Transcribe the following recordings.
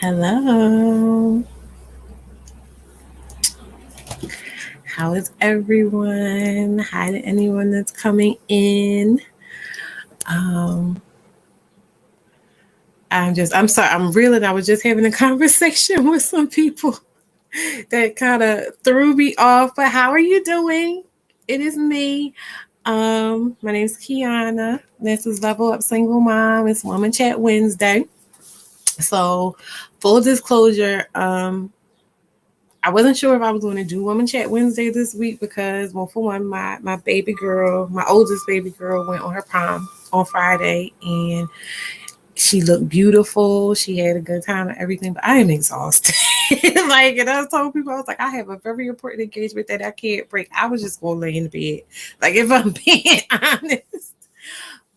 Hello. How is everyone? Hi to anyone that's coming in. Um, I'm sorry, I'm reeling. I was just having a conversation with some people that kind of threw me off. But how are you doing? It is me. My name is Kiana. This is Level Up Single Mom. It's Woman Chat Wednesday. So, full disclosure, I wasn't sure if I was going to do Woman Chat Wednesday this week because, well, for one, my baby girl, my oldest baby girl, went on her prom on Friday and she looked beautiful. She had a good time and everything, but I am exhausted. And I told people, I was like, I have a very important engagement that I can't break. I was just going to lay in the bed, like if I'm being honest.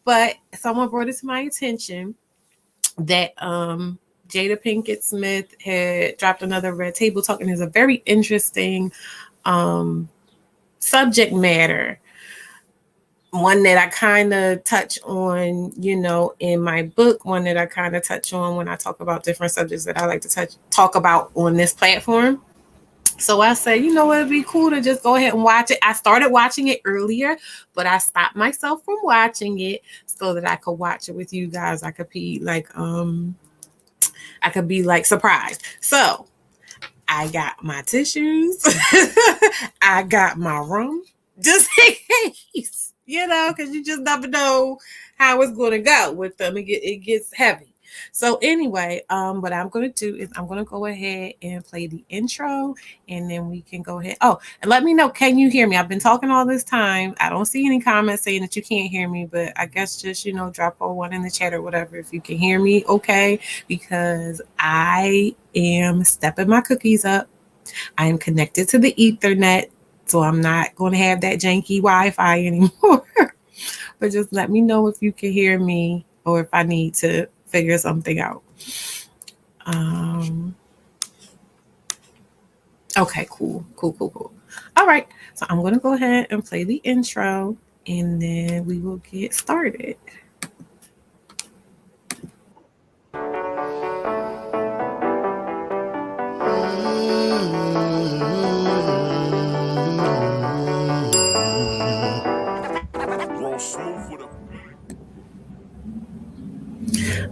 But someone brought it to my attention that Jada Pinkett Smith had dropped another Red Table Talk, and it's a very interesting subject matter. One that I kind of touch on, in my book. One that I kind of touch on when I talk about different subjects that I like to talk about on this platform. So I said, it'd be cool to just go ahead and watch it. I started watching it earlier, but I stopped myself from watching it so that I could watch it with you guys. I could be surprised. So I got my tissues. I got my rum just in case, because you just never know how it's going to go with them. It gets heavy. So anyway, what I'm going to do is I'm going to go ahead and play the intro, and then we can go ahead. Oh, and let me know, can you hear me? I've been talking all this time. I don't see any comments saying that you can't hear me, but I guess just, drop a one in the chat or whatever if you can hear me, okay? Because I am stepping my cookies up. I am connected to the Ethernet, so I'm not going to have that janky Wi-Fi anymore. But just let me know if you can hear me or if I need to figure something out. Okay, cool. All right, so I'm going to go ahead and play the intro, and then we will get started.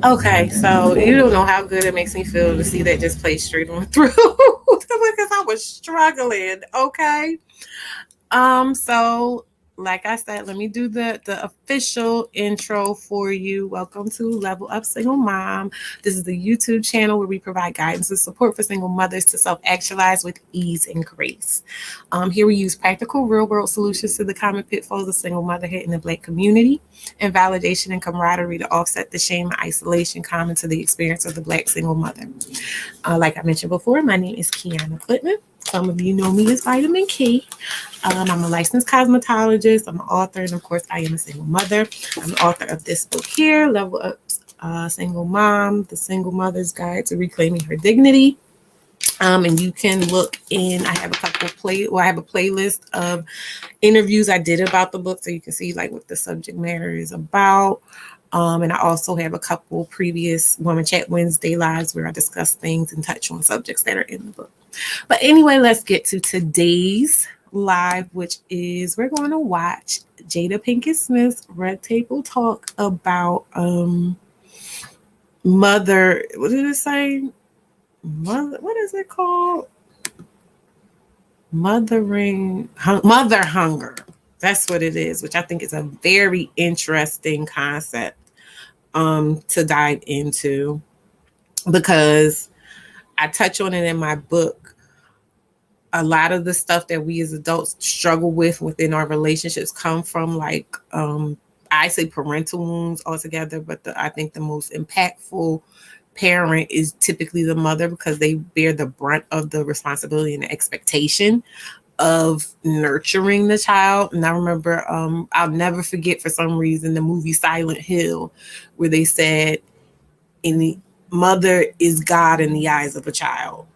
Okay, so you don't know how good it makes me feel to see that just play straight on through because I was struggling. Okay. So like I said, let me do the official intro for you. Welcome to Level Up Single Mom. This is the YouTube channel where we provide guidance and support for single mothers to self-actualize with ease and grace. Here we use practical real-world solutions to the common pitfalls of single motherhood in the Black community, and validation and camaraderie to offset the shame and isolation common to the experience of the Black single mother. Like I mentioned before, my name is Kiana Clitman. Some of you know me as Vitamin K. I'm a licensed cosmetologist. I'm an author, and of course, I am a single mother. I'm the author of this book here, Level Up Single Mom, The Single Mother's Guide to Reclaiming Her Dignity. And you can look in, I have a playlist of interviews I did about the book, so you can see like what the subject matter is about. And I also have a couple previous Woman Chat Wednesday lives where I discuss things and touch on subjects that are in the book. But anyway, let's get to today's live, which is we're going to watch Jada Pinkett Smith's Red Table Talk about mother. What did it say? Mother. What is it called? Mother hunger. That's what it is, which I think is a very interesting concept to dive into, because I touch on it in my book. A lot of the stuff that we as adults struggle with within our relationships come from I say parental wounds altogether, but I think the most impactful parent is typically the mother, because they bear the brunt of the responsibility and the expectation of nurturing the child. And I remember, I'll never forget, for some reason, the movie Silent Hill, where they said, "Any mother is God in the eyes of a child."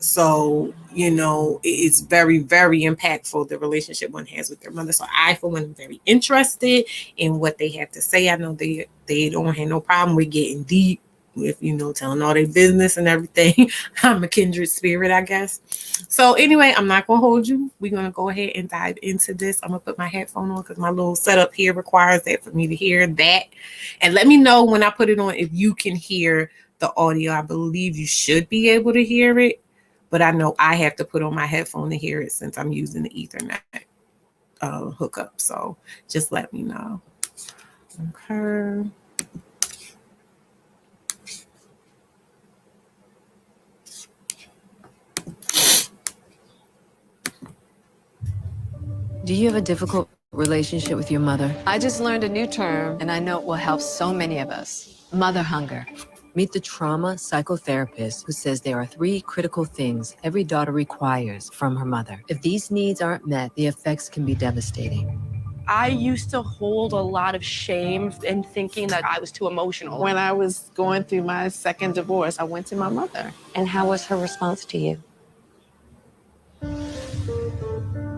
So, it's very, very impactful, the relationship one has with their mother. So I, for one, am very interested in what they have to say. I know they don't have no problem with getting deep with, telling all their business and everything. I'm a kindred spirit, I guess. So anyway, I'm not gonna hold you. We're gonna go ahead and dive into this. I'm gonna put my headphone on because my little setup here requires that for me to hear that. And let me know when I put it on if you can hear the audio. I believe you should be able to hear it, but I know I have to put on my headphone to hear it since I'm using the Ethernet hookup. So just let me know. Okay. Do you have a difficult relationship with your mother? I just learned a new term, and I know it will help so many of us. Mother hunger. Meet the trauma psychotherapist who says there are 3 critical things every daughter requires from her mother. If these needs aren't met, the effects can be devastating. I used to hold a lot of shame in thinking that I was too emotional. When I was going through my second divorce, I went to my mother. And how was her response to you?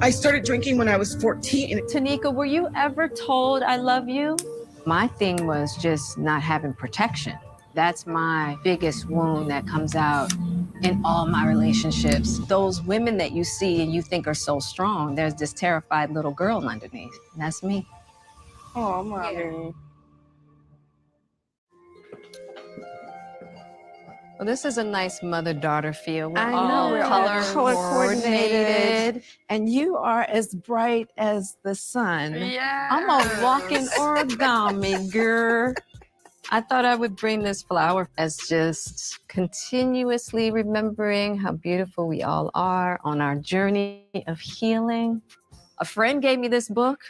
I started drinking when I was 14. Tanika, were you ever told I love you? My thing was just not having protection. That's my biggest wound that comes out in all my relationships. Those women that you see and you think are so strong, there's this terrified little girl underneath. And that's me. Oh, Mommy. Well, this is a nice mother-daughter feel. We're I know, all we're all color coordinated. And you are as bright as the sun. Yeah. I'm a walking origami, girl. I thought I would bring this flower as just continuously remembering how beautiful we all are on our journey of healing. A friend gave me this book,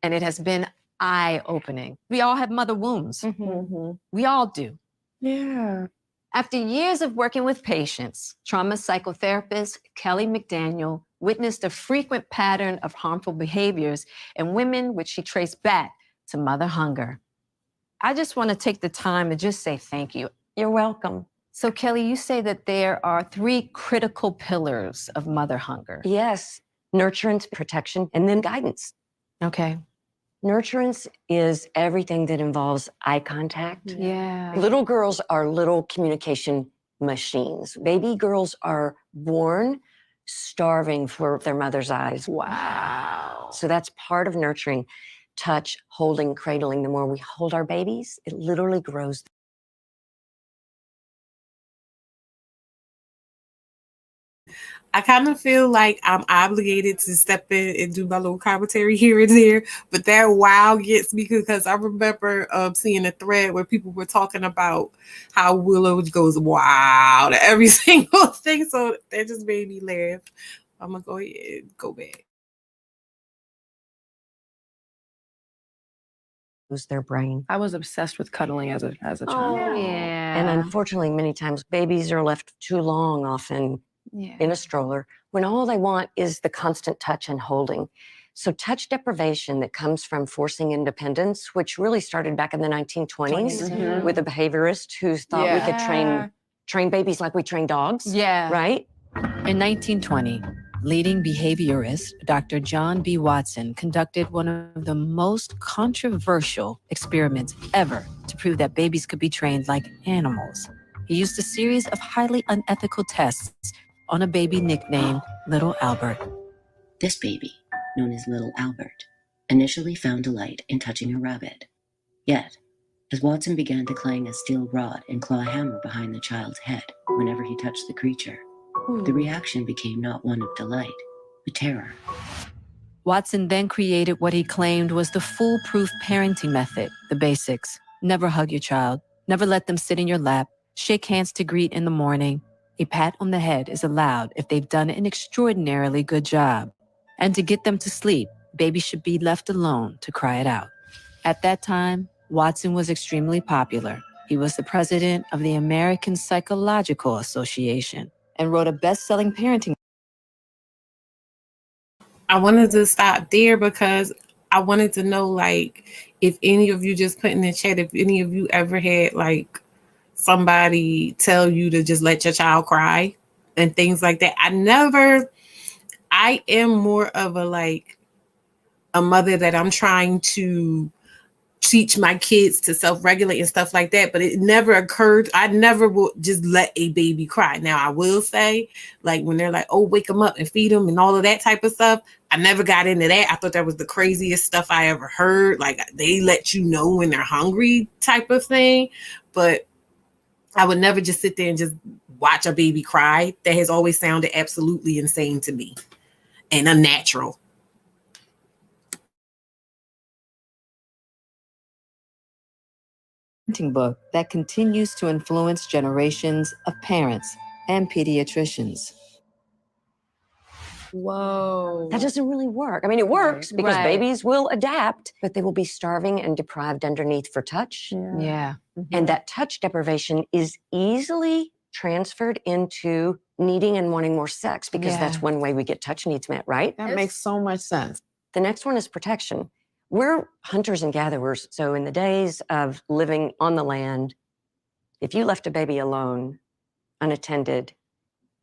and it has been eye-opening. We all have mother wounds. Mm-hmm. We all do. Yeah. After years of working with patients, trauma psychotherapist Kelly McDaniel witnessed a frequent pattern of harmful behaviors in women, which she traced back to mother hunger. I just want to take the time to just say thank you. You're welcome. So, Kelly, you say that there are 3 critical pillars of mother hunger. Yes, nurturance, protection, and then guidance. Okay. Nurturance is everything that involves eye contact. Yeah. Little girls are little communication machines. Baby girls are born starving for their mother's eyes. Wow. So that's part of nurturing. Touch, holding, cradling. The more we hold our babies, it literally grows. I kind of feel like I'm obligated to step in and do my little commentary here and there, but that wow gets me because I remember seeing a thread where people were talking about how Willow goes wow to every single thing, so that just made me laugh. I'm gonna go ahead and go back. Lose their brain. I was obsessed with cuddling as a child. Oh, yeah. And unfortunately, many times babies are left too long, often in a stroller, when all they want is the constant touch and holding. So touch deprivation that comes from forcing independence, which really started back in the 1920s with a behaviorist who thought we could train babies like we train dogs. Yeah. Right? In 1920, leading behaviorist Dr. John B. Watson conducted one of the most controversial experiments ever to prove that babies could be trained like animals. He used a series of highly unethical tests on a baby nicknamed Little Albert. This baby, known as Little Albert, initially found delight in touching a rabbit. Yet, as Watson began to clang a steel rod and claw hammer behind the child's head whenever he touched the creature, the reaction became not one of delight, but terror. Watson then created what he claimed was the foolproof parenting method, the basics. Never hug your child. Never let them sit in your lap. Shake hands to greet in the morning. A pat on the head is allowed if they've done an extraordinarily good job. And to get them to sleep, babies should be left alone to cry it out. At that time, Watson was extremely popular. He was the president of the American Psychological Association and wrote a best-selling parenting. I wanted to stop there because I wanted to know, like, if any of you just put in the chat, if any of you ever had, like, somebody tell you to just let your child cry and things like that. I am more of a, like, a mother that I'm trying to teach my kids to self-regulate and stuff like that, but it never occurred. I never would just let a baby cry. Now I will say, like when they're like, oh, wake them up and feed them and all of that type of stuff, I never got into that. I thought that was the craziest stuff I ever heard. Like they let you know when they're hungry type of thing, but I would never just sit there and just watch a baby cry. That has always sounded absolutely insane to me and unnatural. Book that continues to influence generations of parents and pediatricians. Whoa. That doesn't really work. I mean, it works because babies will adapt, but they will be starving and deprived underneath for touch. Yeah. And that touch deprivation is easily transferred into needing and wanting more sex because that's one way we get touch needs met, right? That makes so much sense. The next one is protection. We're hunters and gatherers. So in the days of living on the land, if you left a baby alone, unattended,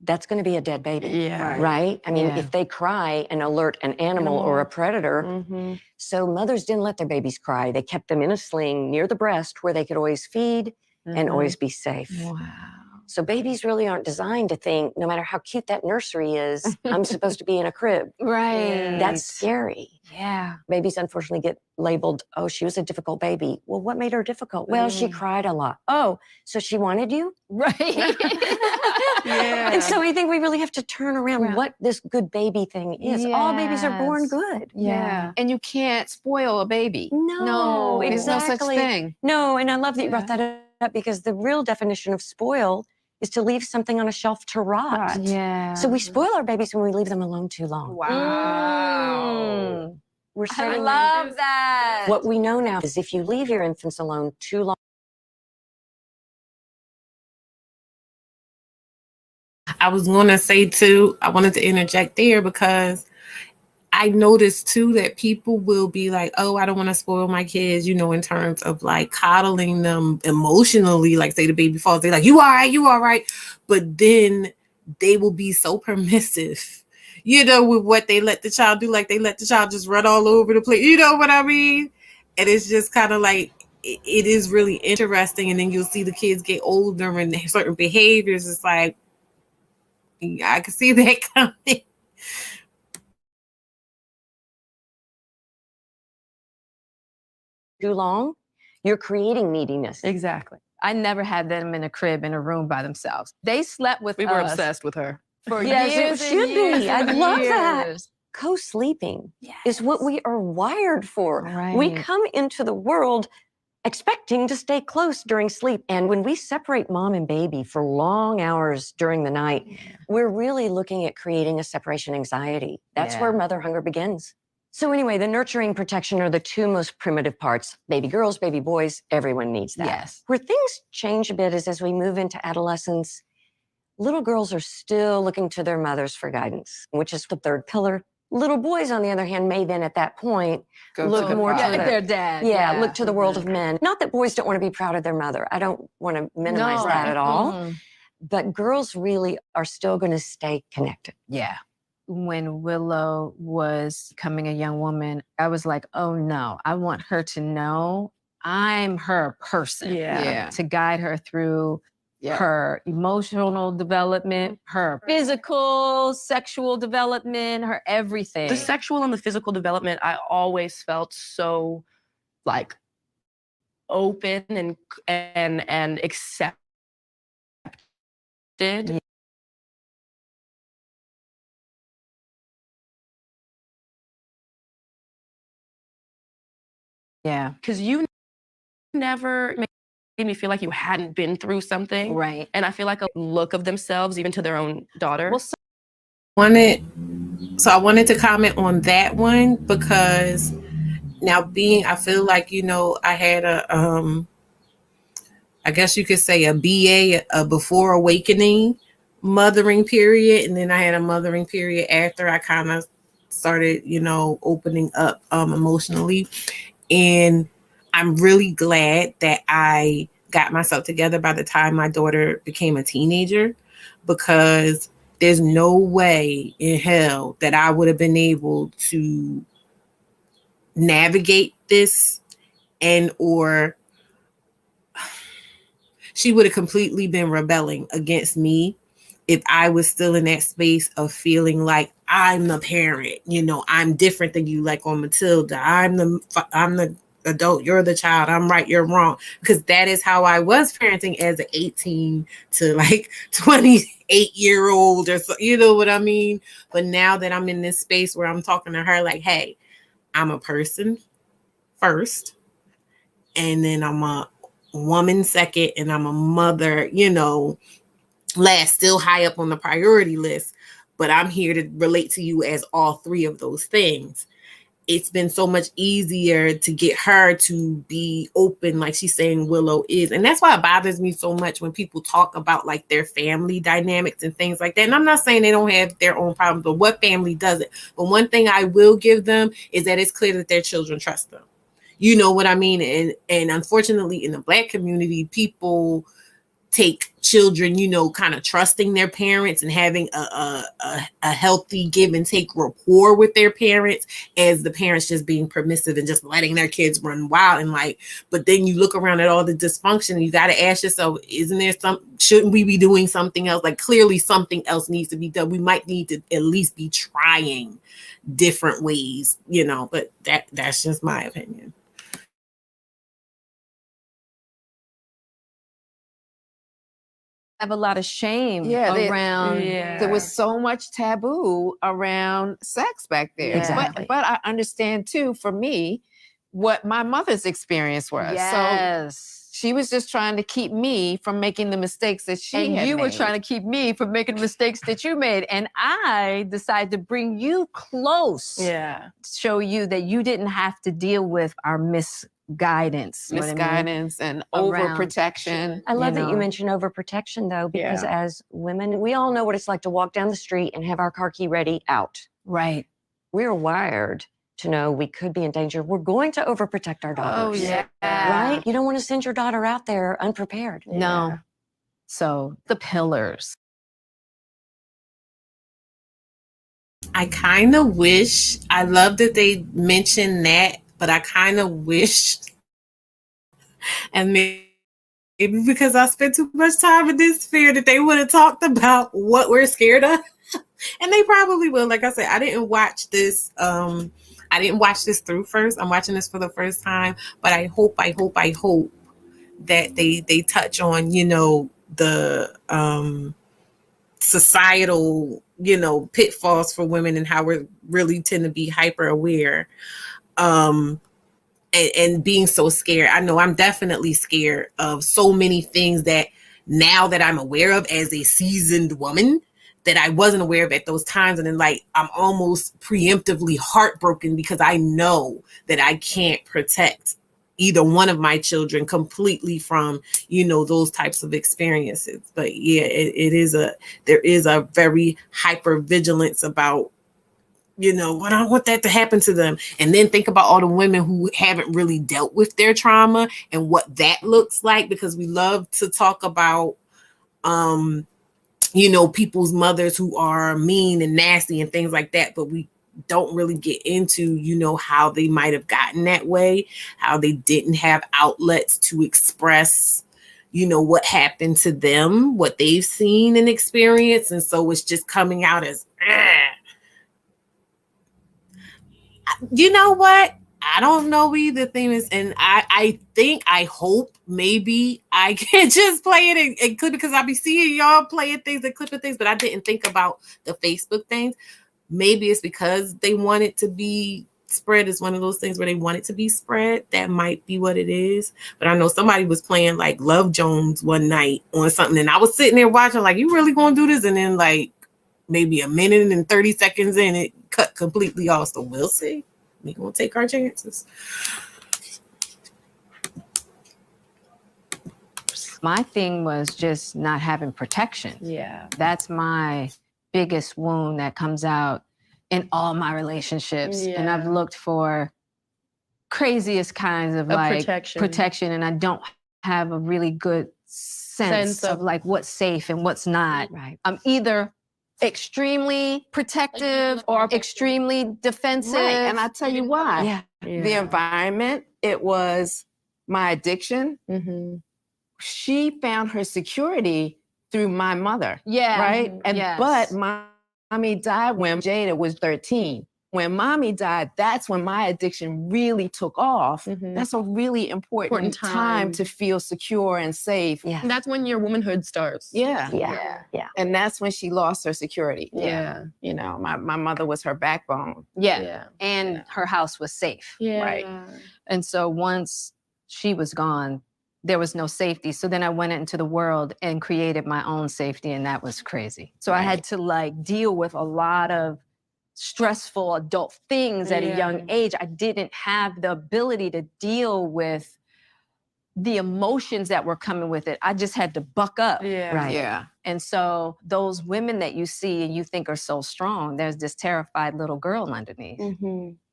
that's going to be a dead baby. Yeah. Right? I mean, if they cry and alert an animal or a predator. So mothers didn't let their babies cry. They kept them in a sling near the breast where they could always feed and always be safe. Wow. So babies really aren't designed to think, no matter how cute that nursery is, I'm supposed to be in a crib. Right. That's scary. Yeah. Babies unfortunately get labeled, oh, she was a difficult baby. Well, what made her difficult? Well, she cried a lot. Oh, so she wanted you? Right. And so I think we really have to turn around what this good baby thing is. All babies are born good. Yeah. And you can't spoil a baby. No, There's exactly. no such thing. No, and I love that you brought that up because the real definition of spoil is to leave something on a shelf to rot. Yeah. So we spoil our babies when we leave them alone too long. Wow. We're I starting love that. What we know now is if you leave your infants alone too long. I was going to say too, I wanted to interject there because I noticed too that people will be like, oh, I don't want to spoil my kids, in terms of like coddling them emotionally, like say the baby falls, they're like, you all right. But then they will be so permissive, with what they let the child do. Like they let the child just run all over the place. You know what I mean? And it's just kind of like, it is really interesting. And then you'll see the kids get older and certain behaviors. It's like, I can see that coming. Too long, you're creating neediness. Exactly. I never had them in a crib in a room by themselves. They slept with us. We were obsessed with her. For Yes, years it should be. I and love that. years. Co-sleeping is what we are wired for. Right. We come into the world expecting to stay close during sleep. And when we separate mom and baby for long hours during the night, we're really looking at creating a separation anxiety. That's where mother hunger begins. So anyway, the nurturing protection are the two most primitive parts. Baby girls, baby boys, everyone needs that. Yes. Where things change a bit is as we move into adolescence, little girls are still looking to their mothers for guidance, which is the third pillar. Little boys, on the other hand, may then at that point look more to their dad. look to the world of men. Not that boys don't want to be proud of their mother. I don't want to minimize that at all. But girls really are still going to stay connected. Yeah. When Willow was becoming a young woman, I was like, oh no, I want her to know I'm her person. To guide her through her emotional development, her physical, sexual development, her everything. The sexual and the physical development, I always felt so like open and accepted. Yeah. Because you never made me feel like you hadn't been through something. Right. And I feel like a look of themselves, even to their own daughter. Well, I wanted to comment on that one because now I feel like, I had I guess you could say a BA, a before awakening mothering period. And then I had a mothering period after I kind of started, opening up emotionally. And I'm really glad that I got myself together by the time my daughter became a teenager, because there's no way in hell that I would have been able to navigate this and or she would have completely been rebelling against me if I was still in that space of feeling like I'm the parent, I'm different than you, like on Matilda. I'm the adult, you're the child, I'm right, you're wrong. Because that is how I was parenting as an 18 to like 28-year-old or so, you know what I mean? But now that I'm in this space where I'm talking to her like, hey, I'm a person first, and then I'm a woman second, and I'm a mother, last, still high up on the priority list, but I'm here to relate to you as all three of those things. It's been so much easier to get her to be open, like she's saying Willow is. And that's why it bothers me so much when people talk about like their family dynamics and things like that. And I'm not saying they don't have their own problems, but what family doesn't? But one thing I will give them is that it's clear that their children trust them. You know what I mean? And unfortunately in the Black community, people take children, kind of trusting their parents and having a healthy give and take rapport with their parents as the parents just being permissive and just letting their kids run wild. And like, but then you look around at all the dysfunction and you got to ask yourself, shouldn't we be doing something else? Like clearly something else needs to be done. We might need to at least be trying different ways, but that's just my opinion. Have a lot of shame around. There was so much taboo around sex back there. Exactly. But I understand too, for me, what my mother's experience was. Yes. So she was just trying to keep me from making the mistakes that she had you made. were trying to keep me from making the mistakes that you made. And I decided to bring you close. Yeah. Show you that you didn't have to deal with our misguidance. And overprotection. I love that you mentioned overprotection, though, because as women, we all know what it's like to walk down the street and have our car key ready out. Right. We're wired to know we could be in danger. We're going to overprotect our daughters. Oh, yeah. Right? You don't want to send your daughter out there unprepared. No. So the pillars. I kind of wish, I love that they mentioned that, but I kind of wish, and maybe because I spent too much time in this sphere, that they would have talked about what we're scared of. And they probably will. Like I said, I didn't watch this through first. I'm watching this for the first time, but I hope that they touch on, the societal, pitfalls for women and how we really tend to be hyper aware. And being so scared. I know I'm definitely scared of so many things that now that I'm aware of as a seasoned woman that I wasn't aware of at those times. And then like, I'm almost preemptively heartbroken because I know that I can't protect either one of my children completely from, those types of experiences. But yeah, there is a very hyper vigilance about, I don't want that to happen to them. And then think about all the women who haven't really dealt with their trauma and what that looks like, because we love to talk about, people's mothers who are mean and nasty and things like that. But we don't really get into, how they might have gotten that way, how they didn't have outlets to express, what happened to them, what they've seen and experienced. And so it's just coming out as, you know what? I don't know either thing is, and I hope maybe I can just play it and clip it, because I be seeing y'all playing things and clipping things, but I didn't think about the Facebook things. Maybe it's because they want it to be spread. It's one of those things where they want it to be spread. That might be what it is. But I know somebody was playing like Love Jones one night on something, and I was sitting there watching like, you really gonna do this? And then like maybe a minute and 30 seconds in, it cut completely off. So we'll see. We're going to take our chances. My thing was just not having protection. Yeah. That's my biggest wound that comes out in all my relationships. Yeah. And I've looked for craziest kinds of like protection, and I don't have a really good sense of like what's safe and what's not. Right. I'm either extremely protective or extremely defensive. Right. And I tell you why. Yeah. The environment, it was my addiction, she found her security through my mother. Yeah. Right? And Yes. but mommy died when Jada was 13. When mommy died, that's when my addiction really took off. That's a really important time to feel secure and safe. Yes. And that's when your womanhood starts. Yeah. Yeah. And that's when she lost her security. Yeah. You know, my mother was her backbone. Yeah. And her house was safe. Yeah. Right. And so once she was gone, there was no safety. So then I went into the world and created my own safety, and that was crazy. So I had to like deal with a lot of stressful adult things at a young age. I didn't have the ability to deal with the emotions that were coming with it. I just had to buck up. Right. Yeah. And so those women that you see and you think are so strong, there's this terrified little girl underneath.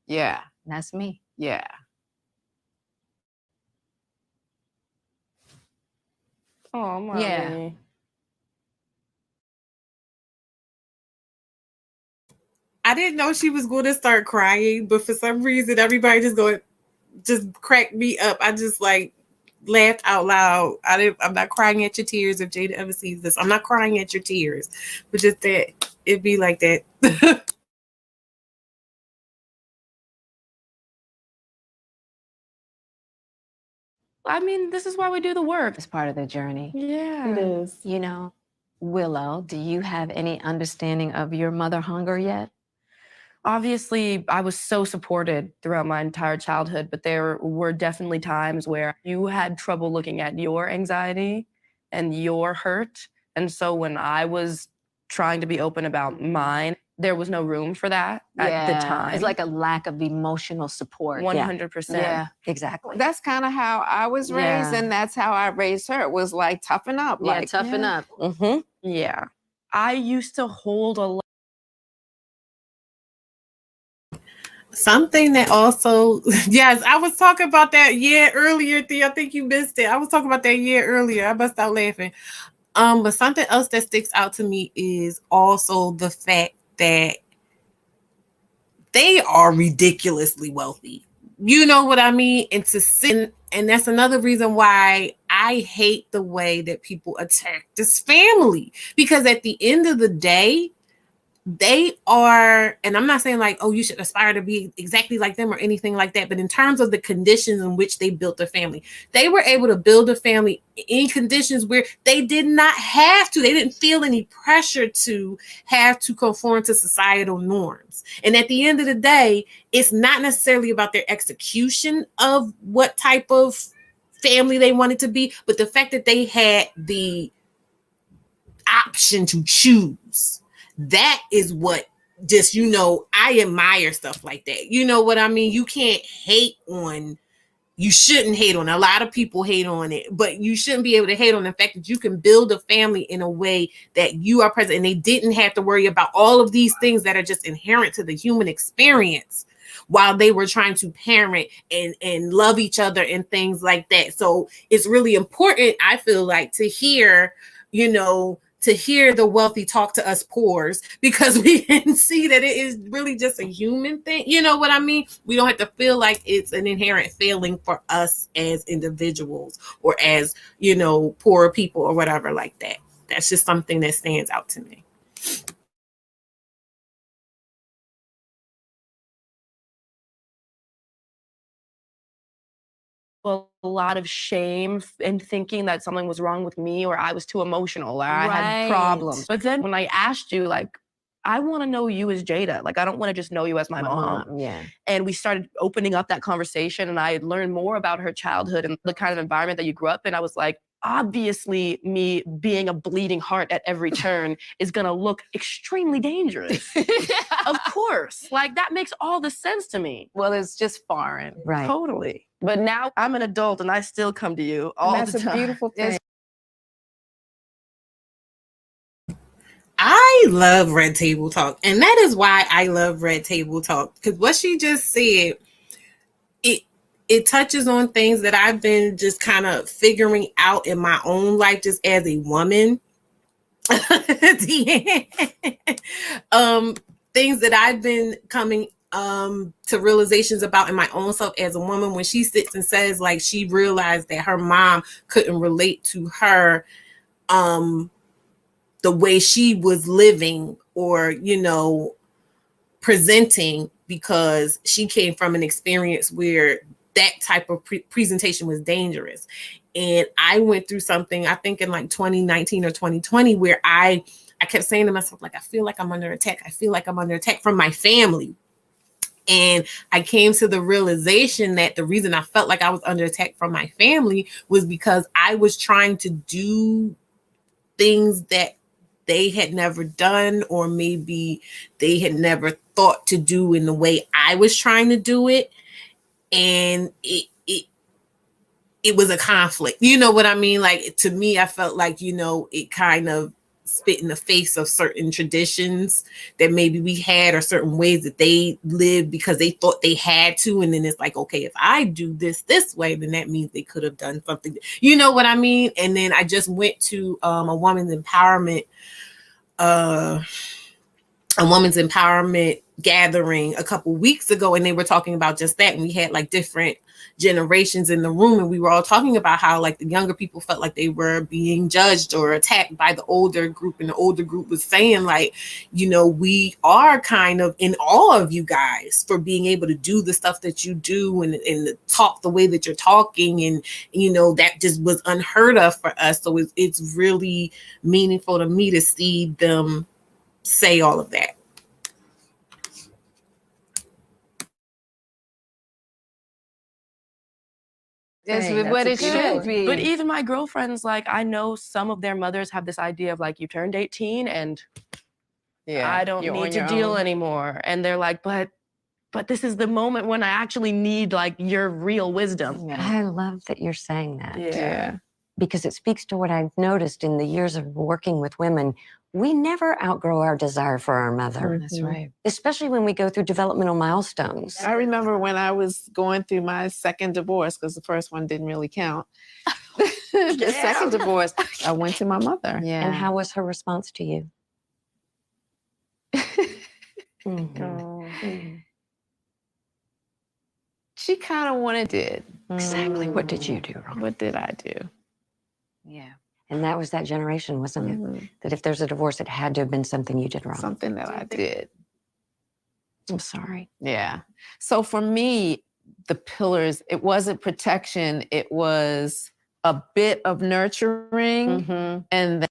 Yeah. And that's me. Yeah. Oh, mommy. Yeah. I didn't know she was going to start crying, but for some reason, everybody just cracked me up. I just like laughed out loud. I'm not crying at your tears if Jada ever sees this. I'm not crying at your tears, but just that it'd be like that. I mean, this is why we do the work. It's part of the journey. Yeah. It is. You know, Willow, do you have any understanding of your mother hunger yet? Obviously, I was so supported throughout my entire childhood, but there were definitely times where you had trouble looking at your anxiety and your hurt. And so when I was trying to be open about mine, there was no room for that at the time. It's like a lack of emotional support. 100%. Yeah. Exactly. That's kind of how I was raised, Yeah. and that's how I raised her. It was like toughen up. Yeah, Like toughen up. Yeah. I used to hold a lot. Something that also, yes, I was talking about that year earlier, Thea. I think you missed it. I was talking about that year earlier. I bust out laughing. But something else that sticks out to me is also the fact that they are ridiculously wealthy. You know what I mean? And that's another reason why I hate the way that people attack this family. Because at the end of the day, they are, and I'm not saying like, oh, you should aspire to be exactly like them or anything like that. But in terms of the conditions in which they built their family, they were able to build a family in conditions where they did not have to. They didn't feel any pressure to have to conform to societal norms. And at the end of the day, it's not necessarily about their execution of what type of family they wanted to be, but the fact that they had the option to choose. That is what just, I admire stuff like that. You know what I mean? You can't hate on, you shouldn't hate on. A lot of people hate on it, but you shouldn't be able to hate on the fact that you can build a family in a way that you are present, and they didn't have to worry about all of these things that are just inherent to the human experience while they were trying to parent and love each other and things like that. So it's really important, I feel like, to hear, to hear the wealthy talk to us poors, because we can see that it is really just a human thing. You know what I mean? We don't have to feel like it's an inherent failing for us as individuals or as, poor people or whatever like that. That's just something that stands out to me. A lot of shame and thinking that something was wrong with me, or I was too emotional, or I had problems. But then when I asked you, like, I want to know you as Jada. Like, I don't want to just know you as my mom. Yeah. And we started opening up that conversation, and I learned more about her childhood and the kind of environment that you grew up in. I was like, obviously, me being a bleeding heart at every turn is going to look extremely dangerous. Of course. Like, that makes all the sense to me. Well, it's just foreign. Right. Totally. But now I'm an adult and I still come to you all the time. That's a beautiful thing. I love Red Table Talk, and that is why I love Red Table Talk, because what she just said, it touches on things that I've been just kind of figuring out in my own life just as a woman. Things that I've been coming to realizations about in my own self as a woman, when she sits and says like she realized that her mom couldn't relate to her the way she was living or, you know, presenting, because she came from an experience where that type of presentation was dangerous. And I went through something, I think in like 2019 or 2020, where I kept saying to myself, like, I feel like I'm under attack. I feel like I'm under attack from my family. And I came to the realization that the reason I felt like I was under attack from my family was because I was trying to do things that they had never done, or maybe they had never thought to do in the way I was trying to do it. And it was a conflict. You know what I mean? Like, to me, I felt like, you know, it kind of spit in the face of certain traditions that maybe we had, or certain ways that they lived because they thought they had to. And then it's like, okay, if I do this way, then that means they could have done something. You know what I mean? And then I just went to a women's empowerment gathering a couple weeks ago, and they were talking about just that. And we had like different generations in the room, and we were all talking about how like the younger people felt like they were being judged or attacked by the older group, and the older group was saying like, you know, we are kind of in awe of you guys for being able to do the stuff that you do, and talk the way that you're talking, and you know, that just was unheard of for us. So it's really meaningful to me to see them say all of that. That's Dang, what it that's a beautiful- should be. But even my girlfriends, like, I know some of their mothers have this idea of like, you turned 18 and I don't need to deal anymore. And they're like, but this is the moment when I actually need like your real wisdom. I love that you're saying that. Yeah. Because it speaks to what I've noticed in the years of working with women. We never outgrow our desire for our mother. That's right. Especially when we go through developmental milestones. I remember when I was going through my second divorce, because the first one didn't really count. The second divorce, I went to my mother. Yeah. And how was her response to you? She kind of wanted it. Exactly. What did you do wrong? What did I do? Yeah. And that was that generation, wasn't it? That if there's a divorce, it had to have been something you did wrong. Something that I did. I'm sorry. Yeah. So for me, the pillars, it wasn't protection. It was a bit of nurturing and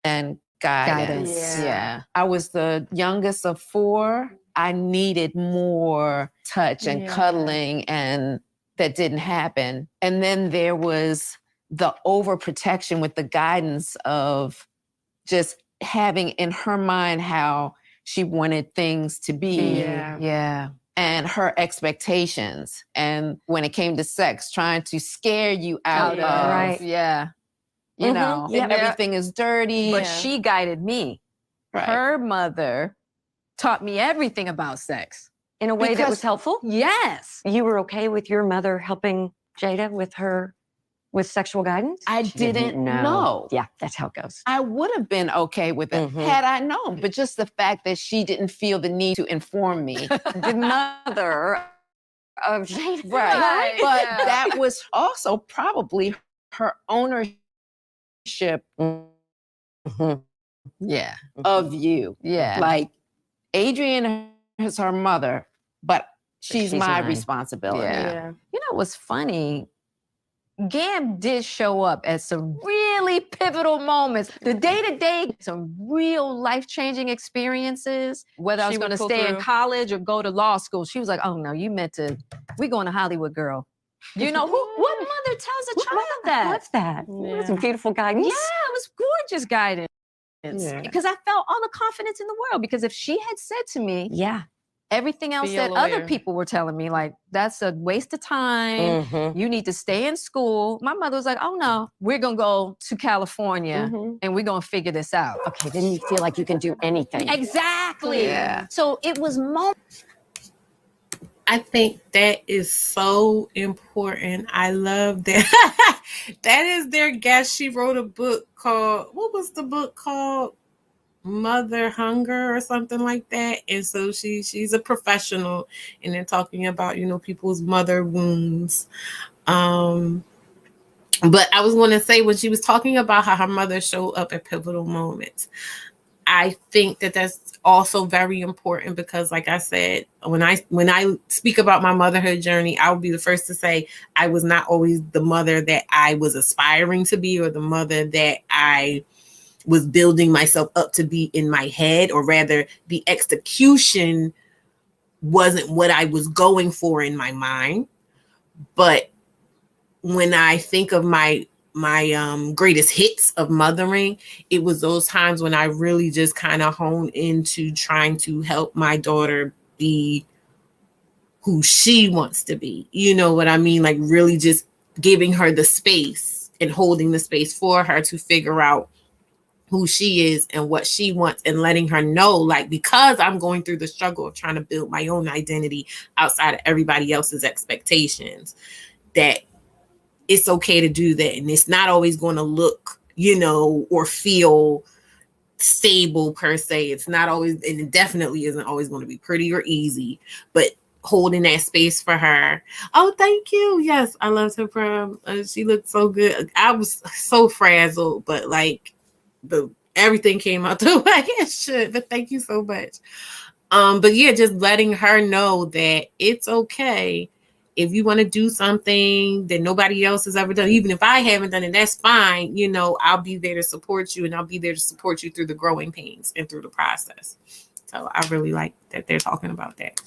then guidance. Yeah. I was the youngest of 4. I needed more touch and cuddling, and that didn't happen. And then there was the overprotection with the guidance of just having in her mind how she wanted things to be. Yeah. And her expectations. And when it came to sex, trying to scare you out of, Right. Yeah. you know, Yep. everything is dirty. But she guided me. Right. Her mother taught me everything about sex. In a way that Because- was helpful? Yes. You were okay with your mother helping Jada with sexual guidance? I She didn't know. Yeah, that's how it goes. I would have been okay with it had I known. But just the fact that she didn't feel the need to inform me. The mother of Jada. Right. But Yeah. that was also probably her ownership Yeah. of you. Yeah. Like, Adrienne is her mother, but she's my mine. responsibility. Yeah. You know what's funny? Gam did show up at some really pivotal moments. The day-to-day, some real life-changing experiences. Whether I was She would going to pull stay in through. college or go to law school, she was like, "Oh no, you meant to. We're going to Hollywood, girl." You know what mother tells a child I that? love that. That's some beautiful guidance. Yeah, it was gorgeous guidance. Yeah. Because I felt all the confidence in the world. Because if she had said to me Yeah. everything else Be a that other lawyer. people were telling me, like, that's a waste of time. Mhm. You need to stay in school. My mother was like, "Oh no, we're gonna go to California and we're gonna figure this out." Okay, then you feel like you can do anything. Exactly. Yeah. So it was I think that is so important. I love that. That is their guest. She wrote a book called, what was the book called? mother hunger or something like that. And so she's a professional, and they're talking about, people's mother wounds. But I was going to say, when she was talking about how her mother showed up at pivotal moments, I think that that's also very important, because like I said, when I speak about my motherhood journey, I will be the first to say I was not always the mother that I was aspiring to be, or the mother that I was building myself up to be in my head, or rather the execution wasn't what I was going for in my mind. But when I think of my greatest hits of mothering, it was those times when I really just kind of honed into trying to help my daughter be who she wants to be. You know what I mean? Like really just giving her the space and holding the space for her to figure out who she is and what she wants, and letting her know, like, because I'm going through the struggle of trying to build my own identity outside of everybody else's expectations, that it's okay to do that. And it's not always going to look, or feel stable per se. It's not always, and it definitely isn't always going to be pretty or easy, but holding that space for her. Oh, thank you. Yes, I loved her prom. She looked so good. I was so frazzled, but like everything came out the way it should. But thank you so much. But yeah, just letting her know that it's okay if you want to do something that nobody else has ever done. Even if I haven't done it, that's fine. I'll be there to support you, and I'll be there to support you through the growing pains and through the process. So I really like that they're talking about that.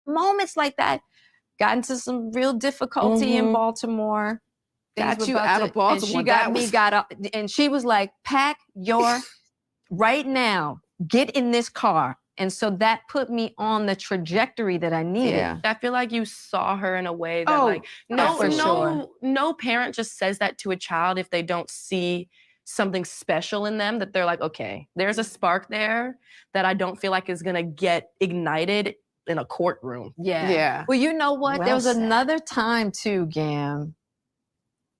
Moments like that. Got into some real difficulty in Baltimore. Got you out of Baltimore. And she got me got up, and she was like, pack your right now, get in this car. And so that put me on the trajectory that I needed. Yeah. I feel like you saw her in a way that no parent just says that to a child if they don't see something special in them, that they're like, okay, there's a spark there that I don't feel like is gonna get ignited in a courtroom. Yeah. Well, you know what? Well there was said. another time too, Gam,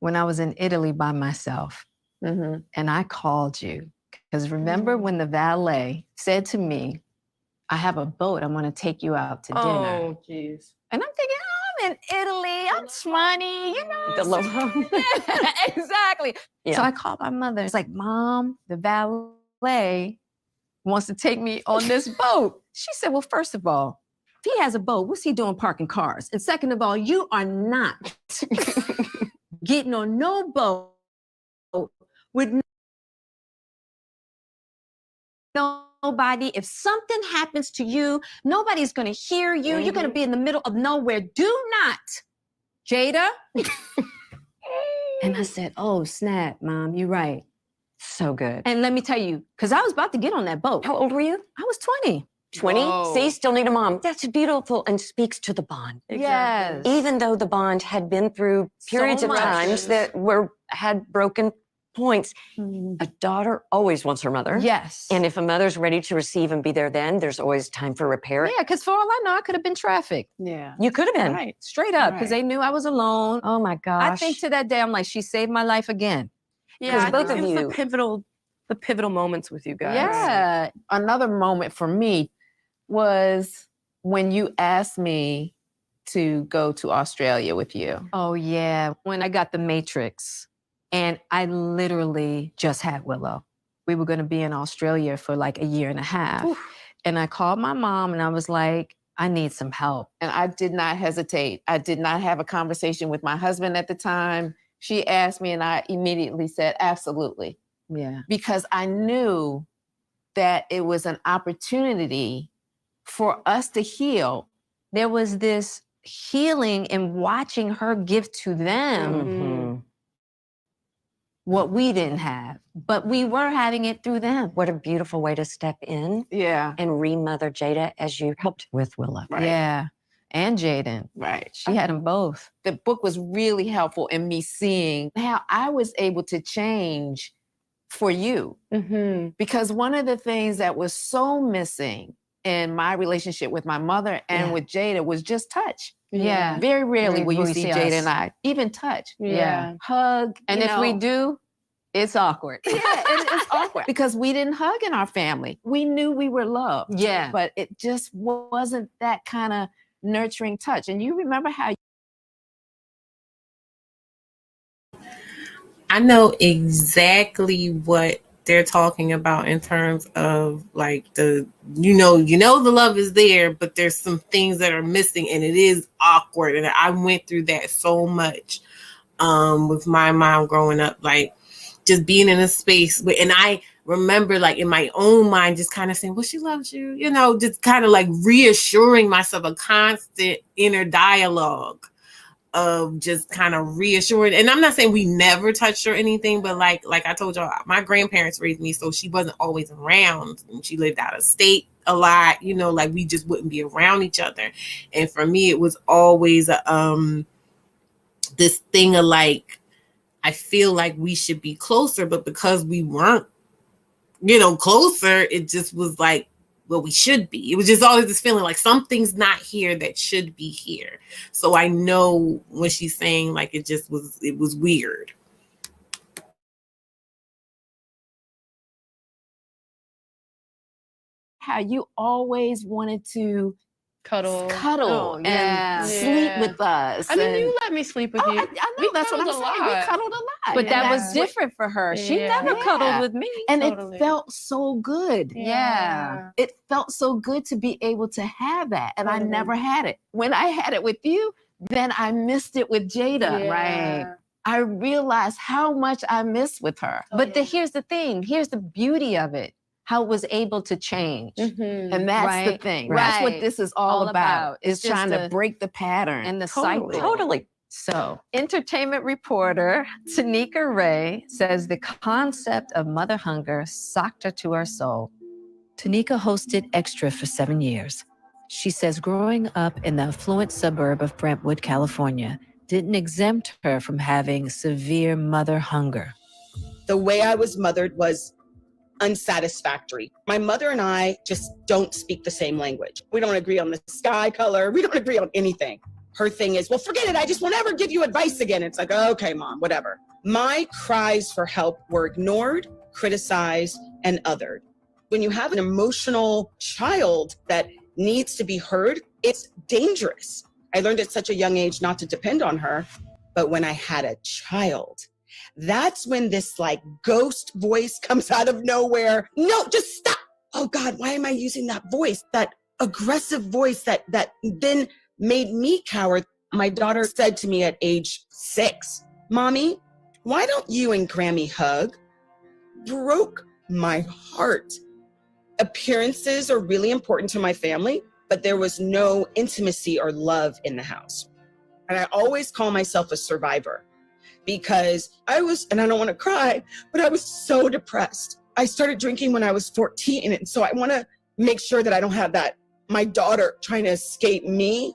when I was in Italy by myself, and I called you. Because remember when the valet said to me, I have a boat, I'm gonna take you out to dinner. Oh, jeez. And I'm thinking, oh, I'm in Italy, I'm 20, exactly. Yeah. So I called my mother. It's like, Mom, the valet wants to take me on this boat. She said, well, first of all, if he has a boat, what's he doing parking cars? And second of all, you are not getting on no boat with nobody. If something happens to you, nobody's going to hear you. You're going to be in the middle of nowhere. Do not, Jada. And I said, oh, snap, Mom, you're right. So good. And let me tell you, because I was about to get on that boat. How old were you? I was 20. 20? Whoa. See, still need a mom. That's beautiful and speaks to the bond. Yes. Even though the bond had been through periods of times that had broken points, a daughter always wants her mother. Yes. And if a mother's ready to receive and be there then, there's always time for repair. Yeah, because for all I know, I could have been trafficked. Yeah. You could have been. Right. Straight up, because they knew I was alone. Oh my gosh. I think to that day, I'm like, she saved my life again. Yeah, both of it was you- the pivotal moments with you guys. Yeah. Another moment for me was when you asked me to go to Australia with you. Oh, yeah. When I got the Matrix, and I literally just had Willow. We were going to be in Australia for like a year and a half. Oof. And I called my mom and I was like, I need some help. And I did not hesitate. I did not have a conversation with my husband at the time. She asked me and I immediately said, absolutely. Yeah. Because I knew that it was an opportunity for us to heal. There was this healing in watching her give to them Mhm. what we didn't have, but we were having it through them. What a beautiful way to step in Yeah. and re-mother Jada as you helped with Willow. Right. Yeah. And Jaden. Right. She had them both. The book was really helpful in me seeing how I was able to change for you. Mm-hmm. Because one of the things that was so missing in my relationship with my mother and with Jada was just touch. Yeah. Very rarely will you Will we see see Jada us. and I even touch. Yeah. Hug. And if we do, it's awkward. It's awkward because we didn't hug in our family. We knew we were loved. Yeah. But it just wasn't that kind of nurturing touch. And you remember how I know exactly what they're talking about in terms of like the the love is there, but there's some things that are missing and it is awkward. And I went through that so much with my mom growing up, like just being in a space where, and I remember like in my own mind just kind of saying, well, she loves you, just kind of like reassuring myself, a constant inner dialogue of just kind of reassuring. And I'm not saying we never touched or anything, but like I told y'all, my grandparents raised me, so she wasn't always around, and she lived out of state a lot, like we just wouldn't be around each other. And for me, it was always this thing of like, I feel like we should be closer, but because we weren't, closer, it just was like, well, we should be. It was just always this feeling like something's not here that should be here. So I know when she's saying like it was weird. how you always wanted to Cuddle. cuddle Oh, yeah. and sleep with us. I mean, and- you let me sleep with you. I know, We that's what I'm cuddled a saying. We lot. cuddled a lot. But that was that's different for her. She Yeah. never cuddled Yeah. with me. And Totally. it felt so good. Yeah. It felt so good to be able to have that. And I Totally. never had it. When I had it with you, then I missed it with Jada. Right. I realized how much I missed with her. But here's the thing. Here's the beauty of it. How it was able to change. And that's the Right, thing. That's what right. this is all about. It's Is trying to just break the pattern. and the Totally. cycle. Totally. So, entertainment reporter Tanika Ray says the concept of mother hunger socked her to her soul. Tanika hosted Extra for 7 years. She says growing up in the affluent suburb of Brentwood, California, didn't exempt her from having severe mother hunger. The way I was mothered was unsatisfactory. My mother and I just don't speak the same language. We don't agree on the sky color. We don't agree on anything. Her thing is, well, forget it. I just won't ever give you advice again. It's like, okay, mom, whatever. My cries for help were ignored, criticized, and othered. When you have an emotional child that needs to be heard, it's dangerous. I learned at such a young age not to depend on her. But when I had a child, that's when this like ghost voice comes out of nowhere. No, just stop. Oh God, why am I using that voice? That aggressive voice that then made me cower. My daughter said to me at age 6, Mommy, why don't you and Grammy hug? Broke my heart. Appearances are really important to my family, but there was no intimacy or love in the house. And I always call myself a survivor because I was, and I don't want to cry, but I was so depressed. I started drinking when I was 14. And so I want to make sure that I don't have that, my daughter trying to escape me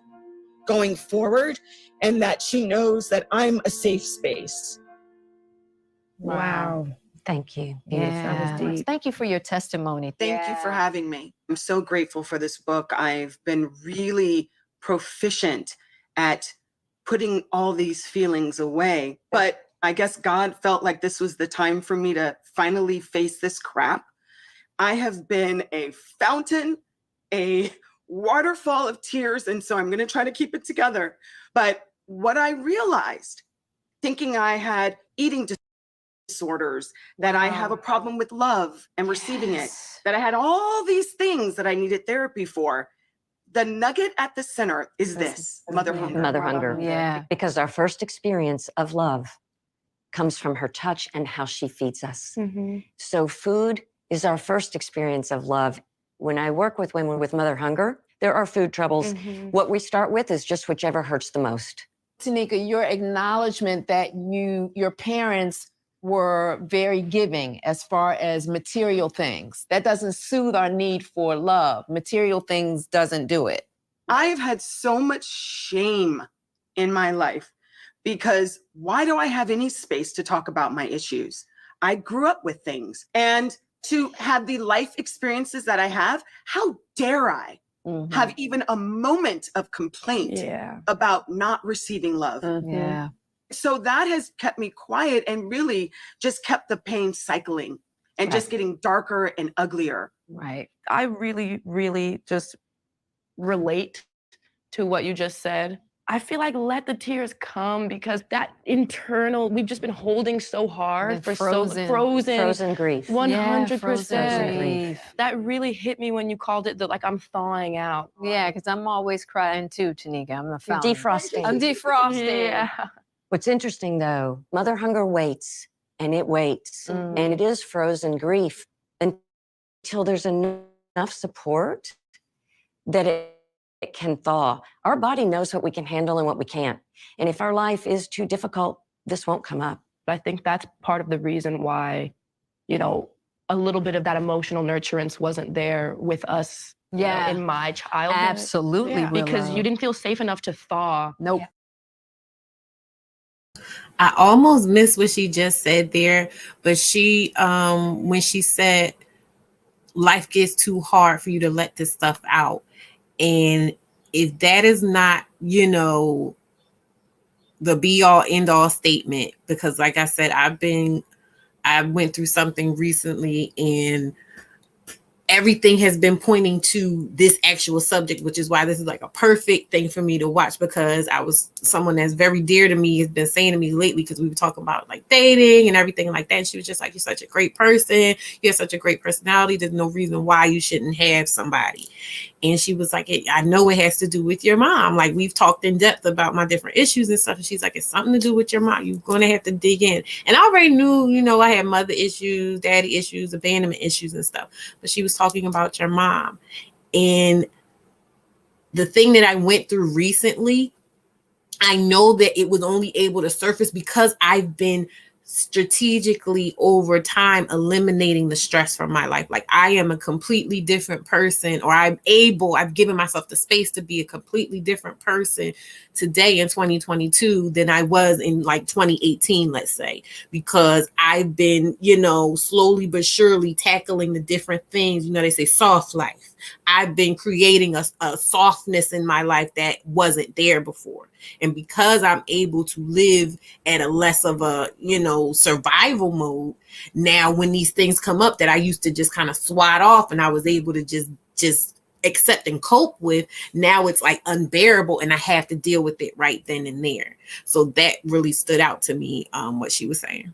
going forward, and that she knows that I'm a safe space. Wow. Thank you. Yeah. Thank you for your testimony. Thank you for having me. I'm so grateful for this book. I've been really proficient at putting all these feelings away, but I guess God felt like this was the time for me to finally face this crap. I have been a fountain, a waterfall of tears, and so I'm going to try to keep it together. But what I realized, thinking I had eating disorders, that I have a problem with love and receiving it, that I had all these things that I needed therapy for. The nugget at the center is this, mother hunger. Mother hunger. Yeah. Because our first experience of love comes from her touch and how she feeds us. So food is our first experience of love. When I work with women with mother hunger, there are food troubles. What we start with is just whichever hurts the most. Tanika, your acknowledgement that your parents were very giving as far as material things. That doesn't soothe our need for love. Material things doesn't do it. I've had so much shame in my life because why do I have any space to talk about my issues? I grew up with things, and to have the life experiences that I have, how dare I have even a moment of complaint about not receiving love? Yeah. So that has kept me quiet and really just kept the pain cycling and just getting darker and uglier. Right. I really, really just relate to what you just said. I feel like let the tears come, because that internal, we've just been holding so hard for frozen. Frozen grief. 100%. frozen grief. That really hit me when you called it like I'm thawing out. Yeah, because I'm always crying too, Tanika. I'm a You're fountain. defrosting. I'm defrosting. Yeah. What's interesting though, mother hunger waits and it waits, and it is frozen grief until there's enough support that it can thaw. Our body knows what we can handle and what we can't. And if our life is too difficult, this won't come up. I think that's part of the reason why, you know, a little bit of that emotional nurturance wasn't there with us you know, in my childhood. Absolutely, Because you didn't feel safe enough to thaw. Nope. I almost missed what she just said there, but she, when she said life gets too hard for you to let this stuff out. And if that is not, you know, the be all end all statement, because like I said, I went through something recently and everything has been pointing to this actual subject, which is why this is like a perfect thing for me to watch, because someone that's very dear to me has been saying to me lately, because we were talking about like dating and everything like that. And she was just like, you're such a great person. You have such a great personality. There's no reason why you shouldn't have somebody. And she was like, I know it has to do with your mom. Like, we've talked in depth about my different issues and stuff. And she's like, it's something to do with your mom. You're going to have to dig in. And I already knew, you know, I had mother issues, daddy issues, abandonment issues and stuff. But she was talking about your mom. And the thing that I went through recently, I know that it was only able to surface because I've been strategically over time eliminating the stress from my life. Like, I am a completely different person, or I've given myself the space to be a completely different person today in 2022 than I was in like 2018, let's say, because I've been, you know, slowly but surely tackling the different things. You know, they say soft life. I've been creating a softness in my life that wasn't there before. And because I'm able to live at a less of a, you know, survival mode, now when these things come up that I used to just kind of swat off and I was able to just accept and cope with, now it's like unbearable and I have to deal with it right then and there. So that really stood out to me, what she was saying.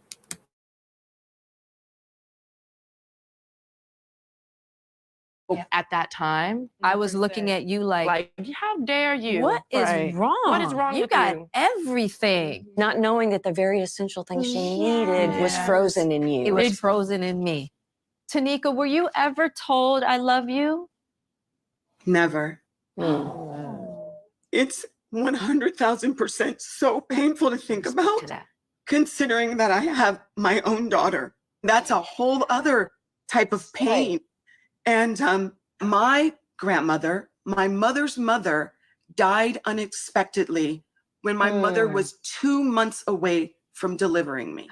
At that time, I was looking at you like, how dare you? what is wrong? What is wrong you with got you? everything. Not knowing that the very essential thing she needed was frozen in you. It was frozen in me. Tanika, were you ever told I love you? Never. It's 100,000% so painful to think about, considering that I have my own daughter. That's a whole other type of pain. Right. And my grandmother, my mother's mother, died unexpectedly when my mother was 2 months away from delivering me.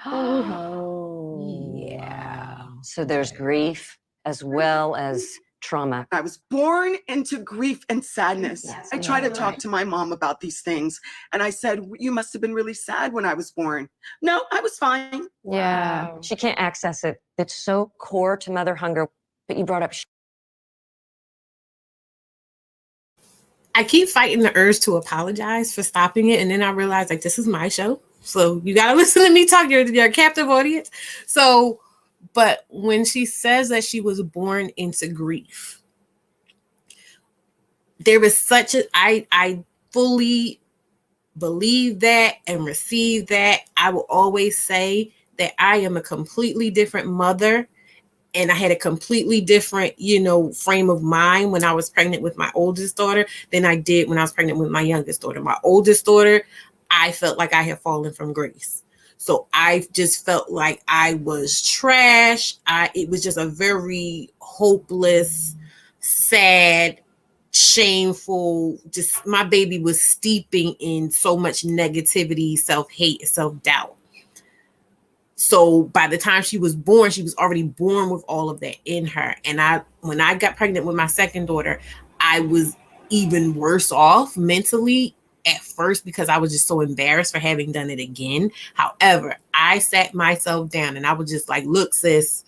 Yeah. So there's grief as well as trauma. I was born into grief and sadness. I tried to talk to my mom about these things. And I said, you must have been really sad when I was born. No, I was fine. Yeah. Wow. She can't access it. It's so core to mother hunger. But you brought up. I keep fighting the urge to apologize for stopping it. And then I realized, like, this is my show. So you got to listen to me talk. You're a captive audience. So, but when she says that she was born into grief, there was such I fully believe that and receive that. I will always say that I am a completely different mother. And I had a completely different, you know, frame of mind when I was pregnant with my oldest daughter than I did when I was pregnant with my youngest daughter. My oldest daughter, I felt like I had fallen from grace. So I just felt like I was trash. It was just a very hopeless, sad, shameful, just my baby was steeping in so much negativity, self-hate, self-doubt. So by the time she was born, she was already born with all of that in her. And when I got pregnant with my second daughter, I was even worse off mentally at first because I was just so embarrassed for having done it again. However, I sat myself down and I was just like, look, sis,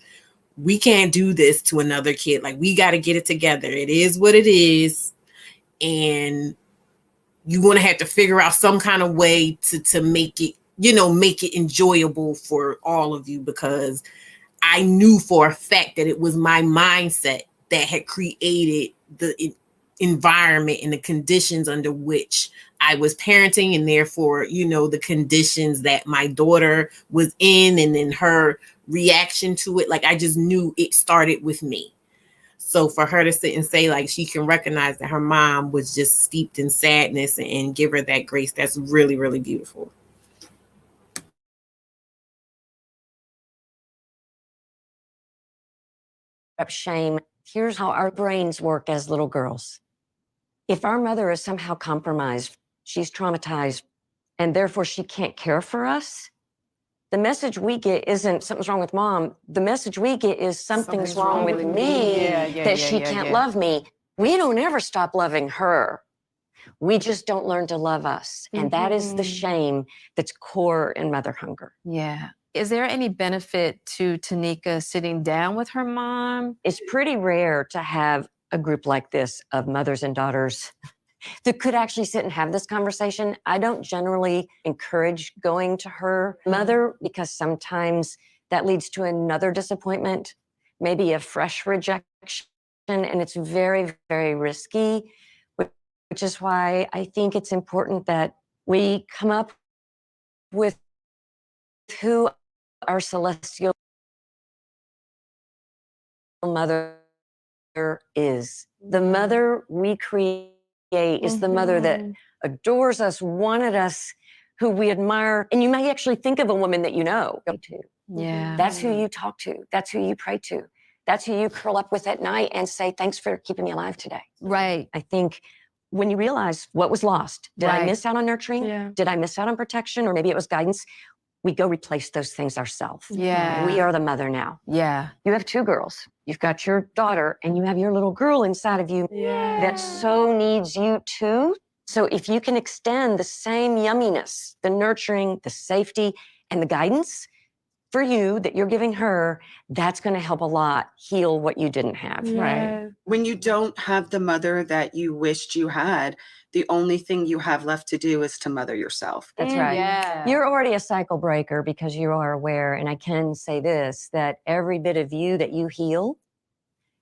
we can't do this to another kid. Like, we got to get it together. It is what it is. And you're going to have to figure out some kind of way to make it, make it enjoyable for all of you, because I knew for a fact that it was my mindset that had created the environment and the conditions under which I was parenting, and therefore, the conditions that my daughter was in, and then her reaction to it. Like, I just knew it started with me. So for her to sit and say, like, she can recognize that her mom was just steeped in sadness and give her that grace, that's really, really beautiful. Shame. Here's how our brains work as little girls. If our mother is somehow compromised, she's traumatized, and therefore she can't care for us, the message we get isn't something's wrong with mom. The message we get is something's wrong with me, that she can't love me. We don't ever stop loving her. We just don't learn to love us. And that is the shame that's core in mother hunger. Yeah. Is there any benefit to Tanika sitting down with her mom? It's pretty rare to have a group like this of mothers and daughters that could actually sit and have this conversation. I don't generally encourage going to her mother because sometimes that leads to another disappointment, maybe a fresh rejection, and it's very, very risky, which is why I think it's important that we come up with who our celestial mother is. The mother we create is the mother that adores us, wanted us, who we admire. And you may actually think of a woman that you know. Yeah. That's who you talk to. That's who you pray to. That's who you curl up with at night and say, thanks for keeping me alive today. Right. I think when you realize what was lost, did I miss out on nurturing? Yeah. Did I miss out on protection? Or maybe it was guidance. We go replace those things ourselves. Yeah. We are the mother now. Yeah. You have two girls. You've got your daughter and you have your little girl inside of you that so needs you too. So if you can extend the same yumminess, the nurturing, the safety, and the guidance for you that you're giving her, that's going to help a lot heal what you didn't have. Right. When you don't have the mother that you wished you had, the only thing you have left to do is to mother yourself. That's right. Yeah. You're already a cycle breaker because you are aware, and I can say this, that every bit of you that you heal,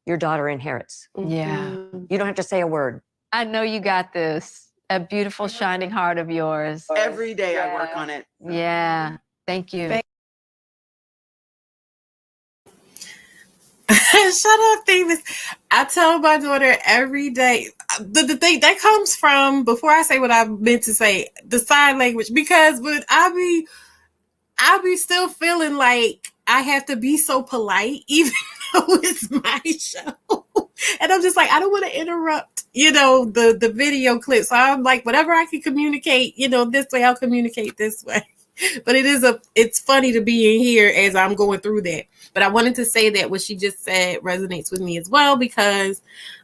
your daughter inherits. Yeah. You don't have to say a word. I know you got this. A beautiful shining heart of yours. Every day I work on it. Yeah. Thank you. Shut up, Davis. I tell my daughter every day, the thing that comes from, before I say what I meant to say, the sign language, because when I be still feeling like I have to be so polite, even though it's my show. And I'm just like, I don't want to interrupt, the video clip. So I'm like, whatever I can communicate, this way, I'll communicate this way. But it's funny to be in here as I'm going through that. But I wanted to say that what she just said resonates with me as well, because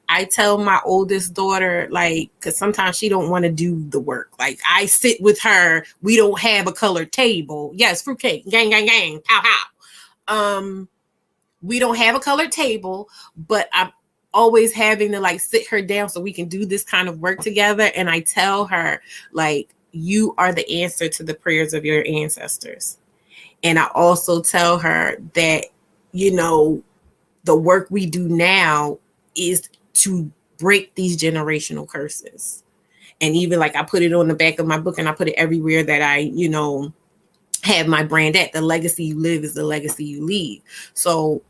I tell my oldest daughter, like, because sometimes she don't want to do the work. Like, I sit with her. We don't have a colored table. Yes, fruitcake, gang, gang, gang, pow, pow. We don't have a colored table, but I'm always having to, like, sit her down so we can do this kind of work together. And I tell her, like, you are the answer to the prayers of your ancestors. And I also tell her that, the work we do now is to break these generational curses. And even, like, I put it on the back of my book, and I put it everywhere that I, have my brand at. The legacy you live is the legacy you leave. So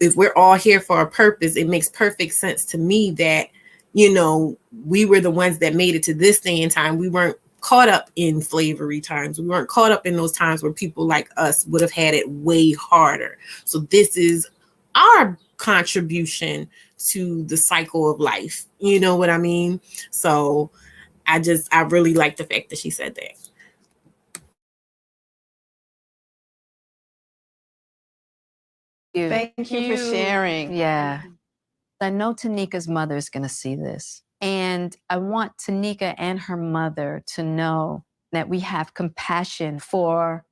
if we're all here for a purpose, it makes perfect sense to me that, we were the ones that made it to this day and time. We weren't caught up in slavery times. We weren't caught up in those times where people like us would have had it way harder. So this is our contribution to the cycle of life. You know what I mean? So I really like the fact that she said that. Thank you for sharing. Yeah. I know Tanika's mother is going to see this. And I want Tanika and her mother to know that we have compassion for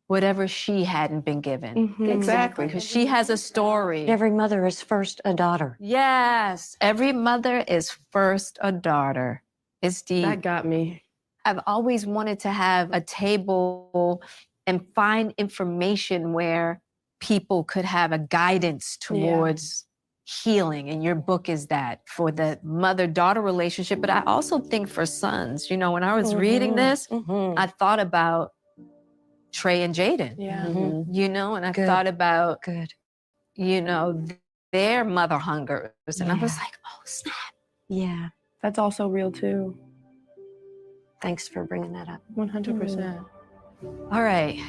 whatever she hadn't been given. Exactly. Because she has a story. Every mother is first a daughter. Yes. Every mother is first a daughter. It's deep. That got me. I've always wanted to have a table and find information where people could have a guidance towards healing. And your book is that for the mother-daughter relationship. But I also think for sons, you know, when I was reading this, I thought about Trey and Jaden. Yeah. You know, and I Good. thought about, Good. you know, their mother hungers. And I was like, oh, snap. Yeah. That's also real too. Thanks for bringing that up. 100%. All right.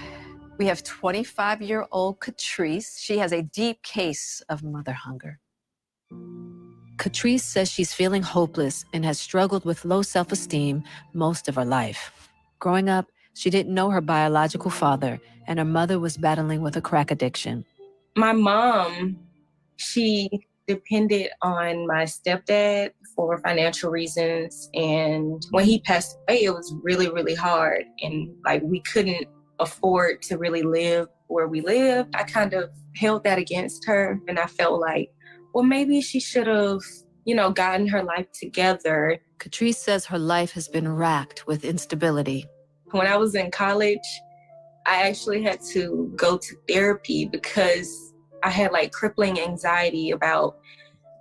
We have 25-year-old Catrice. She has a deep case of mother hunger. Catrice says she's feeling hopeless and has struggled with low self-esteem most of her life. Growing up, she didn't know her biological father, and her mother was battling with a crack addiction. My mom, she depended on my stepdad for financial reasons. And when he passed away, it was really, really hard. And like, we couldn't afford to really live where we lived. I kind of held that against her. And I felt like, well, maybe she should have, you know, gotten her life together. Catrice says her life has been racked with instability. When I was in college, I actually had to go to therapy because I had like crippling anxiety about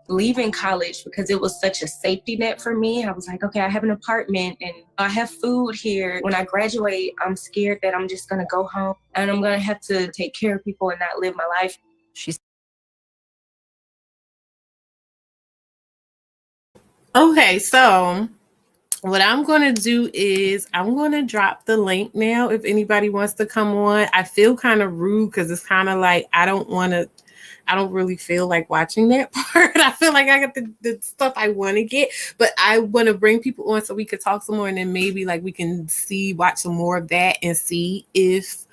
leaving college because it was such a safety net for me. I was like, okay, I have an apartment and I have food here. When I graduate, I'm scared that I'm just gonna go home and I'm gonna have to take care of people and not live my life. Okay, so what I'm going to do is I'm going to drop the link now if anybody wants to come on. I feel kind of rude because it's kind of like I don't really feel like watching that part. I feel like I got the stuff I want to get, but I want to bring people on so we could talk some more and then maybe like we can watch some more of that and see if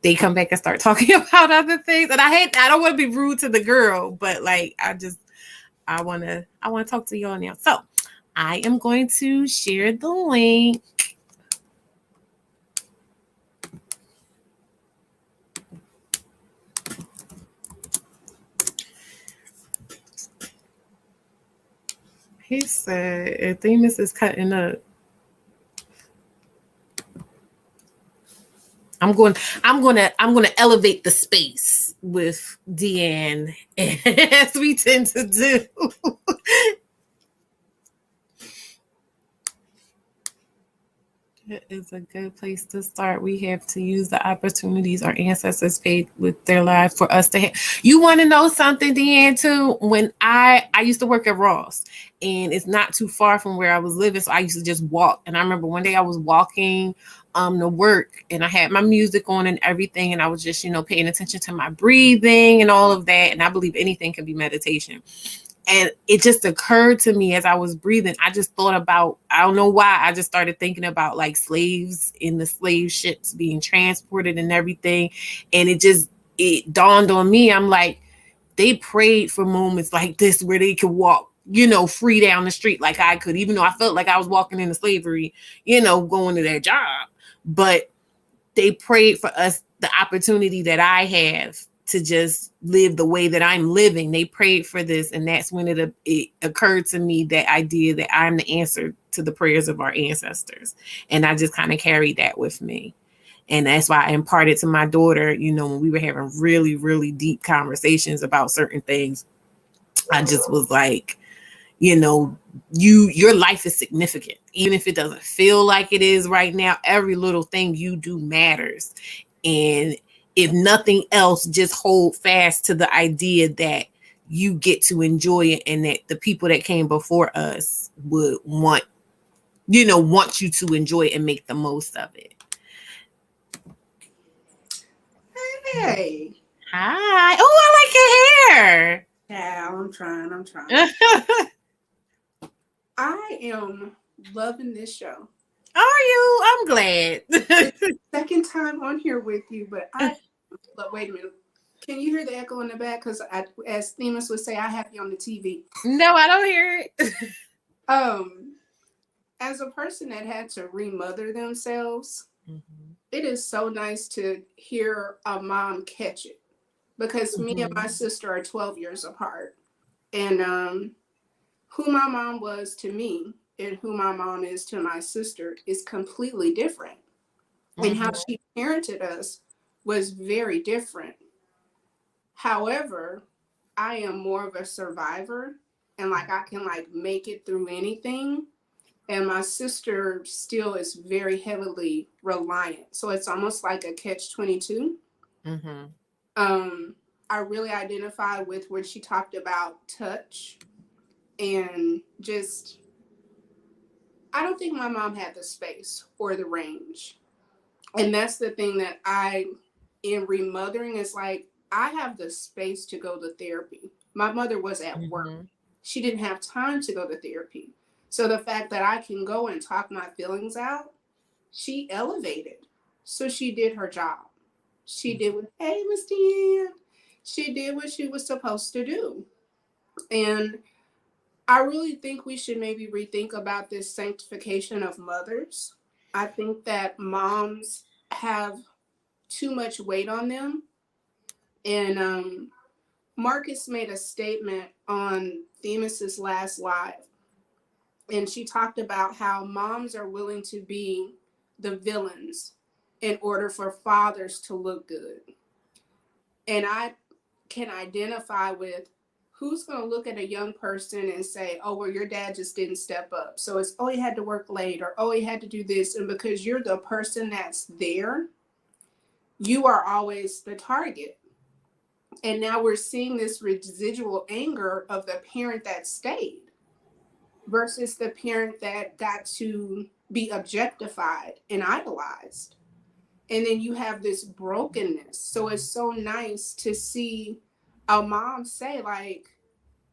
they come back and start talking about other things. And I don't want to be rude to the girl, but like I want to talk to y'all now. So I am going to share the link. He said, Themis is cutting up. I'm going to elevate the space with Deanne as we tend to do. It is a good place to start. We have to use the opportunities our ancestors paid with their lives for us to have. You want to know something, Deanne, too? When I used to work at Ross, and it's not too far from where I was living, so I used to just walk. And I remember one day I was walking to work, and I had my music on and everything, and I was just, paying attention to my breathing and all of that. And I believe anything can be meditation. And it just occurred to me as I was breathing, I just thought about, I don't know why, I just started thinking about like slaves in the slave ships being transported and everything. And it dawned on me. I'm like, they prayed for moments like this where they could walk, free down the street like I could, even though I felt like I was walking into slavery, going to their job. But they prayed for us, the opportunity that I have to just live the way that I'm living. They prayed for this. And that's when it occurred to me, that idea that I'm the answer to the prayers of our ancestors. And I just kind of carried that with me. And that's why I imparted to my daughter, when we were having really, really deep conversations about certain things, I just was like, your life is significant. Even if it doesn't feel like it is right now, every little thing you do matters. And if nothing else, just hold fast to the idea that you get to enjoy it and that the people that came before us would want you to enjoy it and make the most of it. Hey. Hi. Oh, I like your hair. Yeah, I'm trying. I am loving this show. Are you? I'm glad. Second time on here with you, but But wait a minute. Can you hear the echo in the back? Because as Themis would say, I have you on the TV. No, I don't hear it. As a person that had to remother themselves, it is so nice to hear a mom catch it. Because me and my sister are 12 years apart. And who my mom was to me and who my mom is to my sister is completely different. And how she parented us was very different. However, I am more of a survivor and like I can like make it through anything. And my sister still is very heavily reliant. So it's almost like a catch-22. I really identify with when she talked about touch and just, I don't think my mom had the space or the range. And that's the thing that in remothering, is like, I have the space to go to therapy. My mother was at work. She didn't have time to go to therapy. So the fact that I can go and talk my feelings out, she elevated. So she did her job. She did what, hey, Miss Deanne. She did what she was supposed to do. And I really think we should maybe rethink about this sanctification of mothers. I think that moms have too much weight on them. And Marcus made a statement on Themis's last live. And she talked about how moms are willing to be the villains in order for fathers to look good. And I can identify with who's going to look at a young person and say, oh, well, your dad just didn't step up. So it's, oh, he had to work late, or, oh, he had to do this. And because you're the person that's there, you are always the target. And now we're seeing this residual anger of the parent that stayed versus the parent that got to be objectified and idolized. And then you have this brokenness. So it's so nice to see a mom say, like,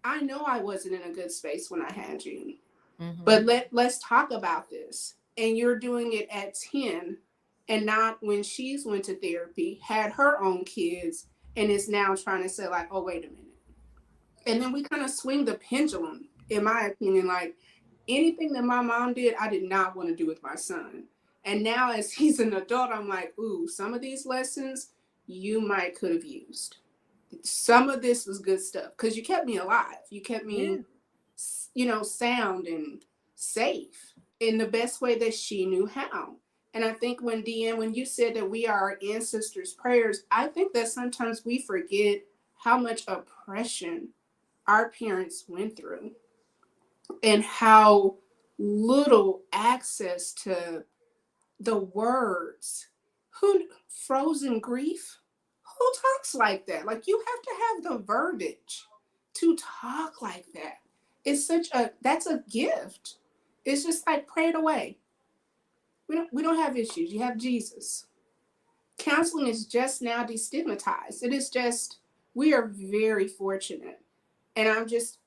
I know I wasn't in a good space when I had you, but let's talk about this. And you're doing it at 10 and not when she's went to therapy, had her own kids, and is now trying to say, like, oh, wait a minute. And then we kind of swing the pendulum, in my opinion, like, anything that my mom did, I did not want to do with my son. And now as he's an adult, I'm like, ooh, some of these lessons you might could have used. Some of this was good stuff because you kept me alive. You kept me, sound and safe in the best way that she knew how. And I think when you said that we are our ancestors' prayers, I think that sometimes we forget how much oppression our parents went through and how little access to the words. Frozen grief? Who talks like that? Like, you have to have the verbiage to talk like that. It's that's a gift. It's just like, pray it away. We don't have issues. You have Jesus. Counseling is just now destigmatized. It is just, we are very fortunate. And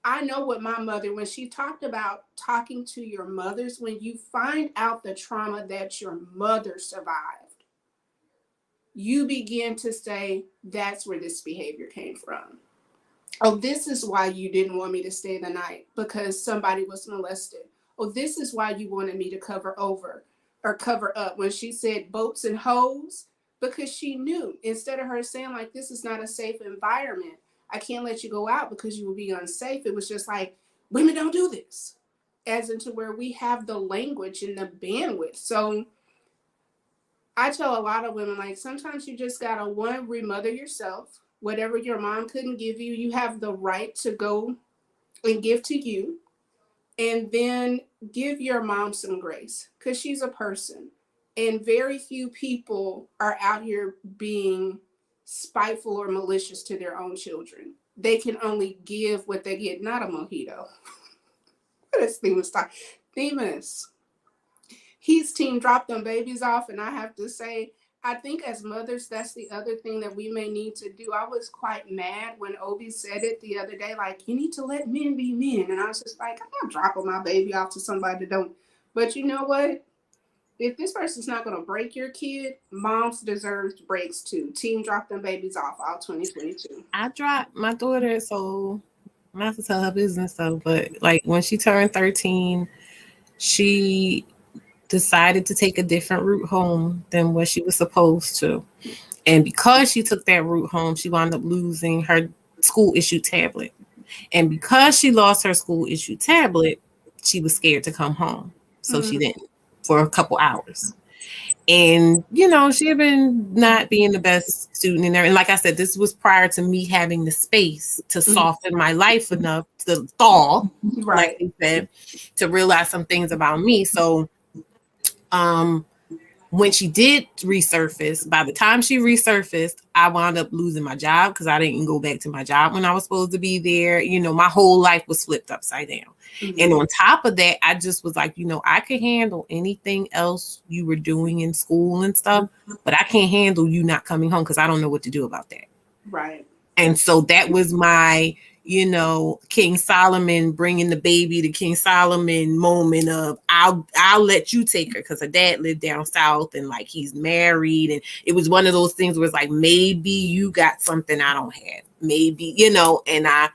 I know what my mother, when she talked about talking to your mothers, when you find out the trauma that your mother survived, you begin to say, that's where this behavior came from. Oh, this is why you didn't want me to stay the night, because somebody was molested. Oh, this is why you wanted me to cover over or cover up when she said boats and hoes, because she knew, instead of her saying, like, this is not a safe environment, I can't let you go out because you will be unsafe. It was just like, women don't do this, as into where we have the language and the bandwidth. So I tell a lot of women, like, sometimes you just gotta, one, remother yourself. Whatever your mom couldn't give you, you have the right to go and give to you. And then give your mom some grace, because she's a person. And very few people are out here being spiteful or malicious to their own children. They can only give what they get, not a mojito. What is Themis talking? Themis. His team dropped them babies off, and I have to say, I think as mothers, that's the other thing that we may need to do. I was quite mad when Obi said it the other day, like, you need to let men be men. And I was just like, I'm not dropping my baby off to somebody that don't. But you know what? if this person's not going to break your kid, moms deserve breaks too. Team drop them babies off all 2022. I dropped my daughter, so I'm not to tell her business though, but like when she turned 13, she decided to take a different route home than what she was supposed to. And because she took that route home, she wound up losing her school issued tablet. And because she lost her school issued tablet, she was scared to come home. So she didn't for a couple hours. And, you know, she had been not being the best student in there. And like I said, this was prior to me having the space to soften my life enough to thaw, like they said, to realize some things about me. So when she did resurface, by the time she resurfaced, I wound up losing my job because I didn't go back to my job when I was supposed to be there. You know, my whole life was flipped upside down. And on top of that, I just was like, you know, I could handle anything else you were doing in school and stuff, but I can't handle you not coming home because I don't know what to do about that. Right. And so that was my, you know, King Solomon bringing the baby to King Solomon moment of I'll let you take her because her dad lived down south and like he's married. And it was one of those things where it's like, maybe you got something I don't have. Maybe, you know, and I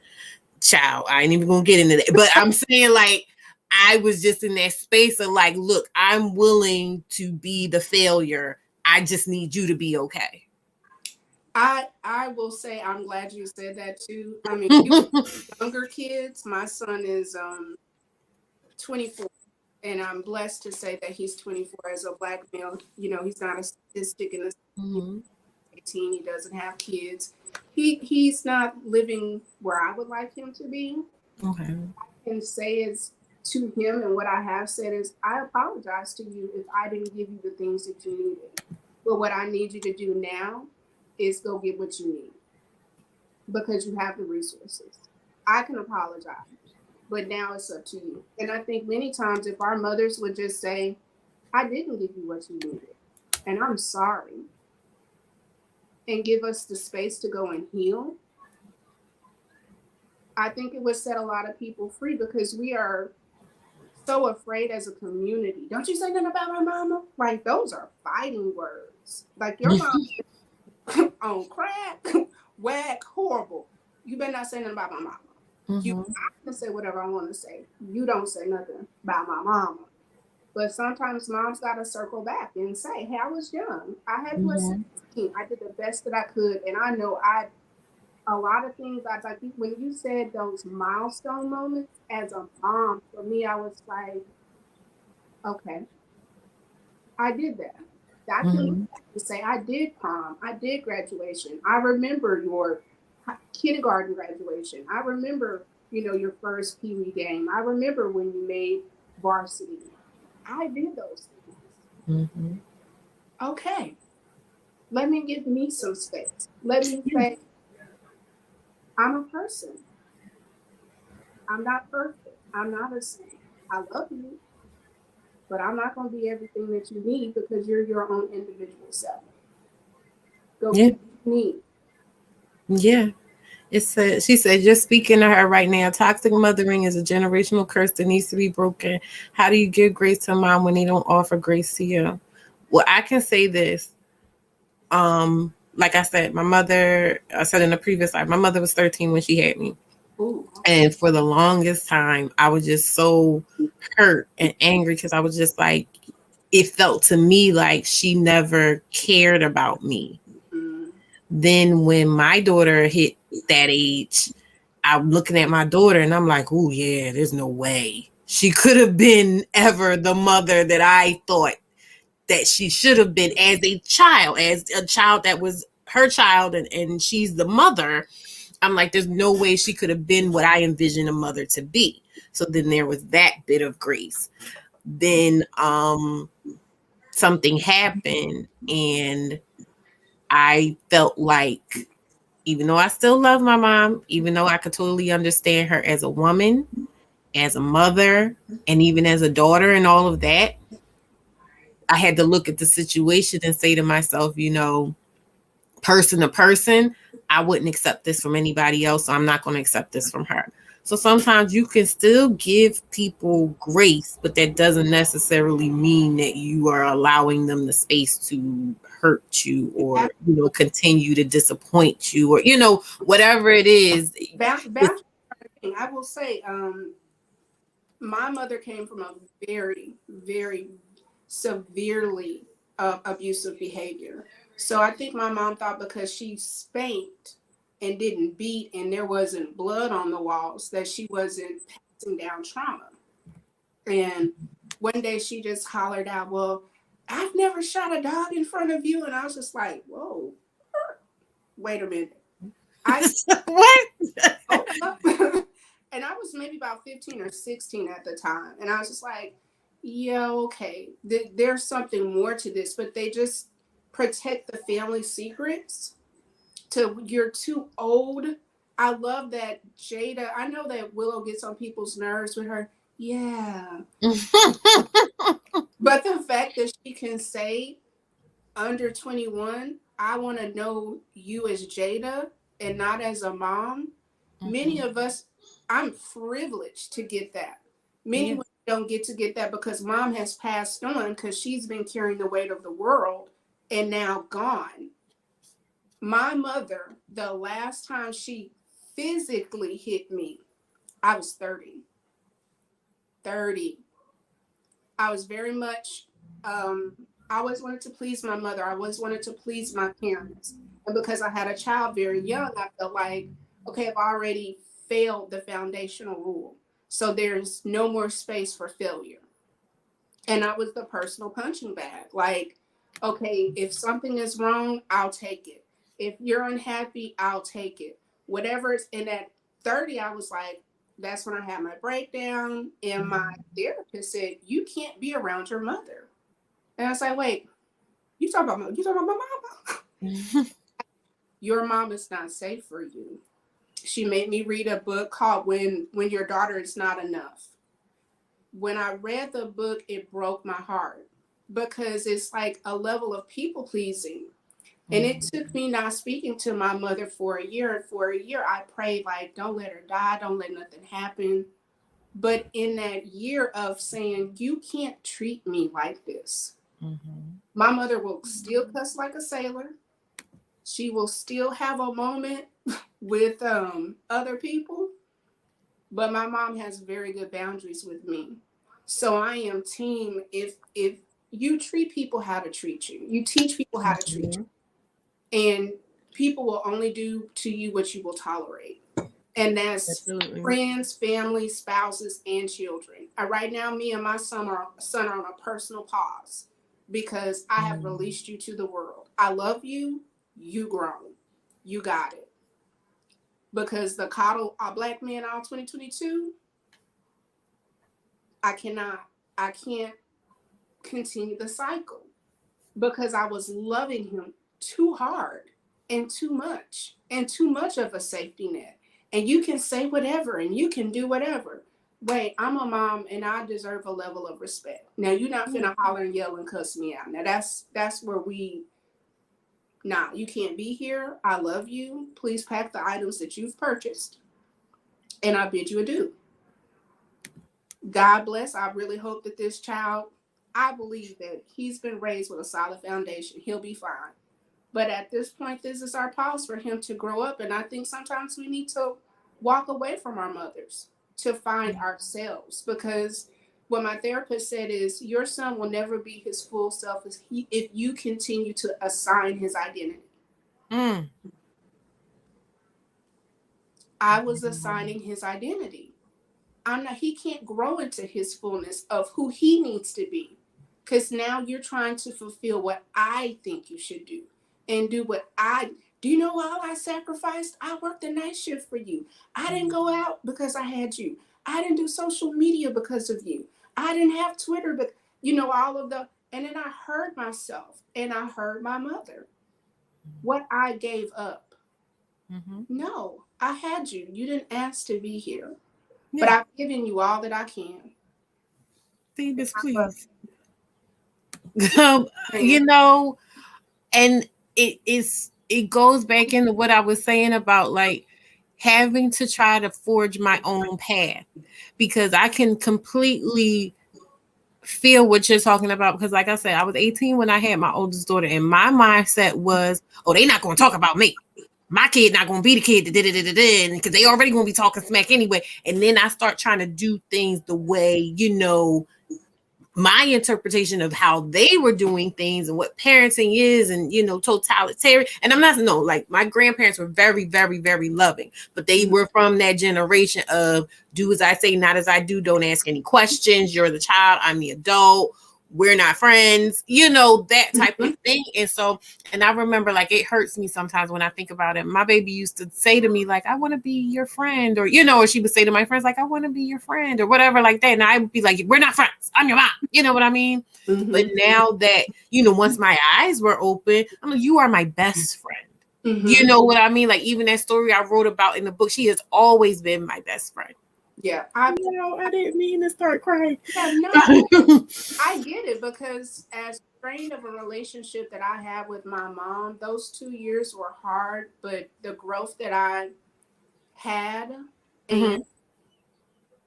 ain't even gonna get into that. But I'm saying like I was just in that space of like, look, I'm willing to be the failure. I just need you to be okay. I will say I'm glad you said that too. I mean, you younger kids. My son is 24, and I'm blessed to say that he's 24 as a Black male. You know, he's not a statistic in the 18. He doesn't have kids. He's not living where I would like him to be. Okay. I can say is to him, and what I have said is, I apologize to you if I didn't give you the things that you needed. But what I need you to do now is go get what you need because you have the resources. I can apologize, but now it's up to you. And I think many times if our mothers would just say, I didn't give you what you needed, and I'm sorry, and give us the space to go and heal, I think it would set a lot of people free because we are so afraid as a community. Don't you say nothing about my mama? Like, those are fighting words. Like, your mom on crack, whack, horrible. You better not say nothing about my mama. I can say whatever I want to say. You don't say nothing about my mama. But sometimes moms got to circle back and say, hey, I was young. I had was 16. I did the best that I could. And I know a lot of things, I think when you said those milestone moments as a mom, for me, I was like, okay, I did that. I can say I did prom, I did graduation. I remember your kindergarten graduation. I remember, you know, your first Pee Wee game. I remember when you made varsity. I did those things. Okay, let me give me some space. Let me say, I'm a person. I'm not perfect. I'm not a saint. I love you, but I'm not going to be everything that you need because you're your own individual self. Go get what you need. Yeah. She said, just speaking to her right now, toxic mothering is a generational curse that needs to be broken. How do you give grace to mom when they don't offer grace to you? Well, I can say this. Like I said, my mother, I said in the previous life, my mother was 13 when she had me. Ooh. And for the longest time, I was just so hurt and angry because I was just like, it felt to me like she never cared about me. Then when my daughter hit that age, I'm looking at my daughter and I'm like, oh yeah, there's no way she could have been ever the mother that I thought that she should have been as a child that was her child and she's the mother. I'm like, there's no way she could have been what I envisioned a mother to be. So then there was that bit of grace. Then something happened and I felt like, even though I still love my mom, even though I could totally understand her as a woman, as a mother, and even as a daughter and all of that, I had to look at the situation and say to myself, you know, person to person, I wouldn't accept this from anybody else. So I'm not going to accept this from her. So sometimes you can still give people grace, but that doesn't necessarily mean that you are allowing them the space to hurt you or, continue to disappoint you or, whatever it is. I will say, my mother came from a very, very severely abusive behavior. So I think my mom thought because she spanked and didn't beat and there wasn't blood on the walls that she wasn't passing down trauma. And one day she just hollered out, well, I've never shot a dog in front of you. And I was just like, whoa, wait a minute. What? And I was maybe about 15 or 16 at the time. And I was just like, yeah, okay, there's something more to this, but they just protect the family secrets to you're too old. I love that Jada, I know that Willow gets on people's nerves with her. Yeah. But the fact that she can say under 21, I want to know you as Jada and not as a mom. Many of us, I'm privileged to get that. Many women don't get to get that because mom has passed on because she's been carrying the weight of the world and now gone. My mother, the last time she physically hit me, I was 30. I was very much, I always wanted to please my mother. I always wanted to please my parents. And because I had a child very young, I felt like, okay, I've already failed the foundational rule. So there's no more space for failure. And I was the personal punching bag. Like, okay, if something is wrong, I'll take it. If you're unhappy, I'll take it. Whatever is in at 30, I was like, that's when I had my breakdown. And my therapist said, you can't be around your mother. And I was like, wait, you talking about my mama? Your mom is not safe for you. She made me read a book called When Your Daughter Is Not Enough. When I read the book, it broke my heart because it's like a level of people pleasing. And it took me not speaking to my mother for a year. And for a year, I prayed, like, don't let her die. Don't let nothing happen. But in that year of saying, you can't treat me like this. My mother will still cuss like a sailor. She will still have a moment with other people. But my mom has very good boundaries with me. So I am team if you treat people how to treat you. You teach people how to treat you. And people will only do to you what you will tolerate. And that's friends, family, spouses, and children. Right now, me and my son are on a personal pause because I have released you to the world. I love you. You grown. You got it. Because the coddle our black men all 2022, I can't continue the cycle because I was loving him too hard and too much of a safety net. And you can say whatever and you can do whatever. Wait, I'm a mom and I deserve a level of respect. Now you're not finna holler and yell and cuss me out. Now that's where you can't be here. I love you. Please pack the items that you've purchased. And I bid you adieu. God bless. I really hope that this child, I believe that he's been raised with a solid foundation. He'll be fine. But at this point, this is our pause for him to grow up. And I think sometimes we need to walk away from our mothers to find ourselves. Because what my therapist said is your son will never be his full self if you continue to assign his identity. I was assigning his identity. He can't grow into his fullness of who he needs to be. Because now you're trying to fulfill what I think you should do and do do you know all I sacrificed? I worked the night shift for you. I didn't go out because I had you. I didn't do social media because of you. I didn't have Twitter, but all of and then I heard myself and I heard my mother. What I gave up. No, I had you. You didn't ask to be here. But I've given you all that I can. Phoebus, please. And it goes back into what I was saying about like having to try to forge my own path, because I can completely feel what you're talking about. Because like I said, I was 18 when I had my oldest daughter, and my mindset was, oh, they not going to talk about me. My kid not going to be the kid because they already going to be talking smack anyway. And then I start trying to do things the way, you know, my interpretation of how they were doing things and what parenting is, and, you know, totalitarian. And I'm not, no, like my grandparents were very, very, very loving, but they were from that generation of do as I say, not as I do. Don't ask any questions. You're the child. I'm the adult. We're not friends, you know, that type of thing. And so, and I remember, like, it hurts me sometimes when I think about it. My baby used to say to me, like, I want to be your friend, or, you know, or she would say to my friends, like, I want to be your friend, or whatever, like that. And I would be like, we're not friends. I'm your mom. You know what I mean? Mm-hmm. But now that, you know, once my eyes were open, I'm like, you are my best friend. Mm-hmm. You know what I mean? Like, even that story I wrote about in the book, she has always been my best friend. Yeah, I didn't mean to start crying. Yeah, no, I get it, because as strained of a relationship that I had with my mom, those 2 years were hard, but the growth that I had, and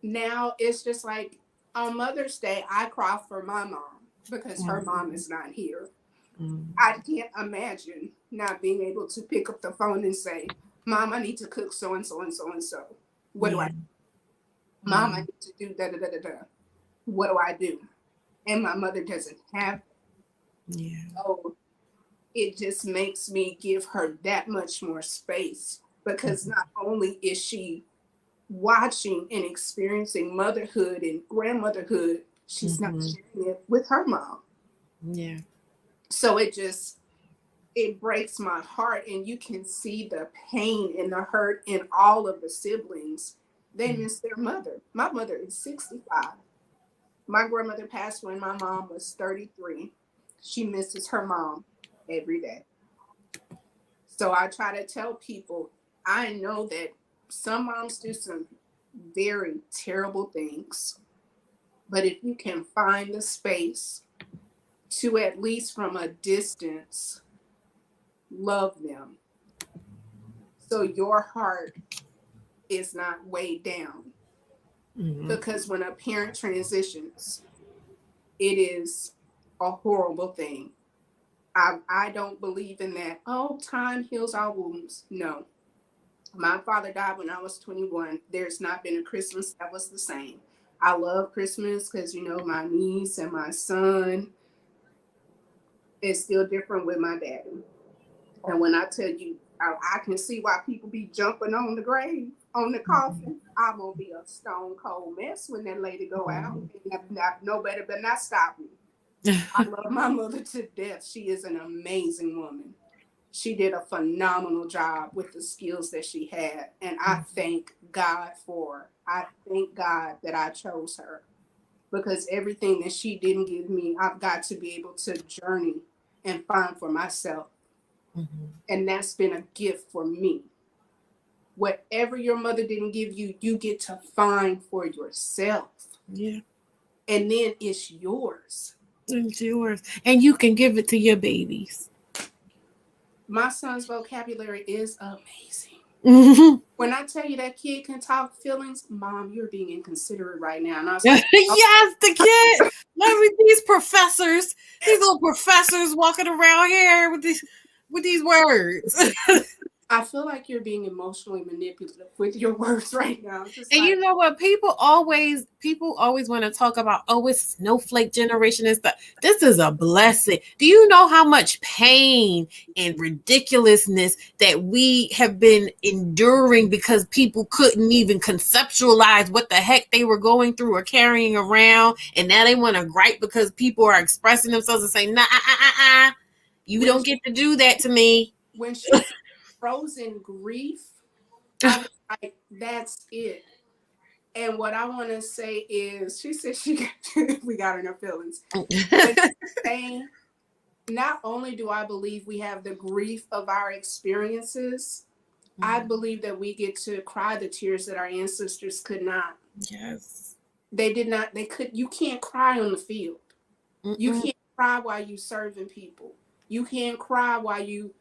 now it's just like on Mother's Day, I cry for my mom because her mom is not here. I can't imagine not being able to pick up the phone and say, Mom, I need to cook so and so and so and so. What do I do? Mom, I need to do da da da da da. What do I do? And my mother doesn't have it. Yeah. So it just makes me give her that much more space, because not only is she watching and experiencing motherhood and grandmotherhood, she's not sharing it with her mom. Yeah. So it breaks my heart, and you can see the pain and the hurt in all of the siblings. They miss their mother. My mother is 65. My grandmother passed when my mom was 33. She misses her mom every day. So I try to tell people, I know that some moms do some very terrible things, but if you can find the space to, at least from a distance, love them, so your heart is not weighed down. Because when a parent transitions, it is a horrible thing. I don't believe in that, oh, time heals all wounds. No. My father died when I was 21. There's not been a Christmas that was the same. I love Christmas because, you know, my niece and my son is still different with my daddy. And when I tell you, I can see why people be jumping on the grave, on the coffin. I'm going to be a stone cold mess when that lady go out. Nobody better not stop me. I love my mother to death. She is an amazing woman. She did a phenomenal job with the skills that she had. And I thank God that I chose her, because everything that she didn't give me, I've got to be able to journey and find for myself. And that's been a gift for me. Whatever your mother didn't give you, you get to find for yourself. Yeah. And then it's yours. It's yours. And you can give it to your babies. My son's vocabulary is amazing. When I tell you that kid can talk feelings, Mom, you're being inconsiderate right now. And I was like, yes, the kid. These professors, these little professors walking around here with these words. I feel like you're being emotionally manipulative with your words right now. And you know what? People always want to talk about, oh, it's snowflake generation and stuff. This is a blessing. Do you know how much pain and ridiculousness that we have been enduring because people couldn't even conceptualize what the heck they were going through or carrying around, and now they want to gripe because people are expressing themselves and saying, nah, you don't get to do that to me. When she said frozen grief, I was like, that's it. And what I want to say is, she said we got in her feelings. Saying, not only do I believe we have the grief of our experiences, I believe that we get to cry the tears that our ancestors could not. Yes. They did not, you can't cry on the field. You can't cry while you serving people. You can't cry while you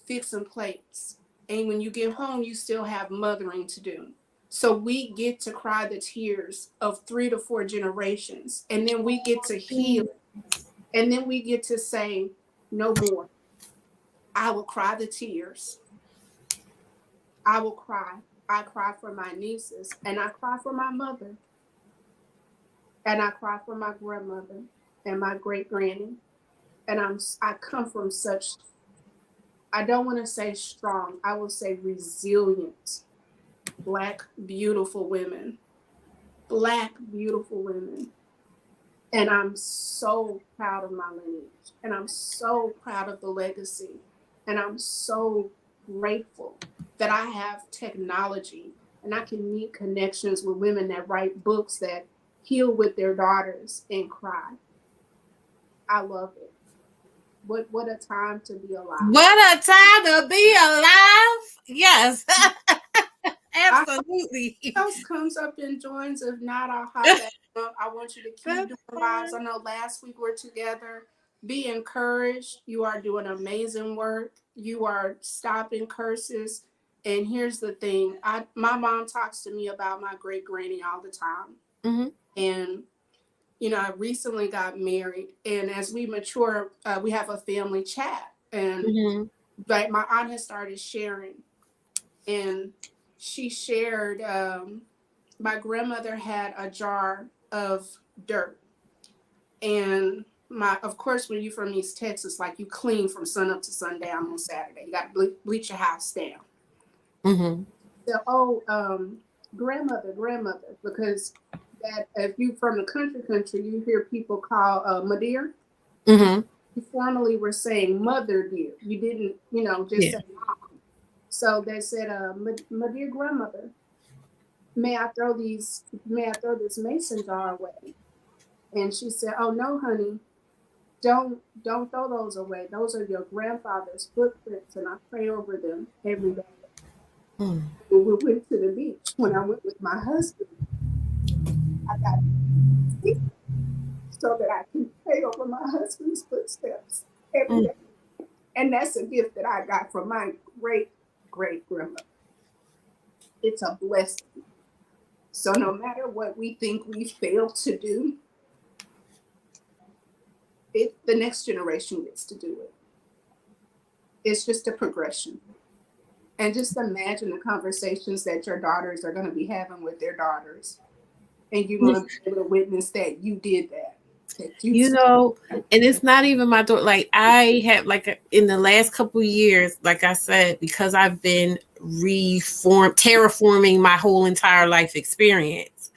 fixing plates. And when you get home, you still have mothering to do. So we get to cry the tears of 3 to 4 generations. And then we get to heal. And then we get to say, no more. I will cry the tears. I will cry. I cry for my nieces. And I cry for my mother. And I cry for my grandmother and my great granny. And I come from such, I don't want to say strong, I will say resilient, Black, beautiful women. Black, beautiful women. And I'm so proud of my lineage. And I'm so proud of the legacy. And I'm so grateful that I have technology and I can meet connections with women that write books that heal with their daughters and cry. I love it. What a time to be alive. What a time to be alive. Yes. Absolutely. Else comes up and joins. If not, I'll hop back up. I want you to keep doing lives. I know last week we're together. Be encouraged. You are doing amazing work. You are stopping curses. And here's the thing. My mom talks to me about my great granny all the time. Mm-hmm. And I recently got married, and as we mature, we have a family chat. And but my aunt has started sharing, and she shared, my grandmother had a jar of dirt, and of course, when you're from East Texas, like you clean from sun up to sundown on Saturday. You got to bleach your house down. Mm-hmm. So, grandmother, because that if you from the country, you hear people call Madeir. Mm-hmm. You formerly were saying mother dear. You didn't, just say mom. So they said, my dear grandmother, may I throw this mason jar away? And she said, oh no, honey, don't throw those away. Those are your grandfather's footprints, and I pray over them every day. When we went to the beach, when I went with my husband, I got so that I can pray over my husband's footsteps every day. And that's a gift that I got from my great grandmother. It's a blessing. So no matter what we think we failed to do, the next generation gets to do it. It's just a progression. And just imagine the conversations that your daughters are going to be having with their daughters. And you're going to be able to witness that you did that. And it's not even my daughter. Like I have, like in the last couple of years, like I said, because I've been terraforming my whole entire life experience,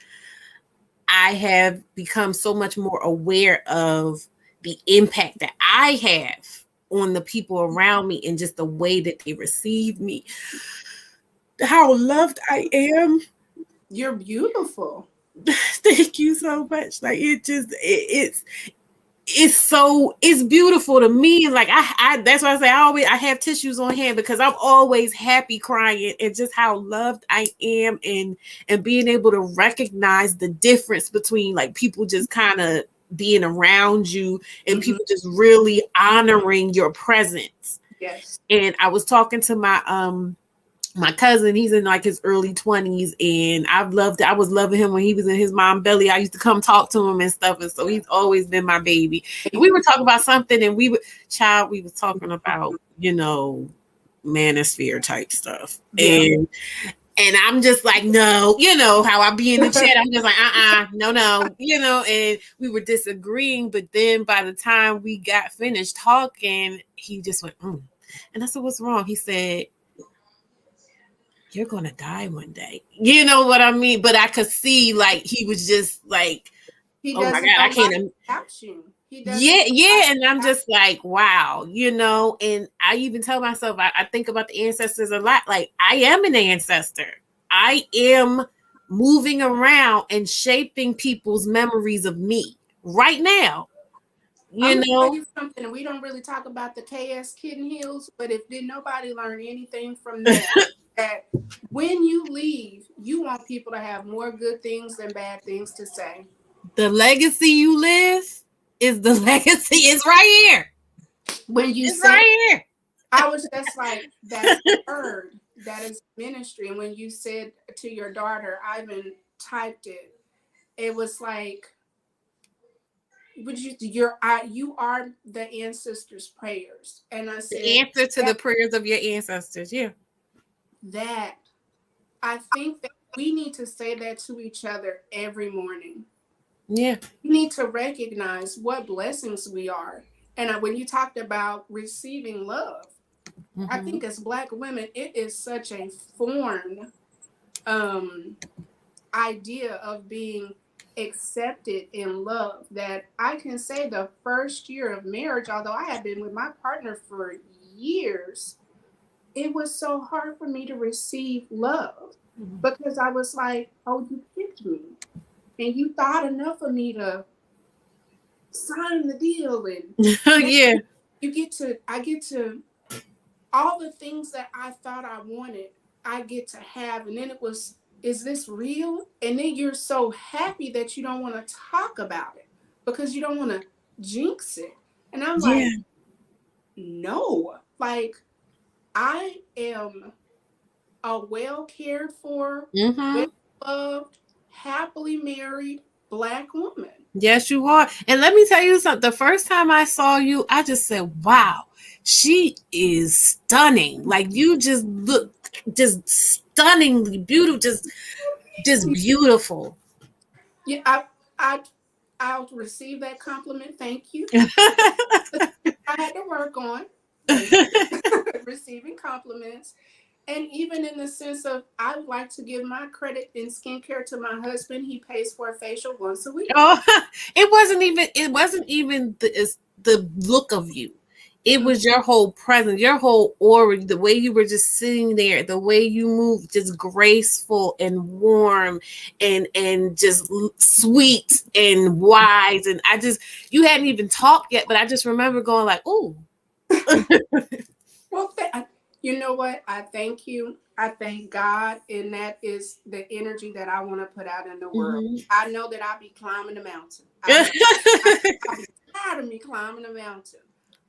I have become so much more aware of the impact that I have on the people around me and just the way that they receive me, how loved I am. You're beautiful. Thank you so much. Like it's beautiful to me. Like I that's why I say I have tissues on hand, because I'm always happy crying, and just how loved I am, and being able to recognize the difference between like people just kind of being around you and people just really honoring your presence. Yes. And I was talking to my cousin, he's in like his early 20s, and I was loving him when he was in his mom's belly. I used to come talk to him and stuff, and so he's always been my baby. And we were talking about something, and we was talking about, manosphere type stuff. Yeah. And I'm just like, no, how I be in the chat. I'm just like, no, and we were disagreeing. But then by the time we got finished talking, he just went, And I said, what's wrong? He said, you're going to die one day. You know what I mean? But I could see like, he was just like, oh my God, I can't. Yeah. And I'm just like, wow, and I even tell myself, I think about the ancestors a lot. Like I am an ancestor. I am moving around and shaping people's memories of me right now. I'm gonna tell you something, and we don't really talk about the KS Kitten Hills, but did nobody learn anything from that? That when you leave, you want people to have more good things than bad things to say. The legacy you live is the legacy. It's right here. When you it's right here. I was just like, that's the word. that is ministry. And when you said to your daughter, I even typed it, it was like, would you are the ancestors' prayers. And I said, The answer to the prayers of your ancestors. Yeah. That I think that we need to say that to each other every morning. Yeah. We need to recognize what blessings we are. And when you talked about receiving love, I think as Black women, it is such a foreign idea of being accepted in love that I can say the first year of marriage, although I had been with my partner for years, it was so hard for me to receive love because I was like, oh, you picked me and you thought enough of me to sign the deal. And yeah. I get to all the things that I thought I wanted, I get to have. And then it was, is this real? And then you're so happy that you don't want to talk about it because you don't want to jinx it. And I'm like, no, like I am a well cared for, well loved, happily married Black woman. Yes, you are. And let me tell you something. The first time I saw you, I just said, wow, she is stunning. Like you just look just stunningly beautiful, just beautiful. Yeah, I'll receive that compliment. Thank you. I had to work on receiving compliments. And even in the sense of, I would like to give my credit in skincare to my husband. He pays for a facial once a week. Oh, it wasn't even the look of you. It was your whole presence, your whole aura, the way you were just sitting there, the way you moved, just graceful and warm and just sweet and wise. And you hadn't even talked yet, but I just remember going like, ooh. Well, you know what? I thank you. I thank God. And that is the energy that I want to put out in the world. I know that I'll be climbing the mountain. I'll be tired of me climbing the mountain.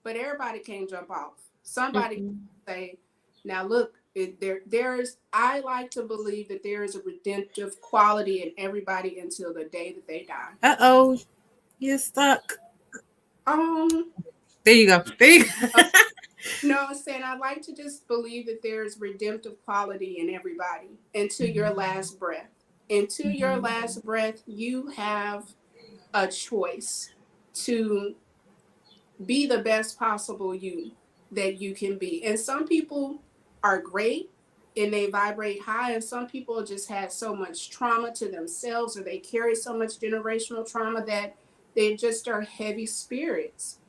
But everybody can't jump off. Somebody can say, now look, I like to believe that there is a redemptive quality in everybody until the day that they die. Uh-oh. You're stuck. There you go. No, I'm saying I like to just believe that there's redemptive quality in everybody until your last breath. Until your last breath, you have a choice to be the best possible you that you can be. And some people are great and they vibrate high, and some people just have so much trauma to themselves, or they carry so much generational trauma that they just are heavy spirits.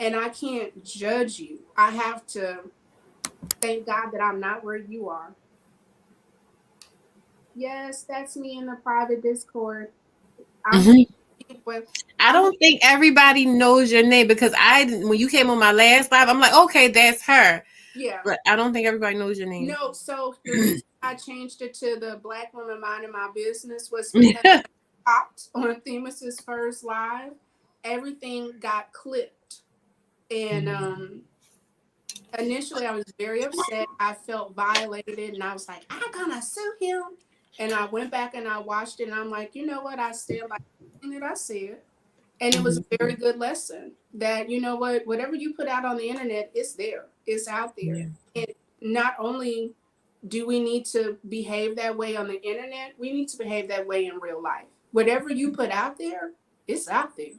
And I can't judge you. I have to thank God that I'm not where you are. Yes, that's me in the private Discord. I don't think everybody knows your name because when you came on my last live, I'm like, okay, that's her. Yeah. But I don't think everybody knows your name. No, so the reason I changed it to the Black Woman Minding My Business was because I popped on Themis's first live. Everything got clipped. And initially I was very upset. I felt violated and I was like, I'm gonna sue him. And I went back and I watched it and I'm like, you know what? I stand by everything that I said. And it was a very good lesson that, you know what, whatever you put out on the internet, it's there. It's out there. Yeah. And not only do we need to behave that way on the internet, we need to behave that way in real life. Whatever you put out there, it's out there.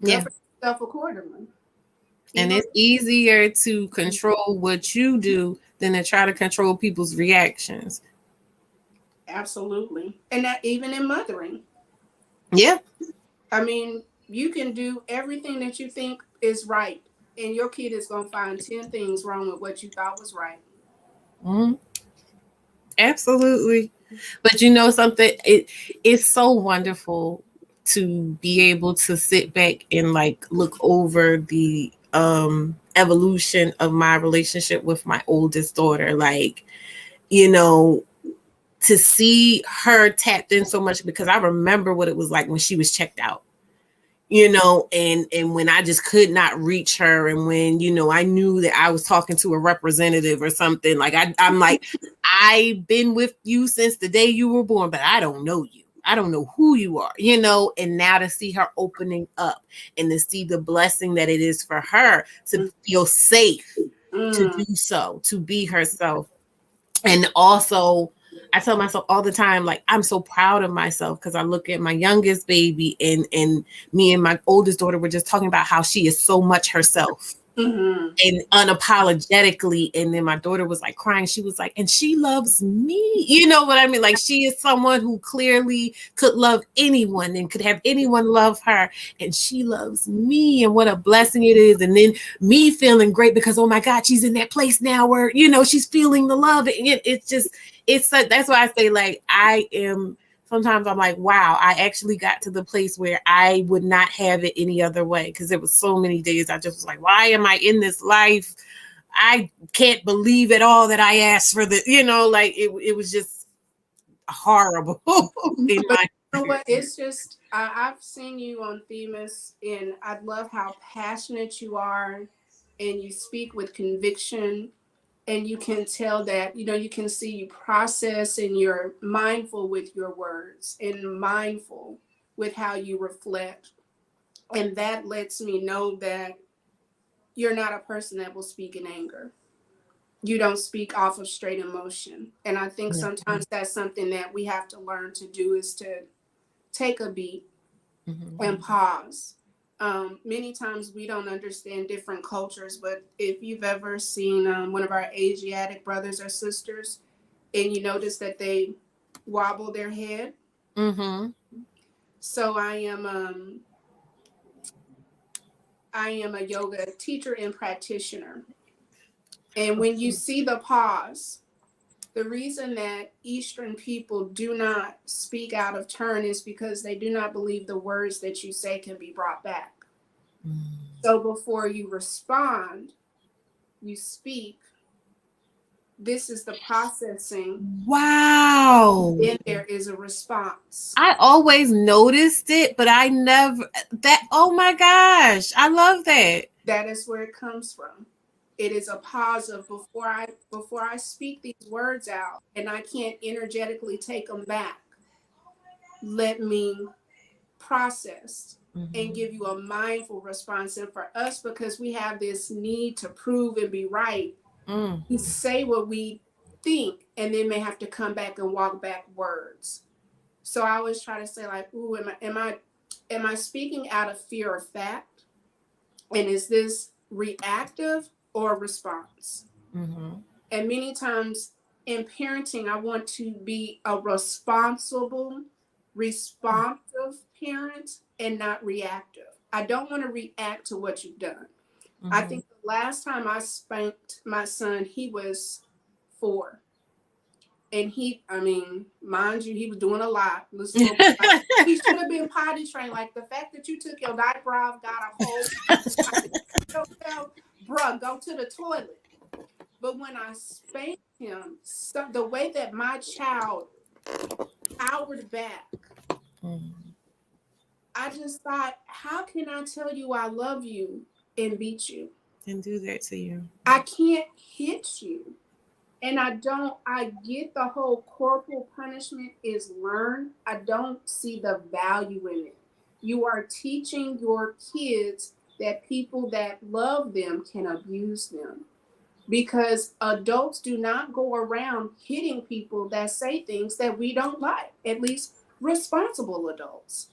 Govern yourself accordingly. And it's easier to control what you do than to try to control people's reactions. Absolutely. And that even in mothering. Yeah. I mean, you can do everything that you think is right, and your kid is going to find 10 things wrong with what you thought was right. Absolutely. But you know something? It's so wonderful to be able to sit back and like look over the evolution of my relationship with my oldest daughter. Like, you know, to see her tapped in so much, because I remember what it was like when she was checked out. you know, and when I just could not reach her, and when, you know, I knew that I was talking to a representative or something, like I'm like, I've been with you since the day you were born, but I don't know you. I don't know who you are, you know. And now to see her opening up and to see the blessing that it is for her to feel safe to do so, to be herself. And also, I tell myself all the time, like, I'm so proud of myself, because I look at my youngest baby, and me and my oldest daughter were just talking about how she is so much herself. And unapologetically. And then my daughter was like crying. She was like, and she loves me. You know what I mean? Like, she is someone who clearly could love anyone and could have anyone love her. And she loves me. And what a blessing it is. And then me feeling great because, oh my God, she's in that place now where, you know, she's feeling the love. It's just, that's why I say, like, sometimes I'm like, wow, I actually got to the place where I would not have it any other way, because there was so many days I just was like, why am I in this life? I can't believe at all that I asked for the, you know, like it was just horrible. You know what? It's just, I've seen you on Themis, and I love how passionate you are, and you speak with conviction. And you can tell that, you know, you can see you process, and you're mindful with your words and mindful with how you reflect. And that lets me know that you're not a person that will speak in anger. You don't speak off of straight emotion. And I think sometimes that's something that we have to learn to do, is to take a beat and pause. Many times we don't understand different cultures, but if you've ever seen one of our Asiatic brothers or sisters, and you notice that they wobble their head. So I am a yoga teacher and practitioner. And when you see the pause, the reason that Eastern people do not speak out of turn is because they do not believe the words that you say can be brought back. So before you respond, you speak. This is the processing. Wow. Then there is a response. I always noticed it, but I never, oh my gosh, I love that. That is where it comes from. It is a pause of, before I speak these words out and I can't energetically take them back, let me process and give you a mindful response. And for us, because we have this need to prove and be right, we say what we think and then may have to come back and walk back words. So I always try to say, like, ooh, am I speaking out of fear or fact? And is this reactive or response? And many times in parenting, I want to be a responsive parent and not reactive. I don't want to react to what you've done. I think the last time I spanked my son, he was 4. And mind you, he was doing a lot. He should have been potty trained. Like, the fact that you took your diaper off, got a whole, bruh, go to the toilet. But when I spanked him, the way that my child cowered back, I just thought, how can I tell you I love you and beat you? And do that to you. I can't hit you. And I get the whole corporal punishment is learned. I don't see the value in it. You are teaching your kids that people that love them can abuse them, because adults do not go around hitting people that say things that we don't like, at least responsible adults.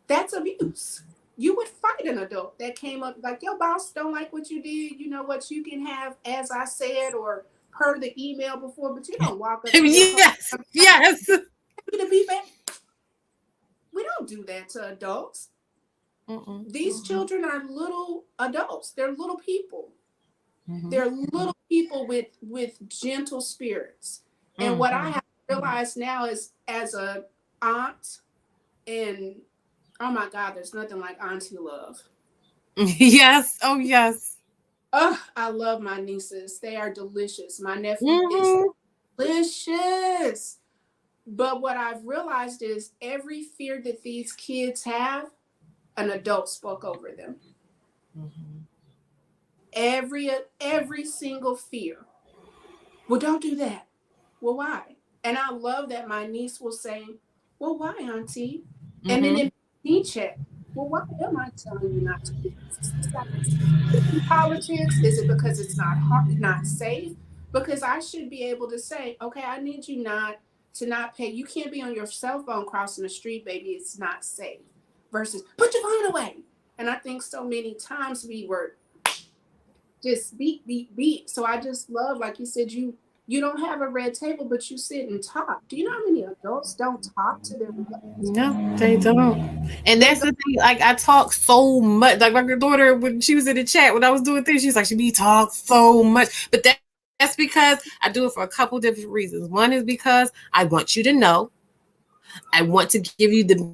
That's abuse. You would fight an adult that came up like, your boss don't like what you did. You know what, you can have, as I said, or heard the email before, but you don't walk up to yes. To be back. We don't do that to adults. These children are little adults. They're little people. They're little people with gentle spirits. And what I have realized now is, as a aunt, and oh my God, there's nothing like auntie love. Yes. Oh, yes. Oh, I love my nieces. They are delicious. My nephew is delicious. But what I've realized is every fear that these kids have, an adult spoke over them. Mm-hmm. Every single fear. Well, don't do that. Well, why? And I love that my niece will say, well, why, Auntie? Mm-hmm. And then it me check. Well, why am I telling you not to do this? Is it politics? Is it because it's not hard, not safe? Because I should be able to say, okay, I need you to not pay. You can't be on your cell phone crossing the street, baby. It's not safe. Versus put your phone away. And I think so many times we were just beat. So I just love, like you said, you don't have a red table, but you sit and talk. Do you know how many adults don't talk to their relatives? No, they don't. And that's the thing. Like, I talk so much. Like, my daughter, when she was in the chat, when I was doing things, she's like, she talk so much. But that's because I do it for a couple different reasons. One is because I want you to know. I want to give you the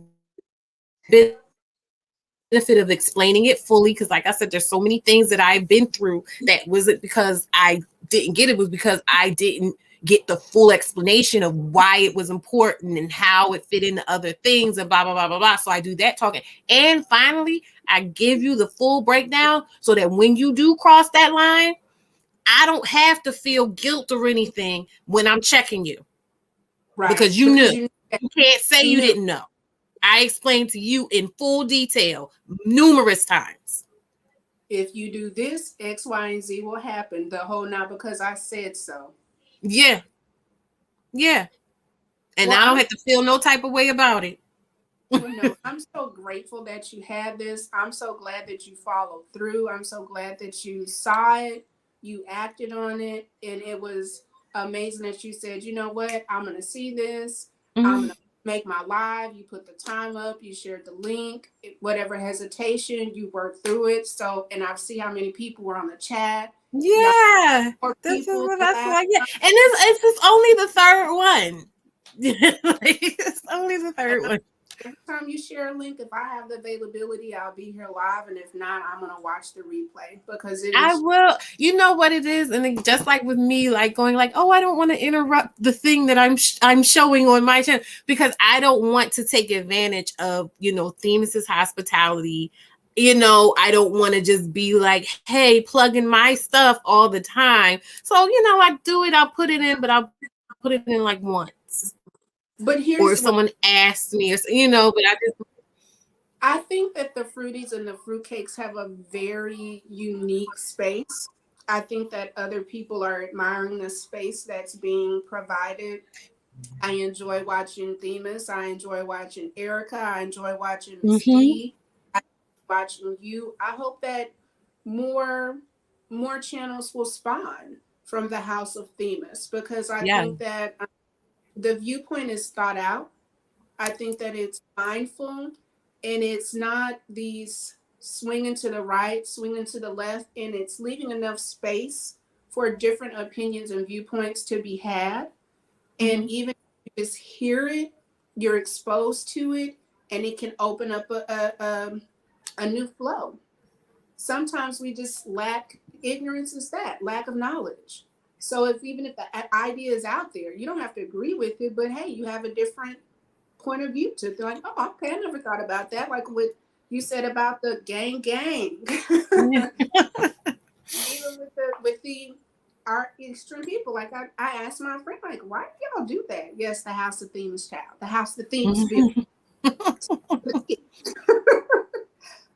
benefit of explaining it fully, because like I said, there's so many things that I've been through that wasn't because I didn't get it, was because I didn't get the full explanation of why it was important and how it fit into other things and blah blah blah blah blah. So I do that talking, and finally I give you the full breakdown so that when you do cross that line, I don't have to feel guilt or anything when I'm checking you, right? Because you knew. You can't say you didn't know. I explained to you in full detail numerous times. If you do this, X, Y, and Z will happen. The whole not because I said so. Yeah. Yeah. And well, I don't have to feel no type of way about it. Well, no, I'm so grateful that you had this. I'm so glad that you followed through. I'm so glad that you saw it, you acted on it, and it was amazing that you said, you know what, I'm going to see this. Mm-hmm. I'm going to make my live. You put the time up, you shared the link, whatever hesitation, you worked through it. So, and I see how many people were on the chat. Yeah, this is what I saw. Yeah, and it's only the third one. It's only the third one. Every time you share a link, if I have the availability, I'll be here live, and if not, I'm gonna watch the replay because it is. I will. You know what it is, and just like with me, like going like, oh, I don't want to interrupt the thing that I'm showing on my channel, because I don't want to take advantage of, Themis' hospitality. I don't want to just be like, hey, plugging my stuff all the time. So, I do it, I'll put it in, but I'll put it in like once. But here's or if someone asks me, but I think that the fruities and the fruitcakes have a very unique space. I think that other people are admiring the space that's being provided. I enjoy watching Themis. I enjoy watching Erica. I enjoy watching Steve. I enjoy watching you. I hope that more channels will spawn from the House of Themis, because I think that the viewpoint is thought out. I think that it's mindful, and it's not these swinging to the right, swinging to the left, and it's leaving enough space for different opinions and viewpoints to be had. And even if you just hear it, you're exposed to it, and it can open up a new flow. Sometimes we just lack, ignorance is that, lack of knowledge. So even if the idea is out there, you don't have to agree with it, but hey, you have a different point of view to it. They're like, oh, okay, I never thought about that. Like what you said about the gang. Even with the our extreme people, like I asked my friend, like, why do y'all do that? Yes, the House of Themis child, the House of Themis built.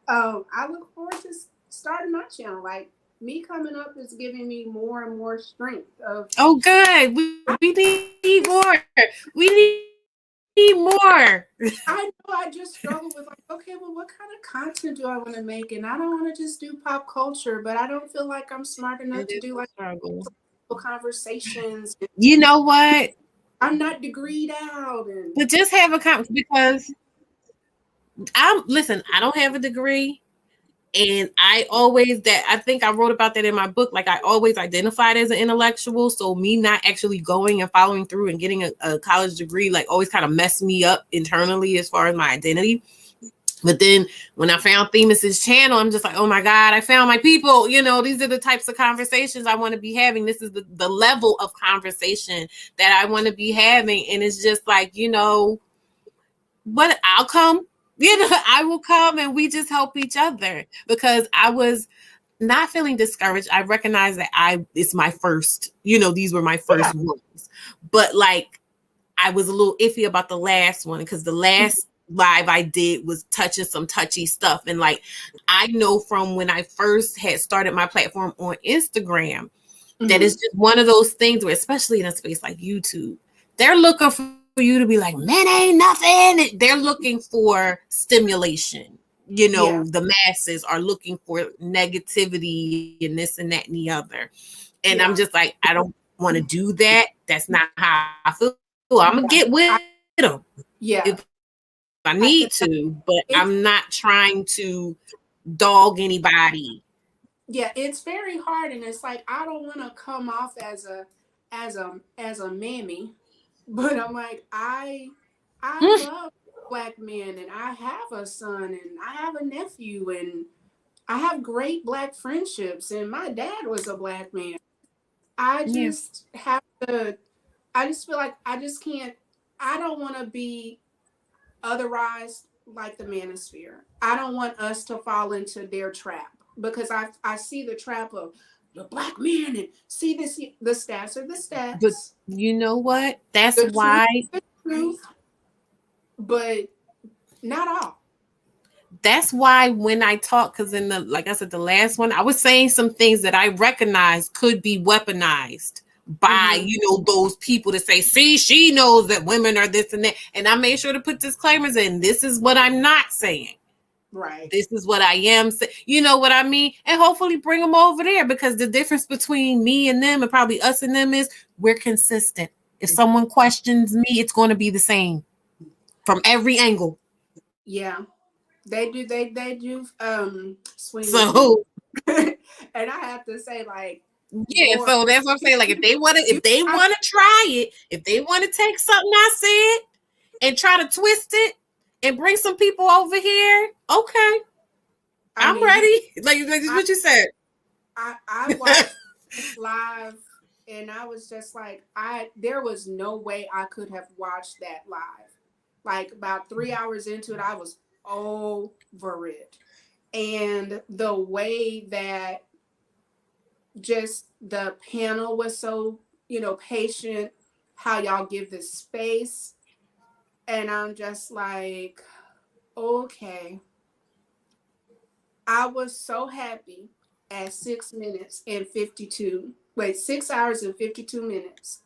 I look forward to starting my channel. Like, me coming up is giving me more and more strength. Oh, good. We need more. We need more. I know. I just struggle with like, okay, well, what kind of content do I want to make? And I don't want to just do pop culture, but I don't feel like I'm smart enough to do like conversations. You know what? I'm not degreed out. But just have a conversation, because I don't have a degree. And I think I wrote about that in my book. Like, I always identified as an intellectual. So me not actually going and following through and getting a college degree, like, always kind of messed me up internally as far as my identity. But then when I found Themis' channel, I'm just like, oh my God, I found my people. These are the types of conversations I want to be having. This is the level of conversation that I want to be having. And it's just like, what outcome? I will come and we just help each other because I was not feeling discouraged. I recognize that it's my first, these were my first ones. But like I was a little iffy about the last one because the last live I did was touching some touchy stuff. And like I know from when I first had started my platform on Instagram that it's just one of those things where, especially in a space like YouTube, they're looking for you to be like, men ain't nothing. They're looking for stimulation. The masses are looking for negativity and this and that and the other. And I'm just like, I don't want to do that. That's not how I feel. I'm gonna get with them. If I need to, but I'm not trying to dog anybody. Yeah, it's very hard, and it's like I don't want to come off as a mammy, but I'm like I love Black men, and I have a son, and I have a nephew, and I have great Black friendships, and my dad was a Black man. I just have to. I just feel like I just can't. I don't want to be otherized like the manosphere. I don't want us to fall into their trap because I see the trap of the Black man and see this. The stats are the stats. But you know what? That's why. The truth, but not all. That's why when I talk, because like I said, the last one, I was saying some things that I recognize could be weaponized by, those people to say, see, she knows that women are this and that. And I made sure to put disclaimers in. This is what I'm not saying. Right. This is what I am saying. You know what I mean? And hopefully bring them over there because the difference between me and them and probably us and them is we're consistent. If someone questions me, it's going to be the same from every angle. Yeah. They do swing. So and I have to say, like, Lord, so that's what I'm saying. Like if they want to try it, if they want to take something I said and try to twist it and bring some people over here, okay. I'm ready. Like what you said. I watched live and I was just like, there was no way I could have watched that live. Like about 3 hours into it, I was over it. And the way that just the panel was so, patient, how y'all give this space. And I'm just like, okay. I was so happy at 6 hours and 52 minutes.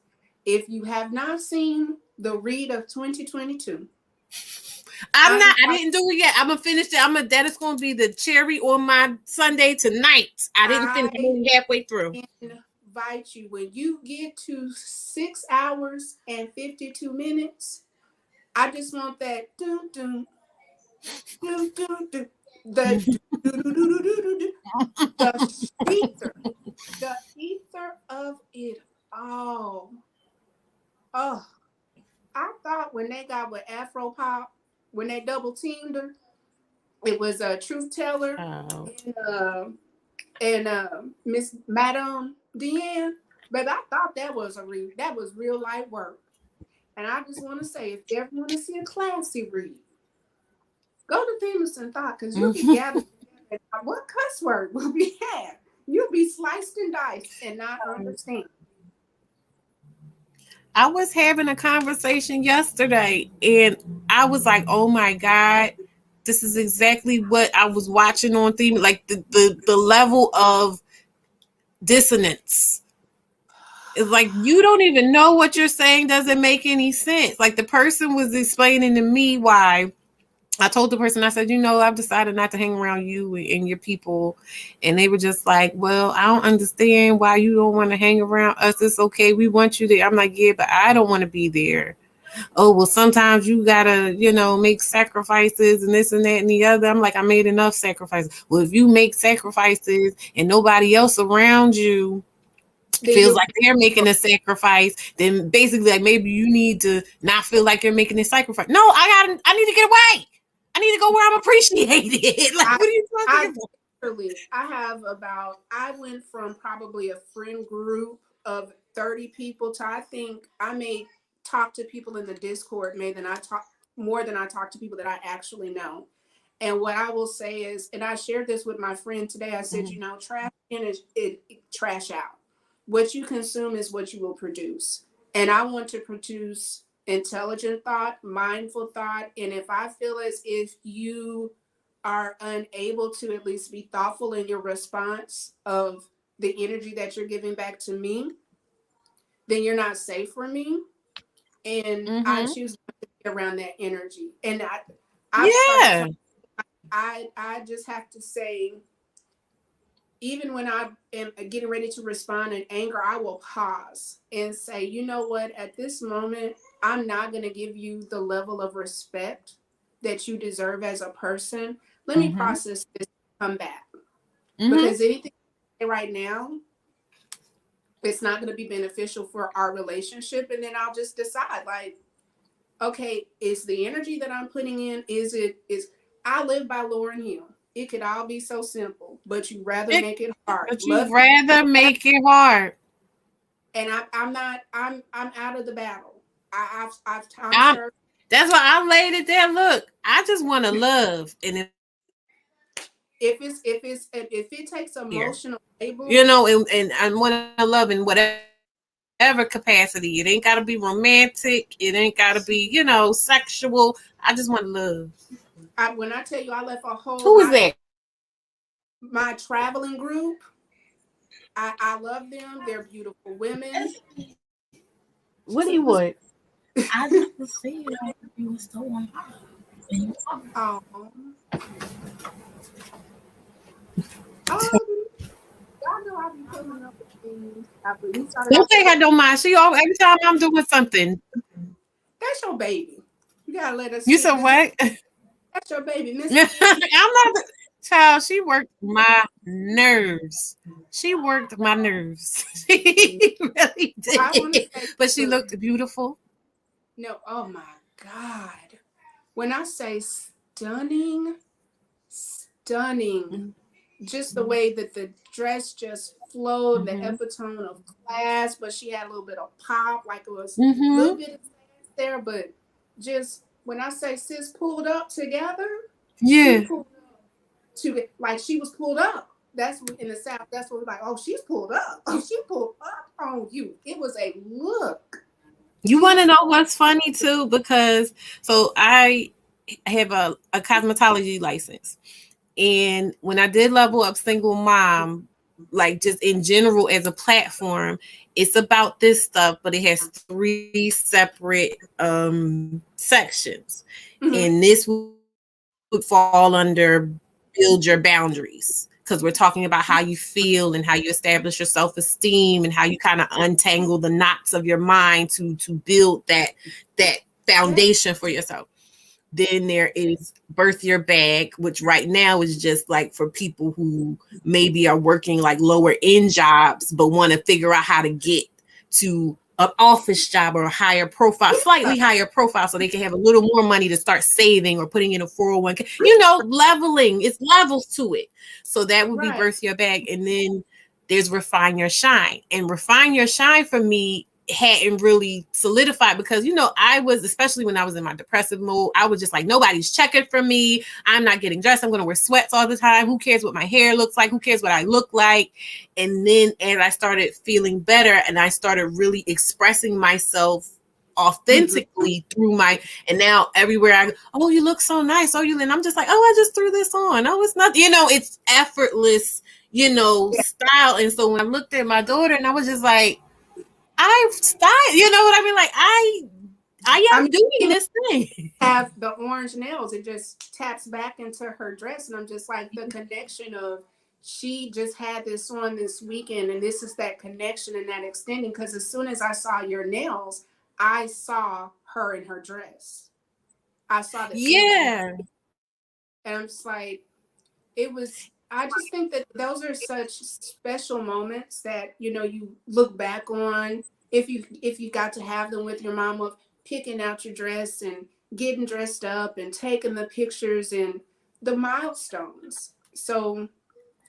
If you have not seen the read of 2022, I didn't do it yet. I'm gonna finish it. That is gonna be the cherry on my Sunday tonight. I didn't finish. I'm only halfway through. Invite you when you get to 6 hours and 52 minutes. I just want that the ether of it all. Oh, I thought when they got with Afro Pop, when they double teamed her, it was a Truth Teller and Miss Madame Deanne. But I thought that was real light work. And I just want to say, if you ever want to see a classy read, go to Themis and Thought, because you'll be gathering what cuss word will be had. You'll be sliced and diced and not understand. I was having a conversation yesterday and I was like, oh my God, this is exactly what I was watching on Theme. Like the level of dissonance. It's like you don't even know what you're saying doesn't make any sense. Like the person was explaining to me why. I told the person, I said, I've decided not to hang around you and your people. And they were just like, well, I don't understand why you don't want to hang around us. It's okay. We want you there. I'm like, yeah, but I don't want to be there. Oh, well, sometimes you got to, make sacrifices and this and that and the other. I'm like, I made enough sacrifices. Well, if you make sacrifices and nobody else around you feels like they're making a sacrifice, then basically like maybe you need to not feel like you're making a sacrifice. No, I need to get away. I need to go where I'm appreciated. Like, what are you talking about? I went from probably a friend group of 30 people to I think I may talk to people in the Discord more than I more than I talk to people that I actually know. And what I will say is, and I shared this with my friend today, I said, trash in is trash out. What you consume is what you will produce. And I want to produce intelligent thought, mindful thought. And if I feel as if you are unable to at least be thoughtful in your response of the energy that you're giving back to me, then you're not safe for me. And I choose not to be around that energy. And I've started I just have to say, even when I am getting ready to respond in anger, I will pause and say, you know what, at this moment, I'm not going to give you the level of respect that you deserve as a person. Let me process this and come back. Because anything right now, it's not going to be beneficial for our relationship. And then I'll just decide, like, okay, is the energy that I'm putting in, I live by Lauryn Hill. It could all be so simple, but you rather make it hard. But you rather make it hard. And I'm out of the battle. I've that's why I laid it there. Look, I just want to love. And if it takes emotional labor, and I want to love in whatever capacity. It ain't got to be romantic. It ain't got to be, sexual. I just want to love. When I tell you I left a whole Who is that? My traveling group. I love them. They're beautiful women. What do you want? I just see it. You were so on. Y'all know I be coming up with things. Don't take her no mind. She always, every time I'm doing something. That's your baby. You gotta let us. You said what? That's your baby, Miss. I'm not. Child, she worked my nerves. She worked my nerves. She really did. But she looked beautiful. No, oh my God. When I say stunning, just the way that the dress just flowed, the epitome of class, but she had a little bit of pop, like it was a little bit of there, but just when I say sis pulled up together, yeah. She was pulled up. That's in the South. That's what we're like. Oh, she's pulled up. Oh, she pulled up on you. It was a look. You want to know what's funny too? Because so I have a cosmetology license, and when I did Level Up Single Mom, like just in general as a platform, it's about this stuff, but it has 3 separate sections, and this would fall under build your boundaries, because we're talking about how you feel and how you establish your self-esteem and how you kind of untangle the knots of your mind to build that foundation for yourself. Then there is birth your bag, which right now is just like for people who maybe are working like lower end jobs but want to figure out how to get to an office job or a higher profile, slightly higher profile, so they can have a little more money to start saving or putting in a 401k. Leveling, it's levels to it. So that would be birth your bag. And then there's refine your shine. And refine your shine for me hadn't really solidified because I was, especially when I was in my depressive mode, I was just like, nobody's checking for me. I'm not getting dressed. I'm going to wear sweats all the time. Who cares what my hair looks like? Who cares what I look like? And then as I started feeling better and I started really expressing myself authentically through and now everywhere I go, oh, you look so nice. Oh, and I'm just like, oh, I just threw this on. Oh, it's not, it's effortless, style. And so when I looked at my daughter and I was just like, I've styled, you know what I mean? Like I am doing this thing. Have the orange nails, it just taps back into her dress, and I'm just like, the connection of she just had this on this weekend, and this is that connection and that extending. Because as soon as I saw your nails, I saw her in her dress. I saw the energy. And I'm just like, I just think that those are such special moments that you look back on, if you got to have them with your mom, of picking out your dress and getting dressed up and taking the pictures and the milestones. So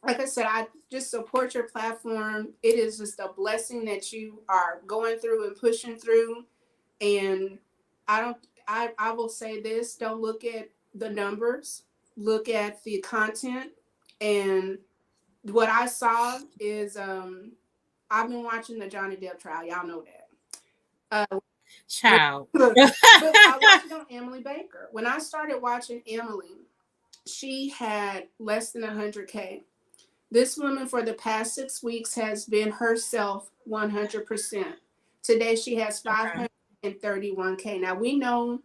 like I said, I just support your platform. It is just a blessing that you are going through and pushing through. And I will say this: don't look at the numbers, look at the content. And what I saw is, I've been watching the Johnny Depp trial. Y'all know that. Child. But I watched it on Emily Baker. When I started watching Emily, she had less than 100K. This woman for the past 6 weeks has been herself 100%. Today she has 531K. Now we know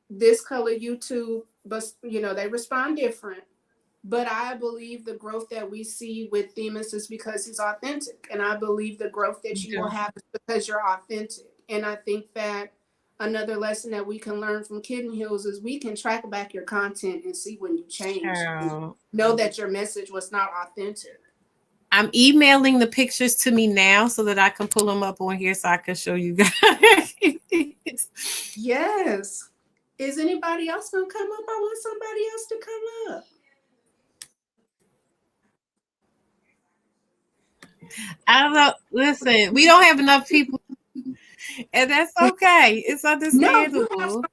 this color YouTube, but they respond different. But I believe the growth that we see with Themis is because he's authentic. And I believe the growth that you will have is because you're authentic. And I think that another lesson that we can learn from Kitten Hills is we can track back your content and see when you change. Know that your message was not authentic. I'm emailing the pictures to me now so that I can pull them up on here so I can show you guys. Yes. Is anybody else going to come up? I want somebody else to come up. I don't know. Listen, we don't have enough people, and that's okay. It's understandable. No,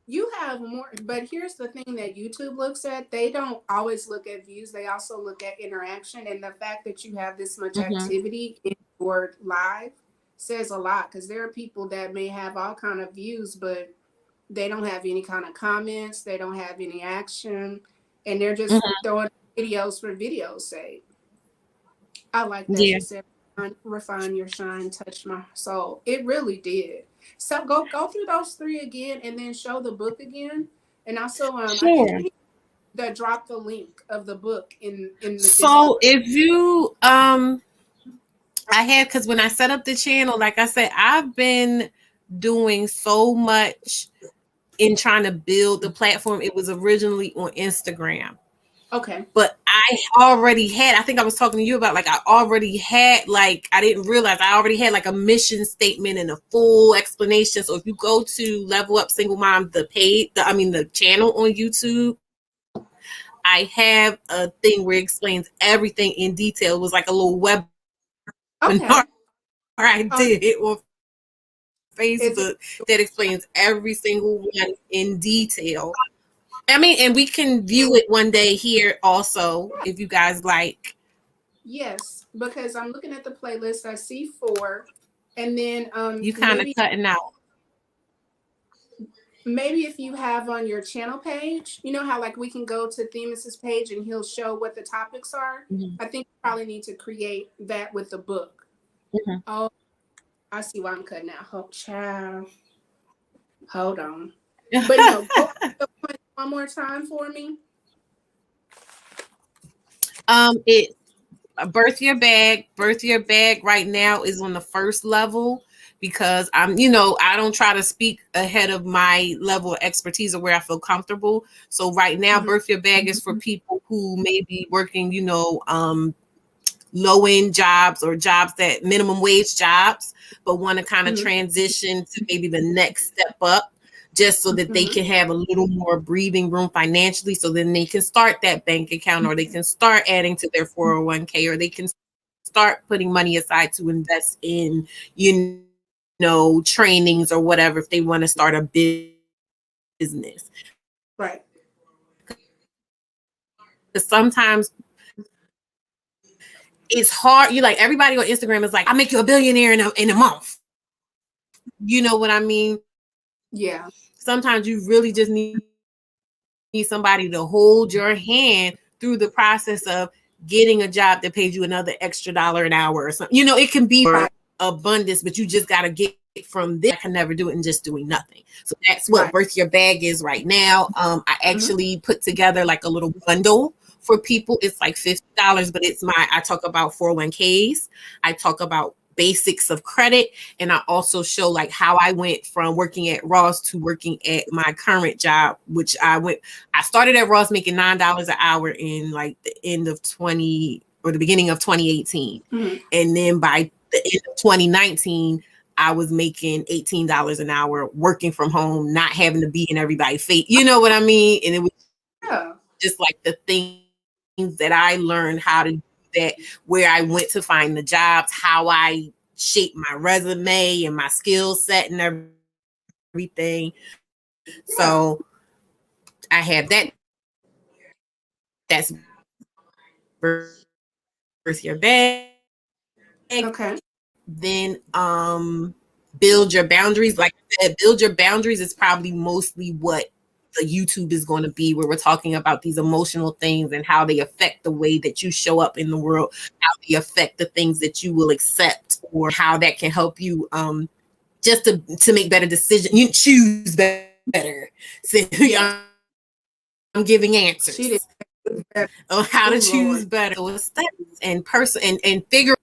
you have more, but here's the thing that YouTube looks at. They don't always look at views. They also look at interaction, and the fact that you have this much activity in your live says a lot, because there are people that may have all kind of views, but they don't have any kind of comments. They don't have any action, and they're just throwing videos for video's sake. I like that. She said, refine your shine, touch my soul. It really did. So go through those 3 again, and then show the book again. And also, I think that drop the link of the book in the. So if you I had, because when I set up the channel, like I said, I've been doing so much in trying to build the platform. It was originally on Instagram. Okay. But I already had, I think I was talking to you about, like, I already had, like, I didn't realize I already had like a mission statement and a full explanation. So if you go to Level Up Single Mom, the channel on YouTube, I have a thing where it explains everything in detail. It was like a little web I did on Facebook that explains every single one in detail. I mean, and we can view it one day here also, if you guys like. Yes, because I'm looking at the playlist. I see 4, and then you kind of cutting out. Maybe if you have on your channel page, you know how like we can go to Themis's page and he'll show what the topics are. I think you probably need to create that with the book. Oh, I see why I'm cutting out. Oh, child. Hold on. But no, go one more time for me. It birth your bag right now is on the first level, because I don't try to speak ahead of my level of expertise or where I feel comfortable. So right now, birth your bag is for people who may be working, low-end jobs or jobs that minimum wage jobs, but want to kind of transition to maybe the next step up, just so that they can have a little more breathing room financially, so then they can start that bank account, or they can start adding to their 401k, or they can start putting money aside to invest in, trainings or whatever, if they want to start a business. Right. Because sometimes it's hard. Everybody on Instagram is like, I make you a billionaire in a month. You know what I mean? Yeah. Sometimes you really just need somebody to hold your hand through the process of getting a job that pays you another extra $1 an hour or something. It can be for abundance, but you just got to get from there. I can never do it and just doing nothing. So that's what Birth Your Bag is right now. I actually put together like a little bundle for people. It's like $50, but I talk about 401ks. I talk about basics of credit, and I also show like how I went from working at Ross to working at my current job, which I started at Ross making $9 an hour in like the end of the beginning of 2018. And then by the end of 2019, I was making $18 an hour working from home, not having to be in everybody's face. You know what I mean? And it was just like the things that I learned how to do that, where I went to find the jobs, how I shaped my resume and my skill set and everything. So I have that. That's birth your bag. Okay. Then build your boundaries. Like I said, build your boundaries is probably mostly what the YouTube is going to be, where we're talking about these emotional things and how they affect the way that you show up in the world, how they affect the things that you will accept, or how that can help you just to make better decisions. You choose better. So I'm giving answers on how to choose better with steps and person and figure.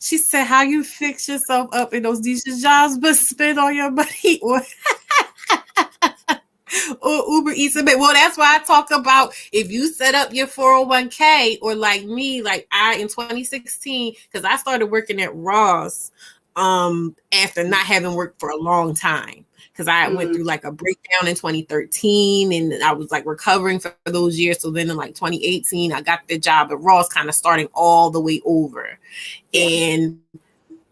She said, "How you fix yourself up in those decent jobs, but spend on your money or Uber Eats a bit." Well, that's why I talk about if you set up your 401k, or like me, like I in 2016, because I started working at Ross after not having worked for a long time. Because I went through like a breakdown in 2013 and I was like recovering for those years. So then in like 2018, I got the job at Ross, kind of starting all the way over. And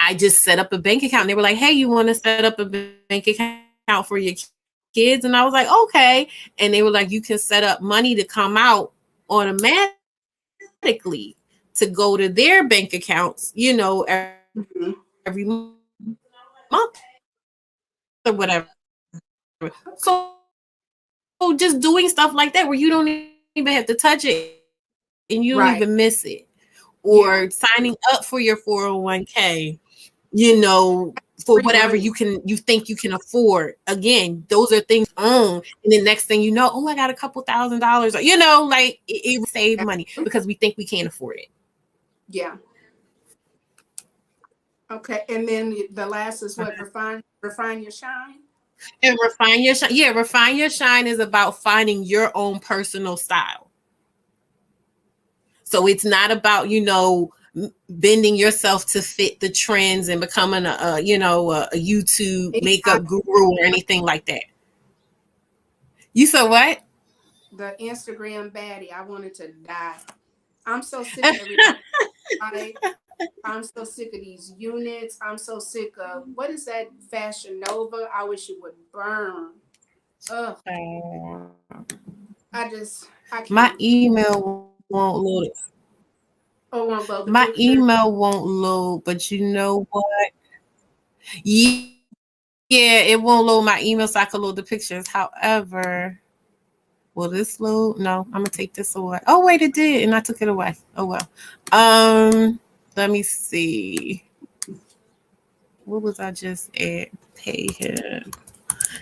I just set up a bank account. And they were like, "Hey, you want to set up a bank account for your kids?" And I was like, "Okay." And they were like, "You can set up money to come out automatically to go to their bank accounts, every month or whatever." So just doing stuff like that where you don't even have to touch it and you don't even miss it. Or signing up for your 401k, for whatever you think you can afford. Again, those are things own. And then next thing you know, oh, I got a couple $1,000s, like it will save money because we think we can't afford it. Yeah. Okay. And then the last is what? Refine your shine. And refine your shine. Yeah, refine your shine is about finding your own personal style. So it's not about, bending yourself to fit the trends and becoming a YouTube makeup guru or anything like that. You said what? The Instagram baddie. I wanted to die. I'm so sick of everybody. I'm so sick of these units. I'm so sick of, what is that, Fashion Nova? I wish it would burn. Ugh. I can't. My email won't load. Oh, won't load the My picture? email won't load, but you know what? Yeah, it won't load my email so I can load the pictures. However, will this load? No, I'm gonna take this away. Oh wait, it did, and I took it away. Oh well. Let me see. What was I just at? Pay him.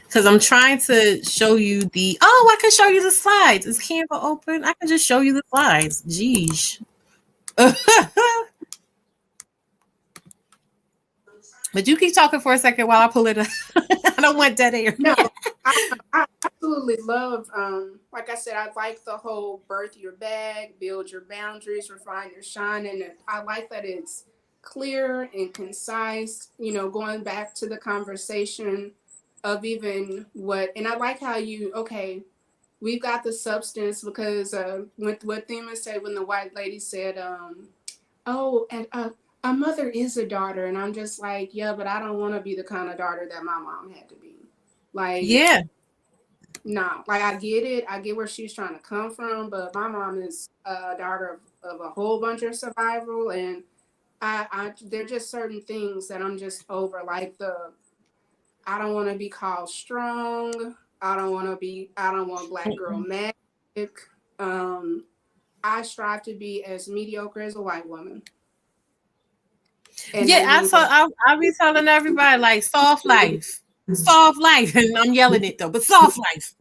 Because I'm trying to show you I can show you the slides. Is Canva open? I can just show you the slides. Geez. But you keep talking for a second while I pull it up. I don't want dead air. No, I absolutely love, like I said, I like the whole birth your bag, build your boundaries, refine your shine. And I like that it's clear and concise, going back to the conversation of even and I like how we've got the substance, because with what Thema said when the white lady said, a mother is a daughter. And I'm just like, yeah, but I don't want to be the kind of daughter that my mom had to be. Like, yeah. No, like I get it. I get where she's trying to come from, but my mom is a daughter of a whole bunch of survival. And there are just certain things that I'm just over, like I don't want to be called strong. I don't want black girl magic. I strive to be as mediocre as a white woman. And I'll be telling everybody, like, soft life. Soft life. And I'm yelling it though, but soft life.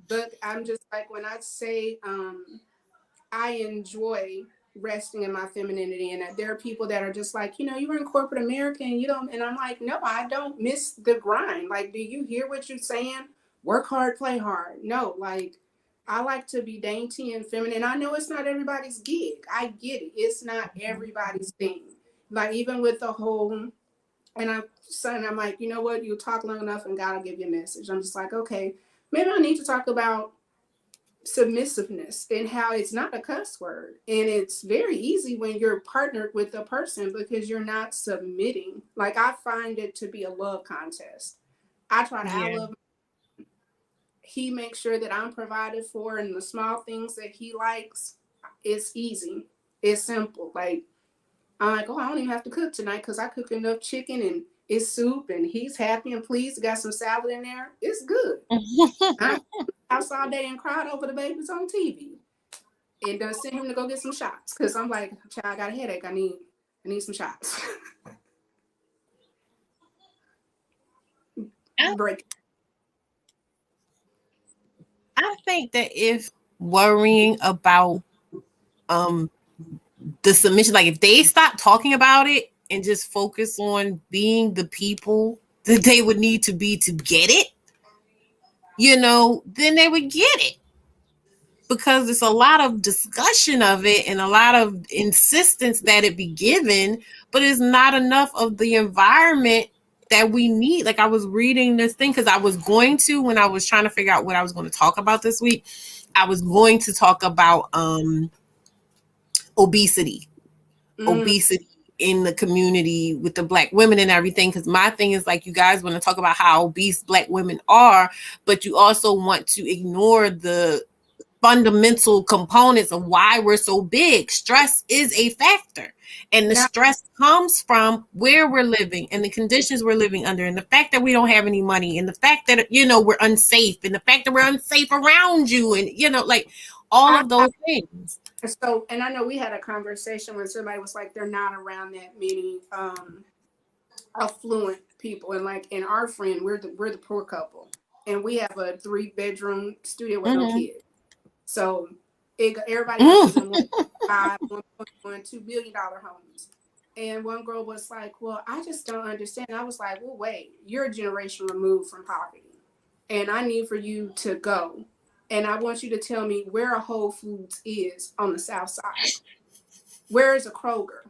But I'm just like, when I say I enjoy resting in my femininity, and there are people that are just like, you're in corporate America and you don't, and I'm like, no, I don't miss the grind. Like, do you hear what you're saying? Work hard, play hard. No, like, I like to be dainty and feminine. I know it's not everybody's gig. I get it. It's not everybody's thing. Like, even with the whole, and I'm like, you know what? You talk long enough and God will give you a message. I'm just like, okay, maybe I need to talk about submissiveness and how it's not a cuss word. And it's very easy when you're partnered with a person because you're not submitting. Like, I find it to be a love contest. I try to outlove. He makes sure that I'm provided for, and the small things that he likes, it's easy. It's simple. Like, I'm like, oh, I don't even have to cook tonight because I cook enough chicken and it's soup and he's happy and pleased. Got some salad in there. It's good. I'm outside all day and cried over the babies on TV. And send him to go get some shots because I'm like, child, I got a headache. I need some shots. Break. I think that if worrying about the submission, like if they stop talking about it and just focus on being the people that they would need to be to get it, then they would get it. Because there's a lot of discussion of it and a lot of insistence that it be given, but it's not enough of the environment that we need. Like, I was reading this thing because I was going to, when I was trying to figure out what I was going to talk about this week, I was going to talk about obesity in the community with the Black women and everything. Because my thing is, like, you guys want to talk about how obese Black women are, but you also want to ignore the fundamental components of why we're so big. Stress is a factor, and the stress comes from where we're living and the conditions we're living under, and the fact that we don't have any money, and the fact that we're unsafe, and the fact that we're unsafe around you, and like all of those things. So, and I know we had a conversation when somebody was like, they're not around that many affluent people, and like in our friend, we're the poor couple, and we have a 3-bedroom studio with no kids. So everybody else is in $1.2 billion homes. And one girl was like, well, I just don't understand. I was like, well, wait, you're a generation removed from poverty. And I need for you to go. And I want you to tell me where a Whole Foods is on the South Side. Where is a Kroger?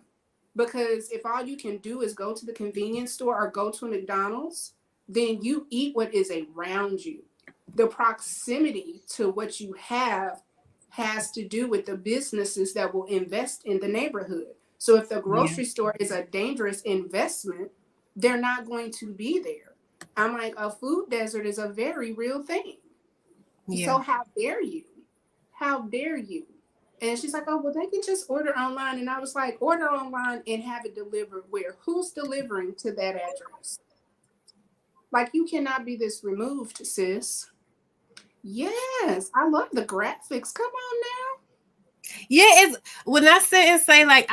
Because if all you can do is go to the convenience store or go to a McDonald's, then you eat what is around you. The proximity to what you have has to do with the businesses that will invest in the neighborhood. So if the grocery store is a dangerous investment, they're not going to be there. I'm like, a food desert is a very real thing. So how dare you? How dare you? And she's like, oh, well, they can just order online. And I was like, order online and have it delivered where? Who's delivering to that address? Like, you cannot be this removed, sis. Yes, I love the graphics. Come on now. Yeah, it's when I sit and say, like,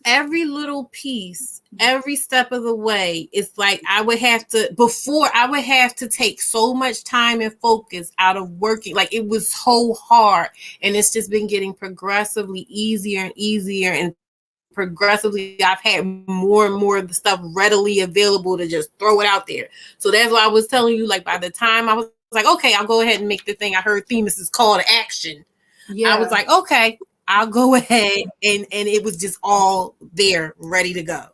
every little piece, every step of the way, it's like I would have to take so much time and focus out of working. Like, it was so hard, and it's just been getting progressively easier and easier, and progressively I've had more and more of the stuff readily available to just throw it out there. So that's why I was telling you, like, by the time I was like, okay, I'll go ahead and make the thing I heard Themis's call to action. I was like, okay, I'll go ahead, and it was just all there, ready to go.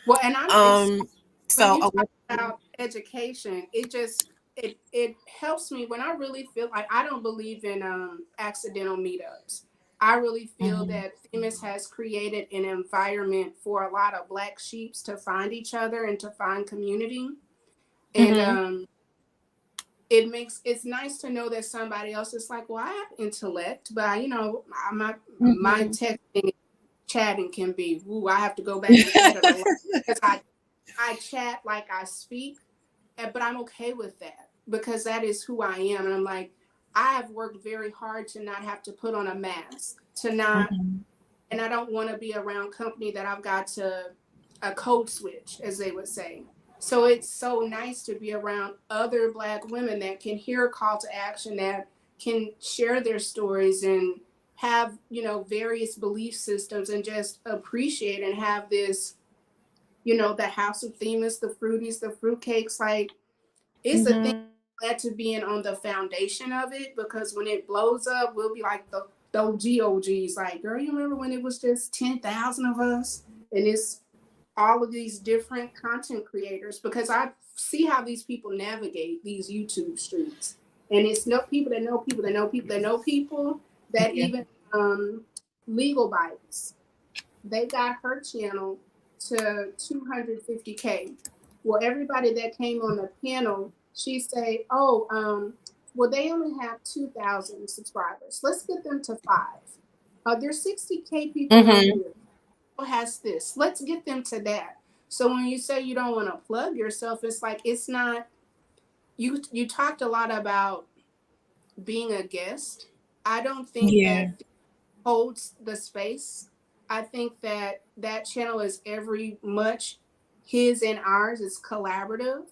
Well, and I'm so about education. It helps me when I really feel like I don't believe in accidental meetups. I really feel that Themis has created an environment for a lot of Black sheeps to find each other and to find community. And it's nice to know that somebody else is like, well, I have intellect, but my texting, chatting can be, I have to go back and chat it a lot because I chat like I speak, but I'm okay with that because that is who I am. And I'm like, I have worked very hard to not have to put on a mask, and I don't want to be around company that I've got to a code switch, as they would say. So it's so nice to be around other Black women that can hear a call to action, that can share their stories and have, various belief systems and just appreciate and have this, the House of Themis, the Fruities, the fruitcakes. Like, it's a thing. Glad to be in on the foundation of it, because when it blows up, we'll be like the GOGs. Like, girl, you remember when it was just 10,000 of us? And it's all of these different content creators, because I see how these people navigate these YouTube streets. And it's no people that know people that know people that know people that even Legal Bites, they got her channel to 250K. Well, everybody that came on the panel, she say, oh, well, they only have 2,000 subscribers. Let's get them to 5. There's 60K people on here. Who has this? Let's get them to that. So when you say you don't want to plug yourself, it's like, it's not, you talked a lot about being a guest. I don't think that holds the space. I think that that channel is every much his and ours. It's collaborative,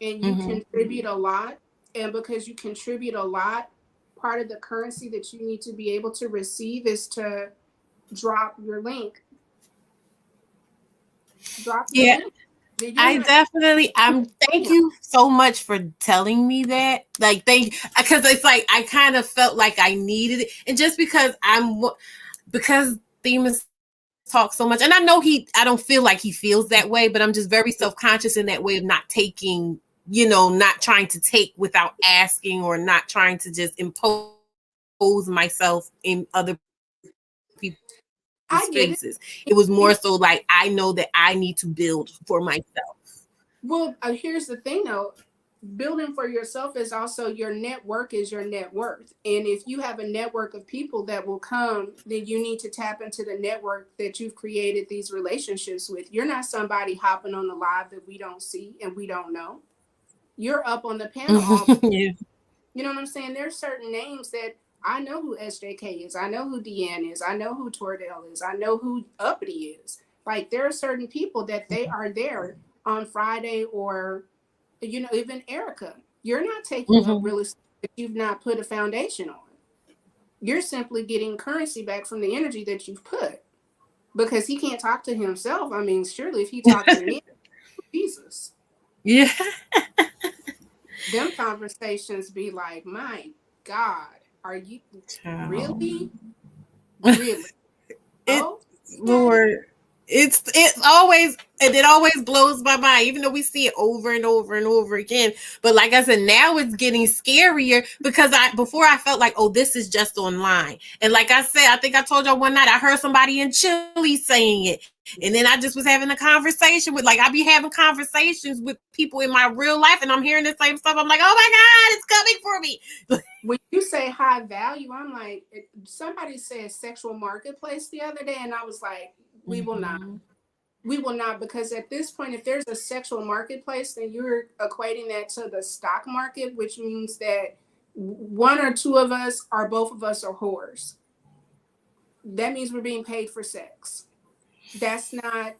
and you contribute a lot. And because you contribute a lot, part of the currency that you need to be able to receive is to drop your link. Drop your link. Thank you so much for telling me that. Like, because it's like, I kind of felt like I needed it. And just because Themis talks so much, and I know I don't feel like he feels that way, but I'm just very self-conscious in that way of not taking, not trying to take without asking, or not trying to just impose myself in other people's spaces. It was more so like, I know that I need to build for myself. Well, here's the thing though. Building for yourself is also, your network is your net worth. And if you have a network of people that will come, then you need to tap into the network that you've created these relationships with. You're not somebody hopping on the live that we don't see and we don't know. You're up on the panel. You know what I'm saying? There's certain names that I know who SJK is. I know who Deanne is. I know who Tordell is. I know who Uppity is. Like, there are certain people that they are there on Friday, or even Erica. You're not taking up real estate that you've not put a foundation on. You're simply getting currency back from the energy that you've put, because he can't talk to himself. I mean, surely if he talked to me, Jesus. Yeah. Them conversations be like, my God, are you really? Really? Lord. It always blows my mind, even though we see it over and over and over again. But like I said, now it's getting scarier, because before I felt like, oh, this is just online. And like I said, I think I told y'all one night, I heard somebody in Chile saying it. And then I just was having a conversation with, I be having conversations with people in my real life, and I'm hearing the same stuff. I'm like, oh my God, it's coming for me. When you say high value, I'm like, somebody said sexual marketplace the other day, and I was like, we will not. We will not, because at this point, if there's a sexual marketplace, then you're equating that to the stock market, which means that one or two of us, or both of us, are whores. That means we're being paid for sex. That's not,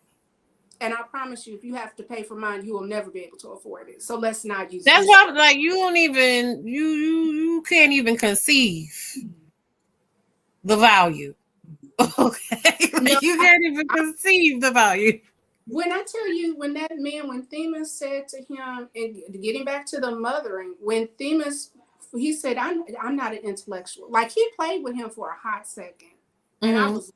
and I promise you, if you have to pay for mine, you will never be able to afford it. So let's not use. That's why I'm like, you don't even, you can't even conceive the value. Okay, you can't even conceive the value. When I tell you, when Themis said to him, and getting back to the mothering, when Themis, he said, I'm not an intellectual. Like, he played with him for a hot second. And I was,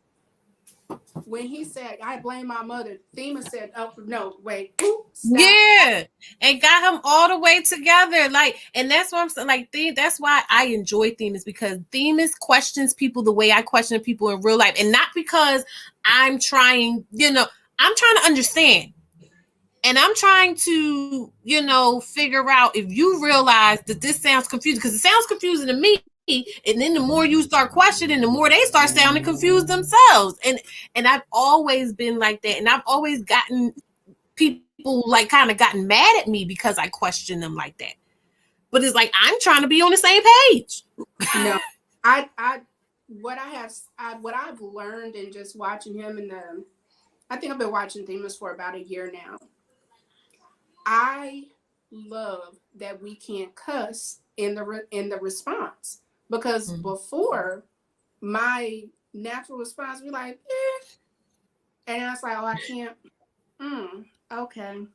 when he said, I blame my mother, Themis said, oh, no, wait. Stop. Yeah. And got him all the way together. Like, and that's what I'm saying. Like, that's why I enjoy Themis, because Themis questions people the way I question people in real life. And not because I'm trying, I'm trying to understand. And I'm trying to, figure out if you realize that this sounds confusing, because it sounds confusing to me. And then the more you start questioning, the more they start sounding confused themselves. And I've always been like that. And I've always gotten people kind of gotten mad at me because I question them like that. But it's like, I'm trying to be on the same page. No, what I've learned in just watching him, I think I've been watching Themis for about a year now. I love that we can't cuss in the response, because before, my natural response would be like, and I was like, oh, I can't. Okay,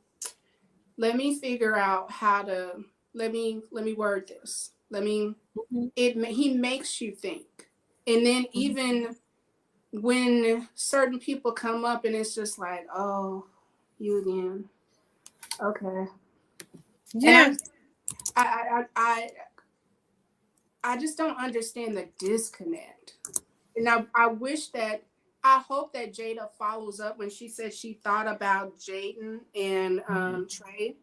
let me figure out how to. Let me word this. He makes you think, and then even when certain people come up, and it's just like, oh, you again. Okay. Yeah. And I just don't understand the disconnect. And I hope that Jada follows up when she said she thought about Jaden and Trey.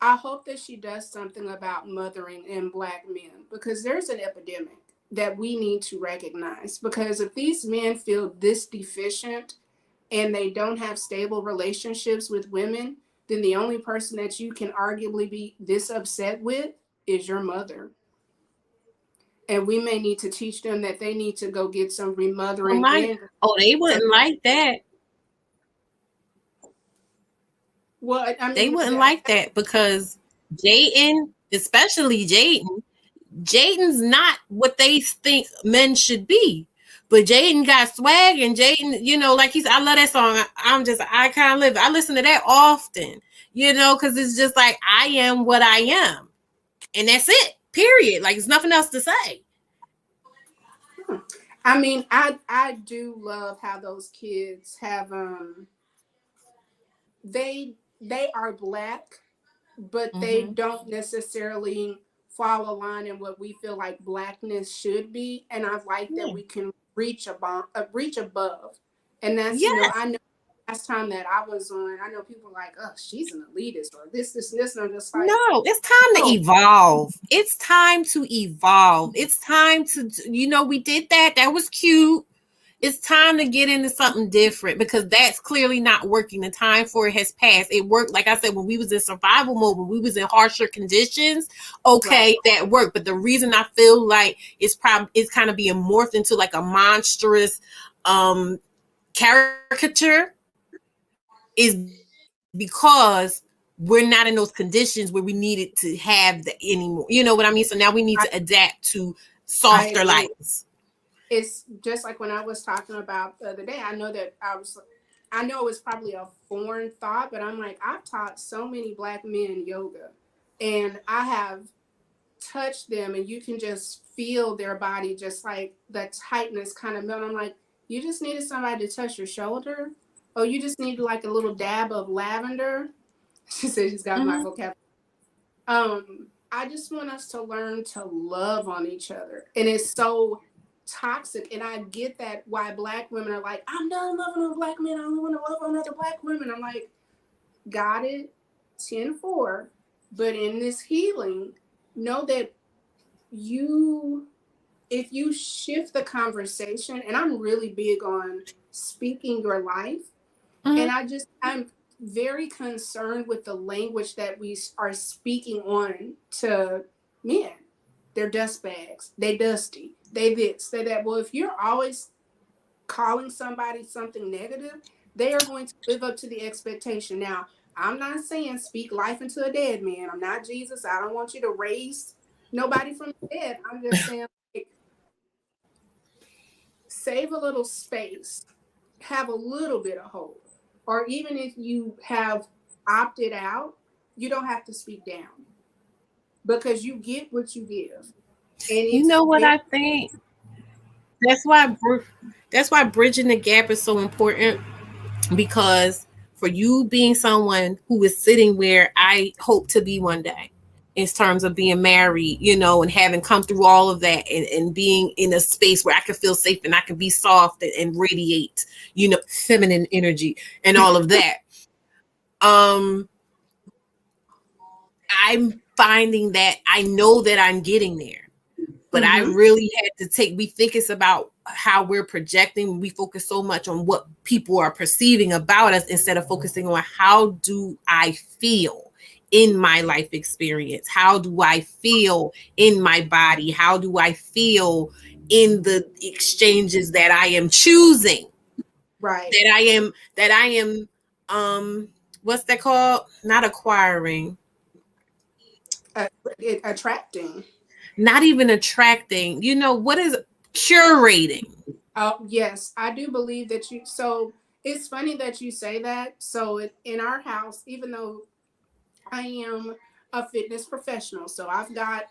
I hope that she does something about mothering in Black men, because there's an epidemic that we need to recognize. Because if these men feel this deficient and they don't have stable relationships with women, then the only person that you can arguably be this upset with is your mother. And we may need to teach them that they need to go get some remothering. They wouldn't like that. Well, I mean, they wouldn't like that, because Jaden, especially Jaden's not what they think men should be. But Jaden got swag, and Jaden, you know, like I love that song. I Can't Live. I listen to that often, you know, because it's just like, I am what I am. And that's it, period. Like, there's nothing else to say. I mean, I do love how those kids have, they are Black, but they don't necessarily fall a line in what we feel like Blackness should be. And I like that we can reach above. And that's, you know, I know last time that I was on, I know people were like, oh, she's an elitist, or this, and I'm just like, no, it's time to evolve. It's time to evolve. It's time to, you know, we did that. That was cute. It's time to get into something different, because that's clearly not working. The time for it has passed. It worked, like I said, when we was in survival mode, when we was in harsher conditions, okay, that worked. But the reason I feel like it's kind of being morphed into like a monstrous caricature is because we're not in those conditions where we needed to have the anymore. You know what I mean? So now we need to adapt to softer lights. It's just like when I was talking about the other day, I know it was probably a foreign thought, but I'm like, I've taught so many Black men yoga, and I have touched them, and you can just feel their body, just like the tightness kind of melt. I'm like, you just needed somebody to touch your shoulder? Oh, you just needed like a little dab of lavender? She said she's got my vocabulary. I just want us to learn to love on each other. And it's so toxic. And I get that why Black women are like, I'm done loving on Black men. I only want to love on other Black women. I'm like, got it, 10-4. But in this healing, know that if you shift the conversation, and I'm really big on speaking your life, and I'm very concerned with the language that we are speaking on to men. They're dust bags, they dusty, they this, they that. Well, if you're always calling somebody something negative, they are going to live up to the expectation. Now, I'm not saying speak life into a dead man. I'm not Jesus. I don't want you to raise nobody from the dead. I'm just saying, like, save a little space, have a little bit of hope. Or even if you have opted out, you don't have to speak down, because you get what you give. And you know what I think? That's why bridging the gap is so important, because for you being someone who is sitting where I hope to be one day, in terms of being married, you know, and having come through all of that, and being in a space where I can feel safe and I can be soft and radiate, you know, feminine energy and all of that. I'm finding that I know that I'm getting there, but I really had to we think it's about how we're projecting. We focus so much on what people are perceiving about us instead of focusing on how do I feel in my life experience? How do I feel in my body? How do I feel in the exchanges that I am choosing? Right. That I am what's that called? Not acquiring. Attracting. Not even attracting. You know, what is curating? Oh, yes, I do believe that so it's funny that you say that. So in our house, even though I am a fitness professional, so I've got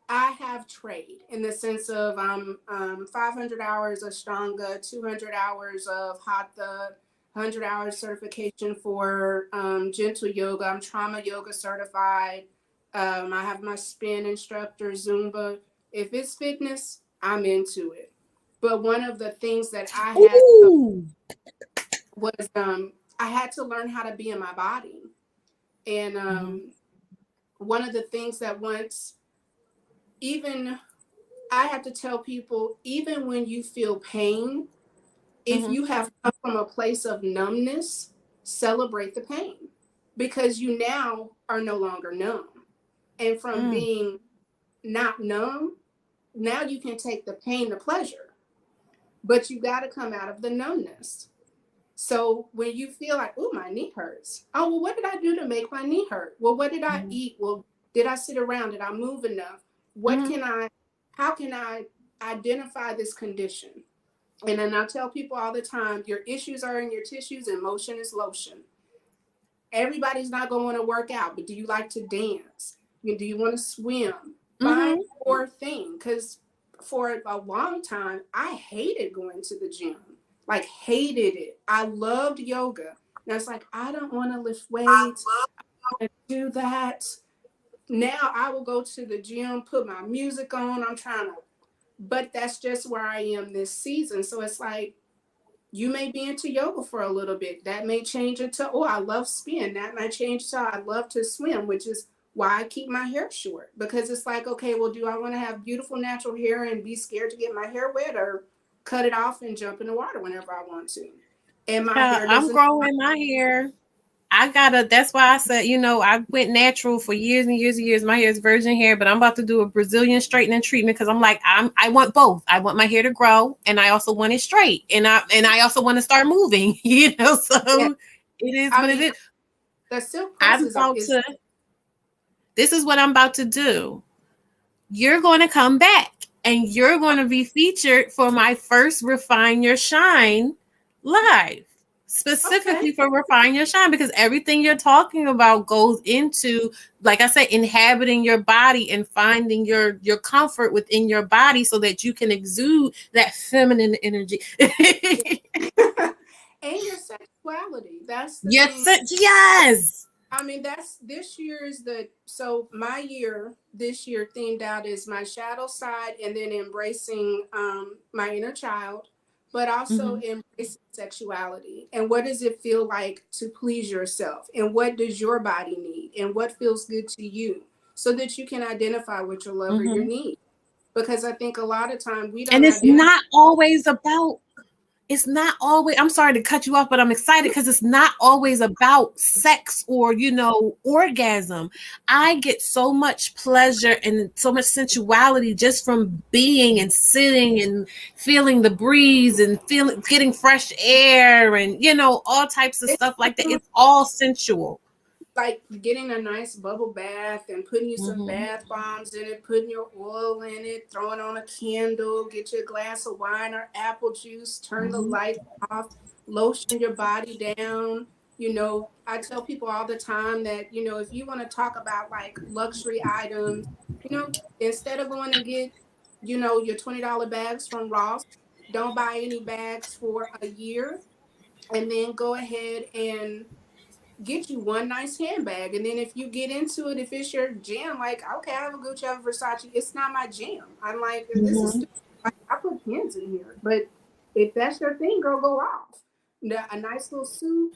I have trade in the sense of I'm 500 hours of Ashtanga, 200 hours of Hatha, 100 hours certification for gentle yoga. I'm trauma yoga certified. I have my spin instructor, Zumba. If it's fitness, I'm into it. But one of the things that I had was I had to learn how to be in my body. And one of the things that even I have to tell people, even when you feel pain, if you have come from a place of numbness, celebrate the pain, because you now are no longer numb. And from being not numb, now you can take the pain to pleasure, but you got to come out of the numbness. So when you feel like, oh, my knee hurts. Oh, well, what did I do to make my knee hurt? Well, what did I eat? Well, did I sit around? Did I move enough? How can I identify this condition? And then I tell people all the time, your issues are in your tissues and motion is lotion. Everybody's not going to want to work out, but do you like to dance? Do you want to swim? Find your thing. Because for a long time, I hated going to the gym. Like, hated it. I loved yoga. And I was like, I don't want to lift weights. I don't want to do that. Now I will go to the gym, put my music on. But that's just where I am this season. So it's like, you may be into yoga for a little bit. That may change into, oh, I love spin. That might change to, I love to swim, which is why I keep my hair short. Because it's like, okay, well, do I want to have beautiful natural hair and be scared to get my hair wet, or cut it off and jump in the water whenever I want to? And my hair I'm growing my hair. That's why I said, I went natural for years and years and years. My hair is virgin hair, but I'm about to do a Brazilian straightening treatment because I'm like, I want both. I want my hair to grow, and I also want it straight. And I also want to start moving, so it is what it is. The silk press this is what I'm about to do. You're going to come back and you're going to be featured for my first Refine Your Shine live. Specifically for Refine Your Shine, because everything you're talking about goes into, like I said, inhabiting your body and finding your comfort within your body so that you can exude that feminine energy. And your sexuality. That's the thing. Yes. I mean, that's this year's so my year this year themed out is my shadow side, and then embracing my inner child, but also embracing sexuality. And what does it feel like to please yourself? And what does your body need? And what feels good to you? So that you can identify what your love or your need. Because I think a lot of times we don't. And it's not always, I'm sorry to cut you off, but I'm excited because it's not always about sex or, orgasm. I get so much pleasure and so much sensuality just from being and sitting and feeling the breeze and getting fresh air and, all types of stuff like that. It's all sensual. Like getting a nice bubble bath and putting you some bath bombs in it, putting your oil in it, throwing on a candle, get you a glass of wine or apple juice, turn the light off, lotion your body down. I tell people all the time that, if you want to talk about like luxury items, instead of going and get, your $20 bags from Ross, don't buy any bags for a year, and then go ahead and get you one nice handbag. And then if you get into it, if it's your jam, like, okay, I have a Gucci, I have a Versace, it's not my jam. I'm like, this is stupid. I put pins in here. But if that's your thing, girl, go off. A nice little suit,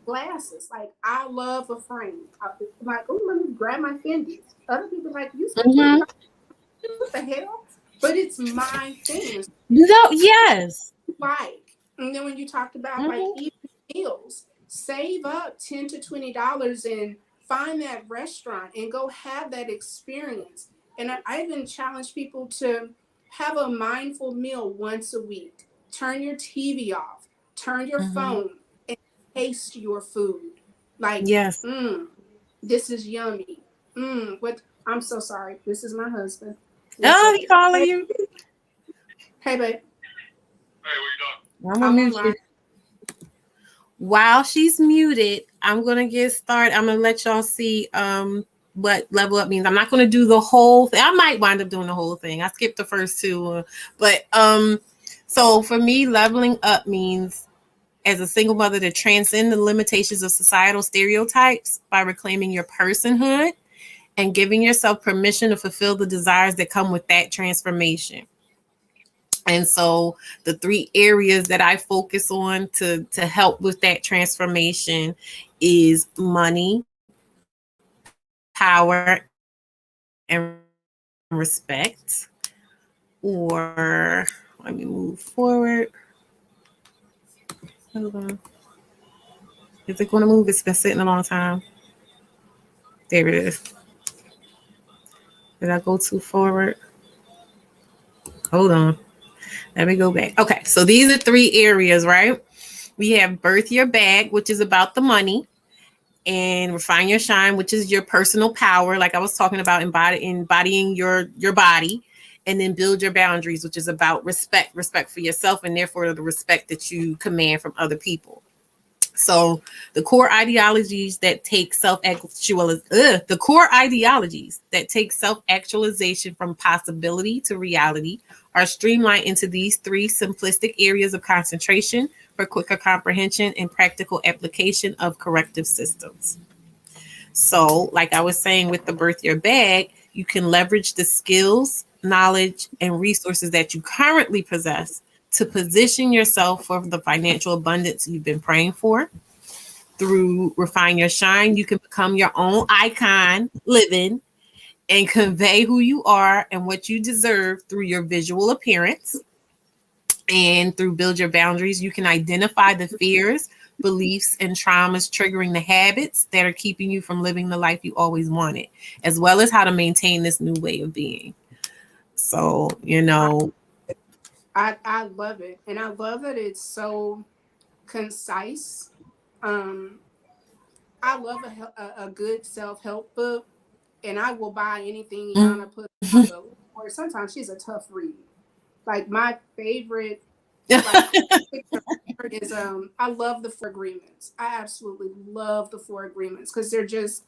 glasses. Like, I love a frame. I'm like, oh, let me grab my Fendi. Other people like, you what the hell? But it's my thing. No, yes. Like, and then when you talked about like eating meals, save up $10 to $20 and find that restaurant and go have that experience. And I even challenge people to have a mindful meal once a week. Turn your TV off, turn your phone, and taste your food. Like, this is yummy. What? I'm so sorry. This is my husband. He calling you. Hey, babe. Hey, what you doing? I'm on mute. While she's muted, I'm going to get started. I'm going to let y'all see what level up means. I'm not going to do the whole thing. I might wind up doing the whole thing. I skipped the first two. But so for me, leveling up means, as a single mother, to transcend the limitations of societal stereotypes by reclaiming your personhood and giving yourself permission to fulfill the desires that come with that transformation. And so the 3 areas that I focus on to help with that transformation is money, power, and respect. Or let me move forward. Hold on. Is it going to move? It's been sitting a long time. There it is. Did I go too forward? Hold on. Let me go back. Okay, so these are 3 areas, right? We have birth your bag, which is about the money, and refine your shine, which is your personal power, like I was talking about, embodying your body, and then build your boundaries, which is about respect for yourself, and therefore the respect that you command from other people. So the core ideologies that take self-actualization from possibility to reality are streamlined into these 3 simplistic areas of concentration for quicker comprehension and practical application of corrective systems. So, like I was saying with the birth your bag, you can leverage the skills, knowledge, and resources that you currently possess to position yourself for the financial abundance you've been praying for. Through Refine Your Shine, you can become your own icon living and convey who you are and what you deserve through your visual appearance. And through Build Your Boundaries, you can identify the fears, beliefs, and traumas triggering the habits that are keeping you from living the life you always wanted, as well as how to maintain this new way of being. So, I love it. And I love that it's so concise. I love a good self-help book, and I will buy anything Iana puts out, or sometimes she's a tough read. Like my favorite like is I love the 4 agreements. I absolutely love the 4 agreements because it's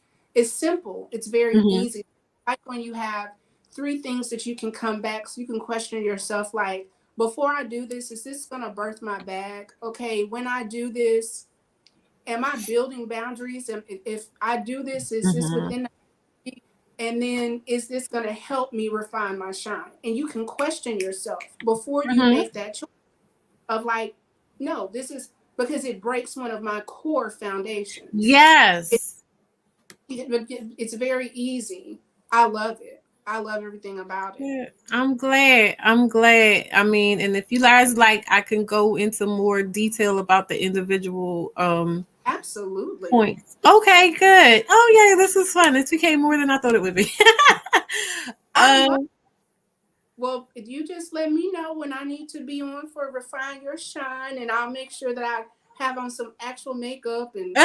simple. It's very easy. Like when you have 3 things that you can come back, so you can question yourself, like, before I do this, is this gonna birth my bag? Okay, when I do this, am I building boundaries? And if I do this, is this within the, and then is this going to help me refine my shine? And you can question yourself before you make that choice of like, no, this is because it breaks one of my core foundations. Yes. It's very easy. I love it. I love everything about it. Yeah, I'm glad. I mean, and if you guys like, I can go into more detail about the individual absolutely points. Okay, good. Oh yeah, this is fun. This became more than I thought it would be. Well, if you just let me know when I need to be on for Refine Your Shine, and I'll make sure that I have on some actual makeup and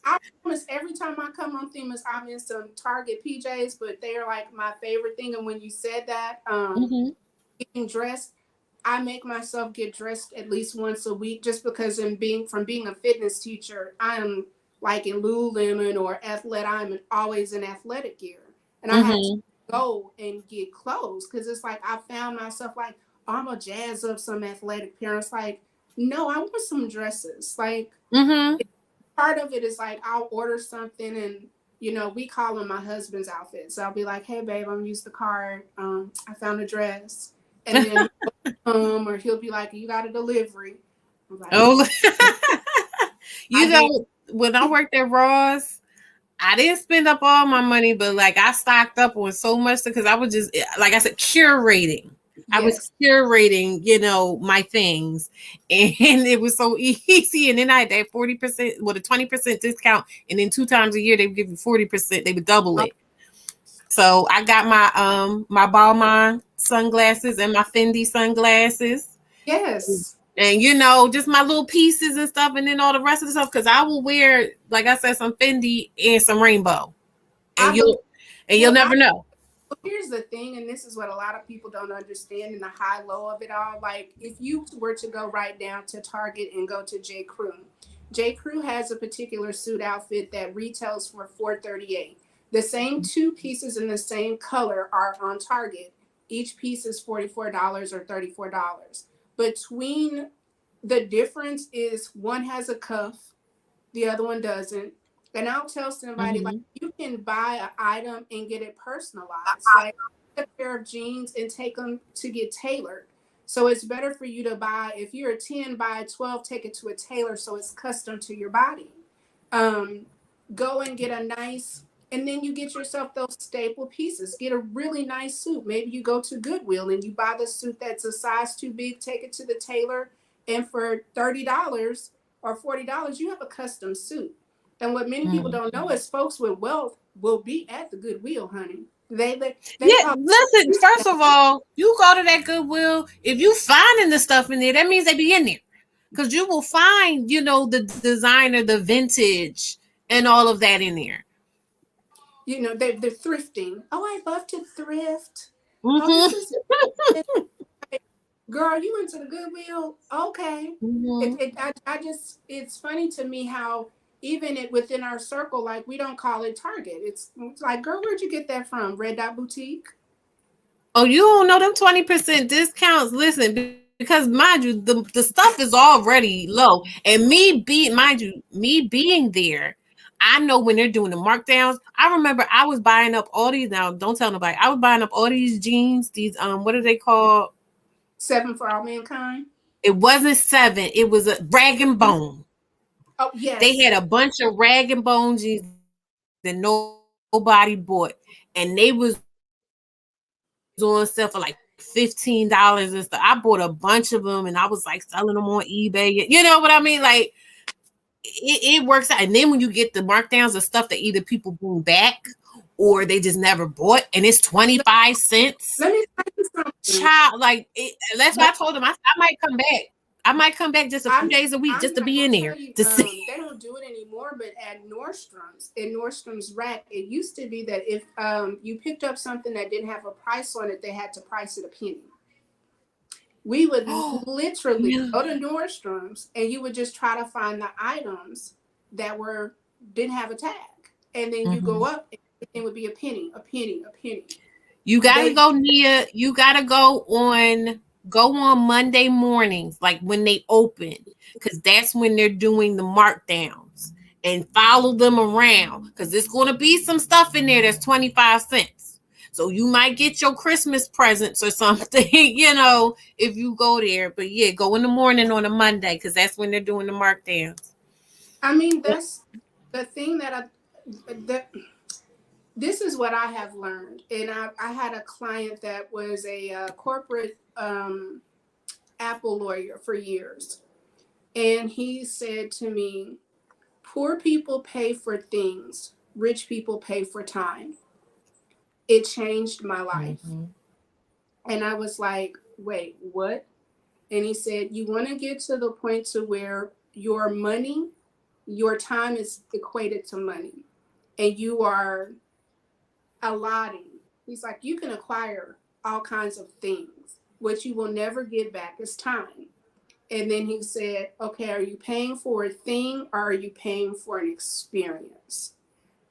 I promise every time I come on Themis, I'm in some Target PJs, but they are like my favorite thing. And when you said that, getting dressed, I make myself get dressed at least once a week, just because from being a fitness teacher, I'm like in Lululemon or Athlete, I'm always in athletic gear, and I have to go and get clothes because it's like I found myself like, oh, I'm gonna jazz up some athletic parents. Like, no, I want some dresses. Like, part of it is like I'll order something and we call them my husband's outfits. So I'll be like, hey babe, I'm gonna use the card. I found a dress. And then or he'll be like, you got a delivery. I'm like, when I worked at Ross, I didn't spend up all my money, but like I stocked up on so much because I was just, like I said, curating. I was curating, my things, and it was so easy. And then I had that 40%, a 20% discount, and then 2 times a year they would give you 40%. They would double it. So I got my Balmain sunglasses and my Fendi sunglasses. Yes. And just my little pieces and stuff, and then all the rest of the stuff, because I will wear, like I said, some Fendi and some rainbow, and you'll never know. Here's the thing, and this is what a lot of people don't understand in the high low of it all. Like, if you were to go right down to Target and go to J. Crew has a particular suit outfit that retails for $438. The same 2 pieces in the same color are on Target. Each piece is $44 or $34. Between the difference is one has a cuff, the other one doesn't. And I'll tell somebody, like, you can buy an item and get it personalized. Like a pair of jeans and take them to get tailored. So it's better for you to buy, if you're a 10 by 12, take it to a tailor so it's custom to your body. Go and get a nice, and then you get yourself those staple pieces. Get a really nice suit. Maybe you go to Goodwill and you buy the suit that's a size too big, take it to the tailor, and for $30 or $40, you have a custom suit. And what many people don't know is folks with wealth will be at the Goodwill, honey. Listen, first of all, you go to that Goodwill, if you finding the stuff in there, that means they be in there. Because you will find, the designer, the vintage, and all of that in there. They're thrifting. Oh, I love to thrift. Oh, this is girl, you went to the Goodwill? Okay. It's funny to me how even within our circle, like, we don't call it Target. It's like, girl, where'd you get that from? Red Dot Boutique? Oh, you don't know them 20% discounts? Listen, because mind you, the stuff is already low. And me being there, I know when they're doing the markdowns. I remember I was buying up all these, now don't tell nobody, I was buying up all these jeans, these, what are they called? 7 for All Mankind? It wasn't 7, it was a Rag and Bone. Oh, yes. They had a bunch of Rag and Bone jeans that nobody bought, and they was on sale for like $15 and stuff. I bought a bunch of them, and I was like selling them on eBay. You know what I mean? Like, it works out. And then when you get the markdowns of stuff that either people bring back or they just never bought, and it's 25 cents. Let me tell you something. Child, like, that's what I told them. I might come back. I might come back just a few days a week just to be in there. To see. They don't do it anymore, but at Nordstrom's, in Nordstrom's rack, it used to be that if you picked up something that didn't have a price on it, they had to price it a penny. We would literally go to Nordstrom's, and you would just try to find the items that didn't have a tag. And then you go up, and it would be a penny, a penny, a penny. You gotta go, Nia. You gotta go on Monday mornings, like when they open, because that's when they're doing the markdowns, and follow them around, because there's going to be some stuff in there that's 25 cents. So you might get your Christmas presents or something, if you go there. But yeah, go in the morning on a Monday, because that's when they're doing the markdowns. I mean, that's the thing this is what I have learned. And I had a client that was a corporate Apple lawyer for years. And he said to me, poor people pay for things, rich people pay for time. It changed my life. And I was like, wait, what? And he said, you want to get to the point to where your money, your time is equated to money, and you are allotting. He's like, you can acquire all kinds of things. What you will never get back is time. And then he said, okay, are you paying for a thing, or are you paying for an experience?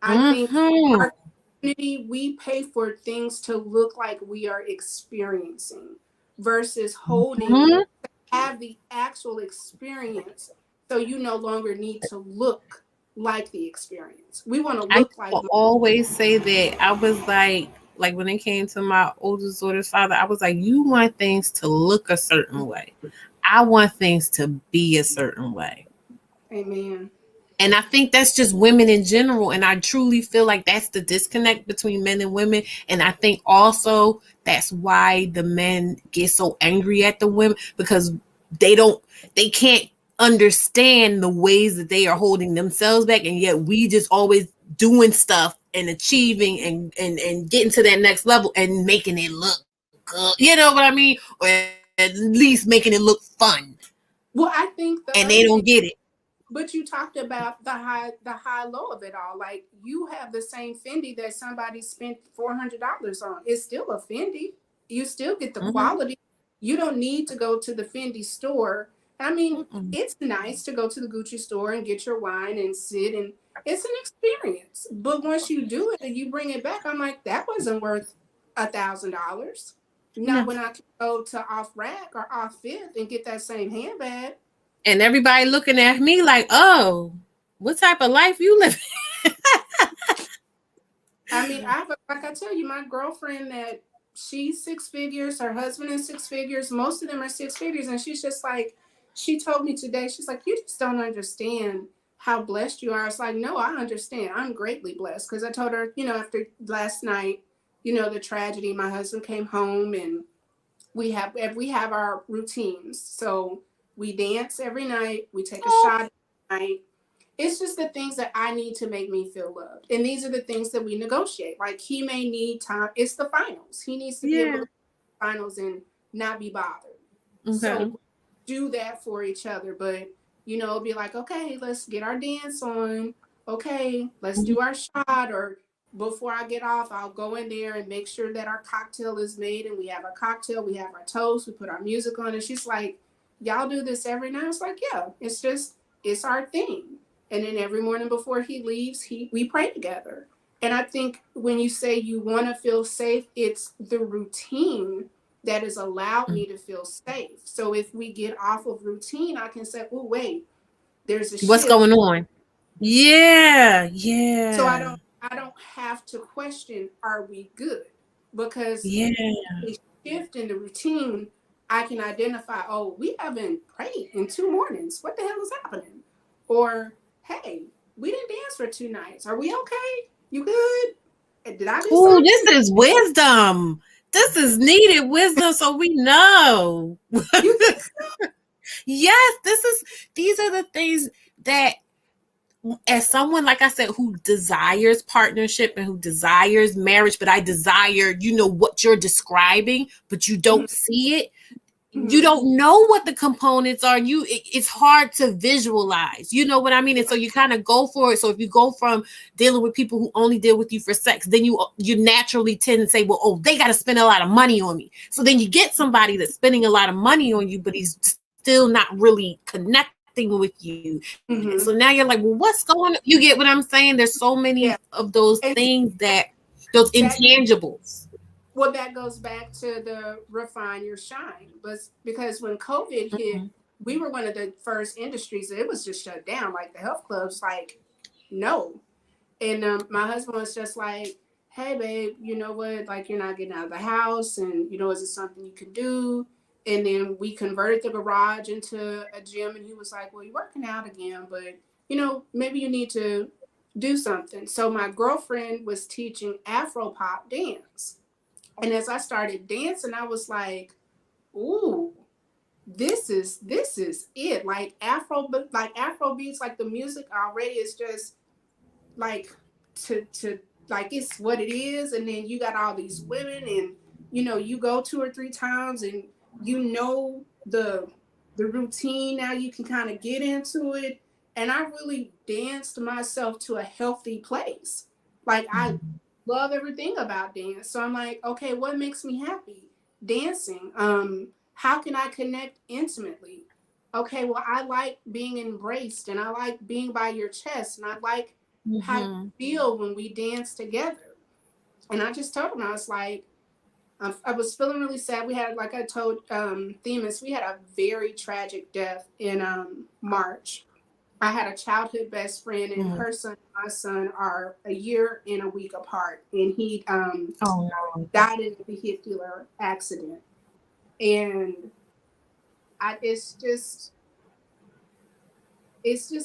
I think our community, we pay for things to look like we are experiencing versus holding to have the actual experience. So you no longer need to look like the experience. We want to look like. I always say that. I was like when it came to my oldest daughter's father, I was like, you want things to look a certain way. I want things to be a certain way. Amen. And I think that's just women in general. And I truly feel like that's the disconnect between men and women. And I think also that's why the men get so angry at the women, because they can't understand the ways that they are holding themselves back. And yet we just always doing stuff and achieving and getting to that next level and making it look good. You know what I mean? Or at least making it look fun. Well, I think and they don't get it. But you talked about the high low of it all. Like, you have the same Fendi that somebody spent $400 on. It's still a Fendi. You still get the quality. You don't need to go to the Fendi store. I mean, it's nice to go to the Gucci store and get your wine and sit, and it's an experience. But once you do it and you bring it back, I'm like, that wasn't worth $1,000. Not when I can go to Off Rack or Off Fifth and get that same handbag. And everybody looking at me like, oh, what type of life you living? mean, like I tell you, my girlfriend that she's 6 figures, her husband is 6 figures, most of them are 6 figures. And she's just like, she told me today, she's like, you just don't understand how blessed you are. It's like, no, I understand. I'm greatly blessed. Because I told her, after last night, the tragedy, my husband came home and we have our routines. So we dance every night. We take a shot every night. It's just the things that I need to make me feel loved. And these are the things that we negotiate. Like he may need time. It's the finals. He needs to be able to finals and not be bothered. Okay. So do that for each other. But, be like, okay, let's get our dance on. Okay, let's do our shot. Or before I get off, I'll go in there and make sure that our cocktail is made. And we have our cocktail. We have our toast. We put our music on. And she's like, y'all do this every night? It's like, yeah, it's our thing. And then every morning before he leaves, we pray together. And I think when you say you want to feel safe, it's the routine that has allowed me to feel safe. So if we get off of routine, I can say, oh, wait, there's a shift. What's going on? Yeah. So I don't have to question, are we good? Because a shift in the routine, I can identify, oh, we haven't prayed in 2 mornings. What the hell is happening? Or, hey, we didn't dance for 2 nights. Are we okay? You good? Did I do something? This is wisdom. This is needed wisdom, so we know. You think so? Yes, these are the things that, as someone, like I said, who desires partnership and who desires marriage, but I desire, what you're describing, but you don't see it. You don't know what the components are. It's hard to visualize. You know what I mean? And so you kind of go for it. So if you go from dealing with people who only deal with you for sex, then you naturally tend to say, well, oh, they got to spend a lot of money on me. So then you get somebody that's spending a lot of money on you, but he's still not really connecting with you. So now you're like, well, what's going on? You get what I'm saying? There's so many of those things those intangibles. Well, that goes back to the refine your shine. But because when COVID hit, we were one of the first industries that it was just shut down. Like the health clubs, like, no. And my husband was just like, hey, babe, you know what? Like, you're not getting out of the house. And, is it something you can do? And then we converted the garage into a gym. And he was like, well, you're working out again, but, maybe you need to do something. So my girlfriend was teaching Afro pop dance. And as I started dancing, I was like, ooh, this is it. Like Afro beats, like the music already is just like to like it's what it is. And then you got all these women and you go 2 or 3 times and the routine. Now you can kind of get into it. And I really danced myself to a healthy place. Like I love everything about dance. So I'm like, okay, what makes me happy? Dancing. How can I connect intimately? Okay, well, I like being embraced and I like being by your chest and I like how you feel when we dance together. And I just told him, I was like, I was feeling really sad. We had, like I told Themis, we had a very tragic death in March. I had a childhood best friend, and her son and my son are a year and a week apart. And he died in a vehicular accident. And it's just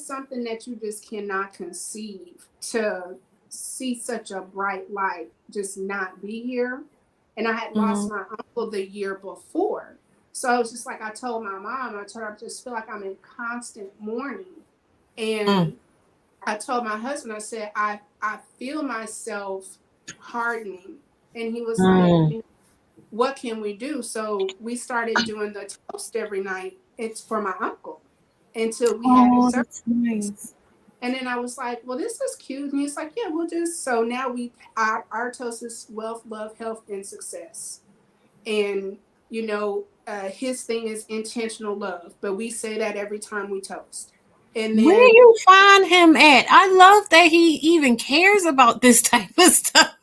something that you just cannot conceive, to see such a bright light just not be here. And I had lost my uncle the year before. So I was just like, I told my mom, I told her, I just feel like I'm in constant mourning. And I told my husband, I said, I feel myself hardening. And he was like, what can we do? So we started doing the toast every night. It's for my uncle until we had his service. Nice. And then I was like, well, this is cute. And he's like, yeah, we'll just, so now our toast is wealth, love, health, and success. And, his thing is intentional love, but we say that every time we toast. And then, where you find him at? I love that he even cares about this type of stuff.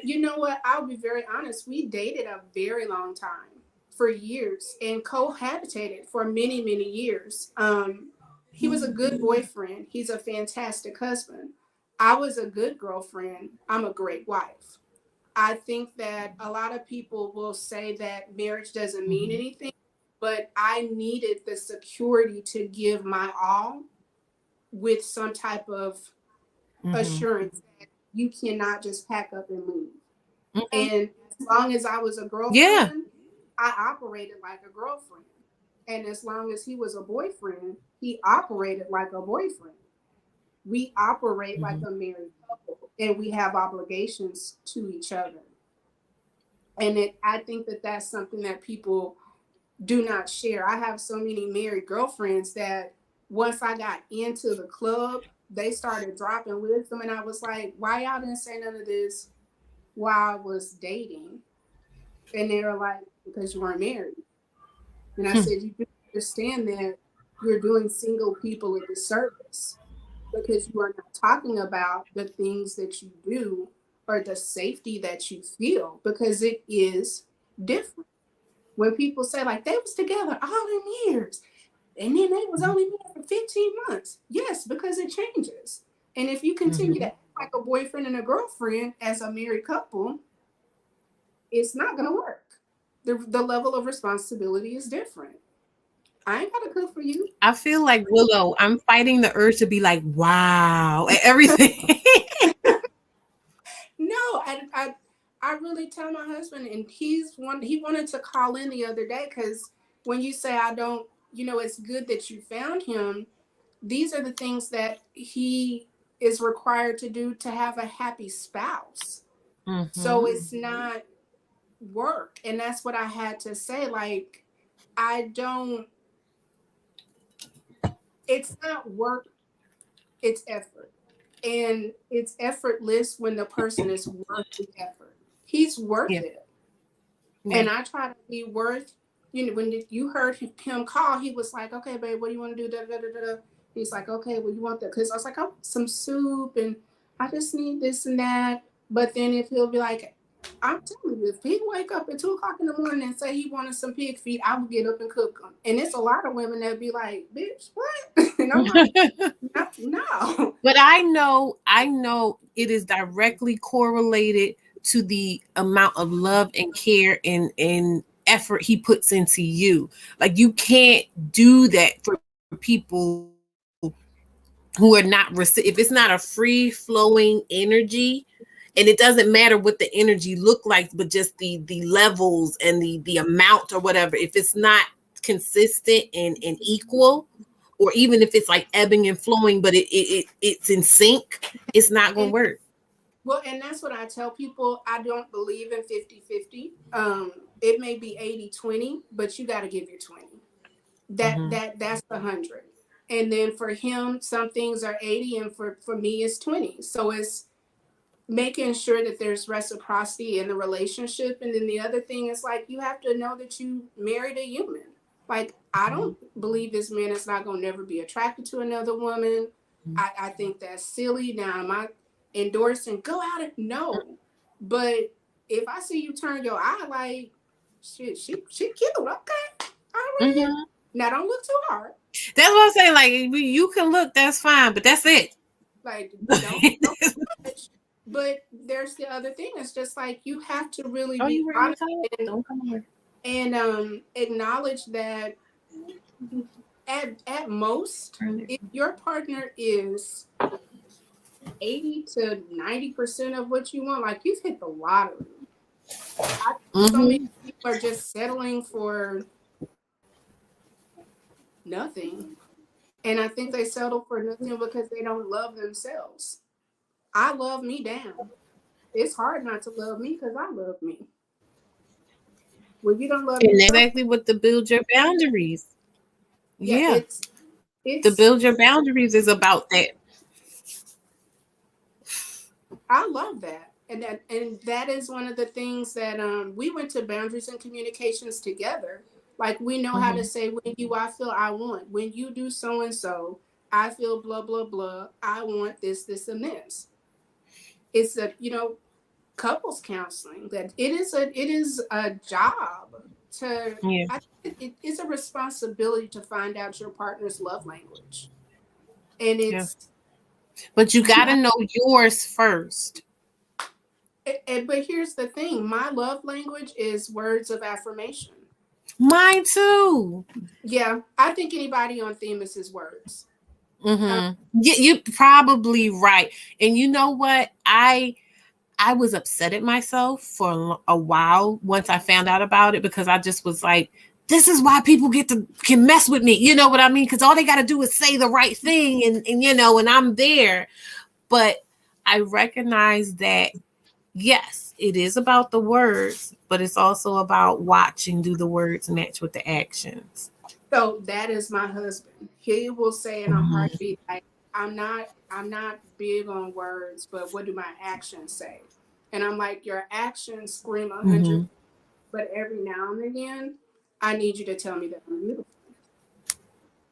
You know what? I'll be very honest. We dated a very long time, for years, and cohabitated for many, many years. He was a good boyfriend. He's a fantastic husband. I was a good girlfriend. I'm a great wife. I think that a lot of people will say that marriage doesn't mean anything, but I needed the security to give my all with some type of assurance that you cannot just pack up and leave. And as long as I was a girlfriend, I operated like a girlfriend. And as long as he was a boyfriend, he operated like a boyfriend. We operate like a married couple, and we have obligations to each other. And I think that that's something that people do not share. I have so many married girlfriends that once I got into the club, they started dropping wisdom, and I was like, why y'all didn't say none of this while I was dating? And they were like, because you weren't married. And I said, you do understand that you're doing single people a disservice, because you are not talking about the things that you do or the safety that you feel, because it is different. When people say, like, they was together all them years and then they was only married for 15 months. Yes, because it changes. And if you continue to act like a boyfriend and a girlfriend as a married couple, it's not going to work. The level of responsibility is different. I ain't got to cook for you. I feel like Willow, I'm fighting the urge to be like, wow, at everything. No, I really tell my husband, and he wanted to call in the other day, because when you say I don't, it's good that you found him. These are the things that he is required to do to have a happy spouse. So it's not work. And that's what I had to say. Like, it's not work, it's effort. And it's effortless when the person is worth the effort. He's worth it. And I try to be worth, when you heard him call, he was like, okay, babe, what do you want to do? Da, da, da, da. He's like, okay, well, you want that? Because I was like, I want some soup and I just need this and that. But then if he'll be like, I'm telling you, if he wake up at 2:00 in the morning and say he wanted some pig feet, I would get up and cook them. And it's a lot of women that be like, bitch, what? And I'm like, no. But I know it is directly correlated to the amount of love and care and effort he puts into you. Like, you can't do that for people who are not, if it's not a free flowing energy, and it doesn't matter what the energy look like, but just the levels and the amount or whatever, if it's not consistent and equal, or even if it's like ebbing and flowing, but it's in sync, it's not going to work. Well, and that's what I tell people. I don't believe in 50-50. It may be 80-20, but you got to give your 20. That's the 100. And then for him, some things are 80, and for me, it's 20. So it's making sure that there's reciprocity in the relationship. And then the other thing is, like, you have to know that you married a human. Like, I don't believe this man is not going to never be attracted to another woman. I think that's silly. Now, am I endorsing go out and no? But if I see you turn your eye, like, shit, she cute, okay, all right. Now, don't look too hard. That's what I'm saying. Like, you can look, that's fine, but that's it. Like, don't touch. But there's the other thing. It's just like, you have to really be honest and acknowledge that at most, if your partner is 80 to 90% of what you want, like, you've hit the lottery. So many people are just settling for nothing. And I think they settle for nothing because they don't love themselves. I love me down. It's hard not to love me because I love me. When you don't love yourself, yourself, exactly what the build your boundaries. It's the build your boundaries is about that. I love that. And that is one of the things that we went to Boundaries and Communications together. Like, we know how to say, when you, I feel, I want. When you do so and so, I feel blah, blah, blah. I want this, this, and this. It's a, couples counseling. That it is a job to, I think it's a responsibility to find out your partner's love language. And But you got to know yours first. But here's the thing. My love language is words of affirmation. Mine too. Yeah, I think anybody on Themis is words. You're probably right. And you know what? I was upset at myself for a while once I found out about it, because I just was like, this is why people can mess with me. You know what I mean? Because all they got to do is say the right thing, and and I'm there. But I recognize that, yes, it is about the words, but it's also about watching, do the words match with the actions. So that is my husband. He will say in a heartbeat, like, I'm not big on words, but what do my actions say? And I'm like, your actions scream 100, but every now and again, I need you to tell me that I'm beautiful.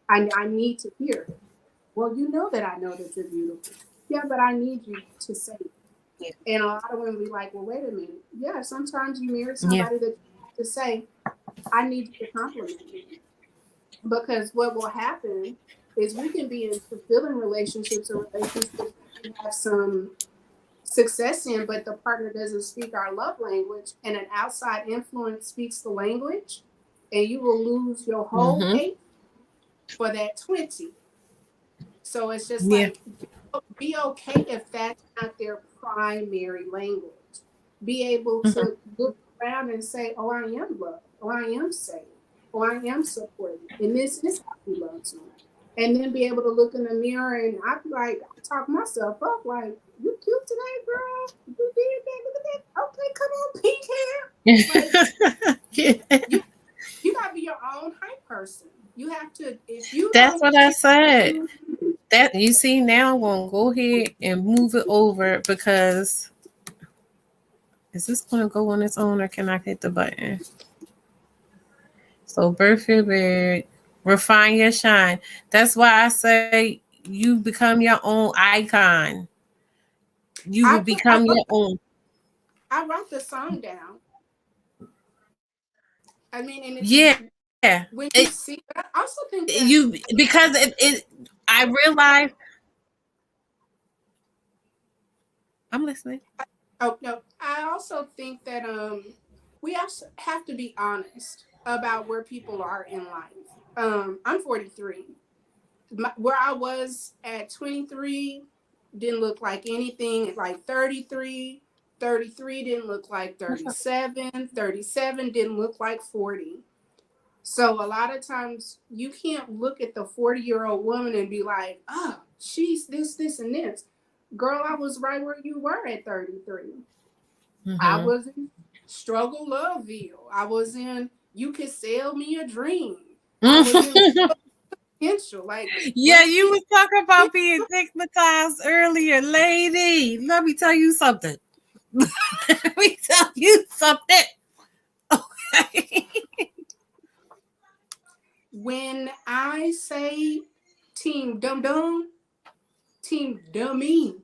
I need to hear it. Well, you know that I know that you're beautiful. Yeah, but I need you to say it. Yeah. And a lot of women be like, well, wait a minute. Yeah, sometimes you marry somebody that you have to say, I need you to compliment me. Because what will happen is we can be in fulfilling relationships or relationships that we have some success in, but the partner doesn't speak our love language, and an outside influence speaks the language, and you will lose your whole 8 for that 20. So it's just like, be okay if that's not their primary language. Be able to look around and say, oh, I am loved. Oh, I am safe. Oh, I am supported. And this is how he loves me. And then be able to look in the mirror and I be like, I talk myself up like, you cute today, girl. You did that. Look at that. Okay, come on, pink hair. Like, you got to be your own hype person. You have to, if you That's what I said. That you see now, I'm gonna go ahead and move it over, because is this gonna go on its own or can I hit the button? So birth your big, refine your shine. That's why I say you become your own icon. You will become your own. I wrote the song down. I mean, and when you see, I also think that because I realize. I'm listening. Oh no, I also think that we also have to be honest about where people are in life. I'm 43. Where I was at 23 didn't look like anything like 33. 33 didn't look like 37. 37 didn't look like 40. So a lot of times you can't look at the 40-year-old woman and be like, oh, she's this, and this. Girl, I was right where you were at 33. I was in struggle Loveville. I was in you could sell me a dream. I was in potential. Like, yeah, you was talking about being stigmatized earlier, lady. Let me tell you something. Let me tell you something. Okay. When I say team dum dum, team dummy,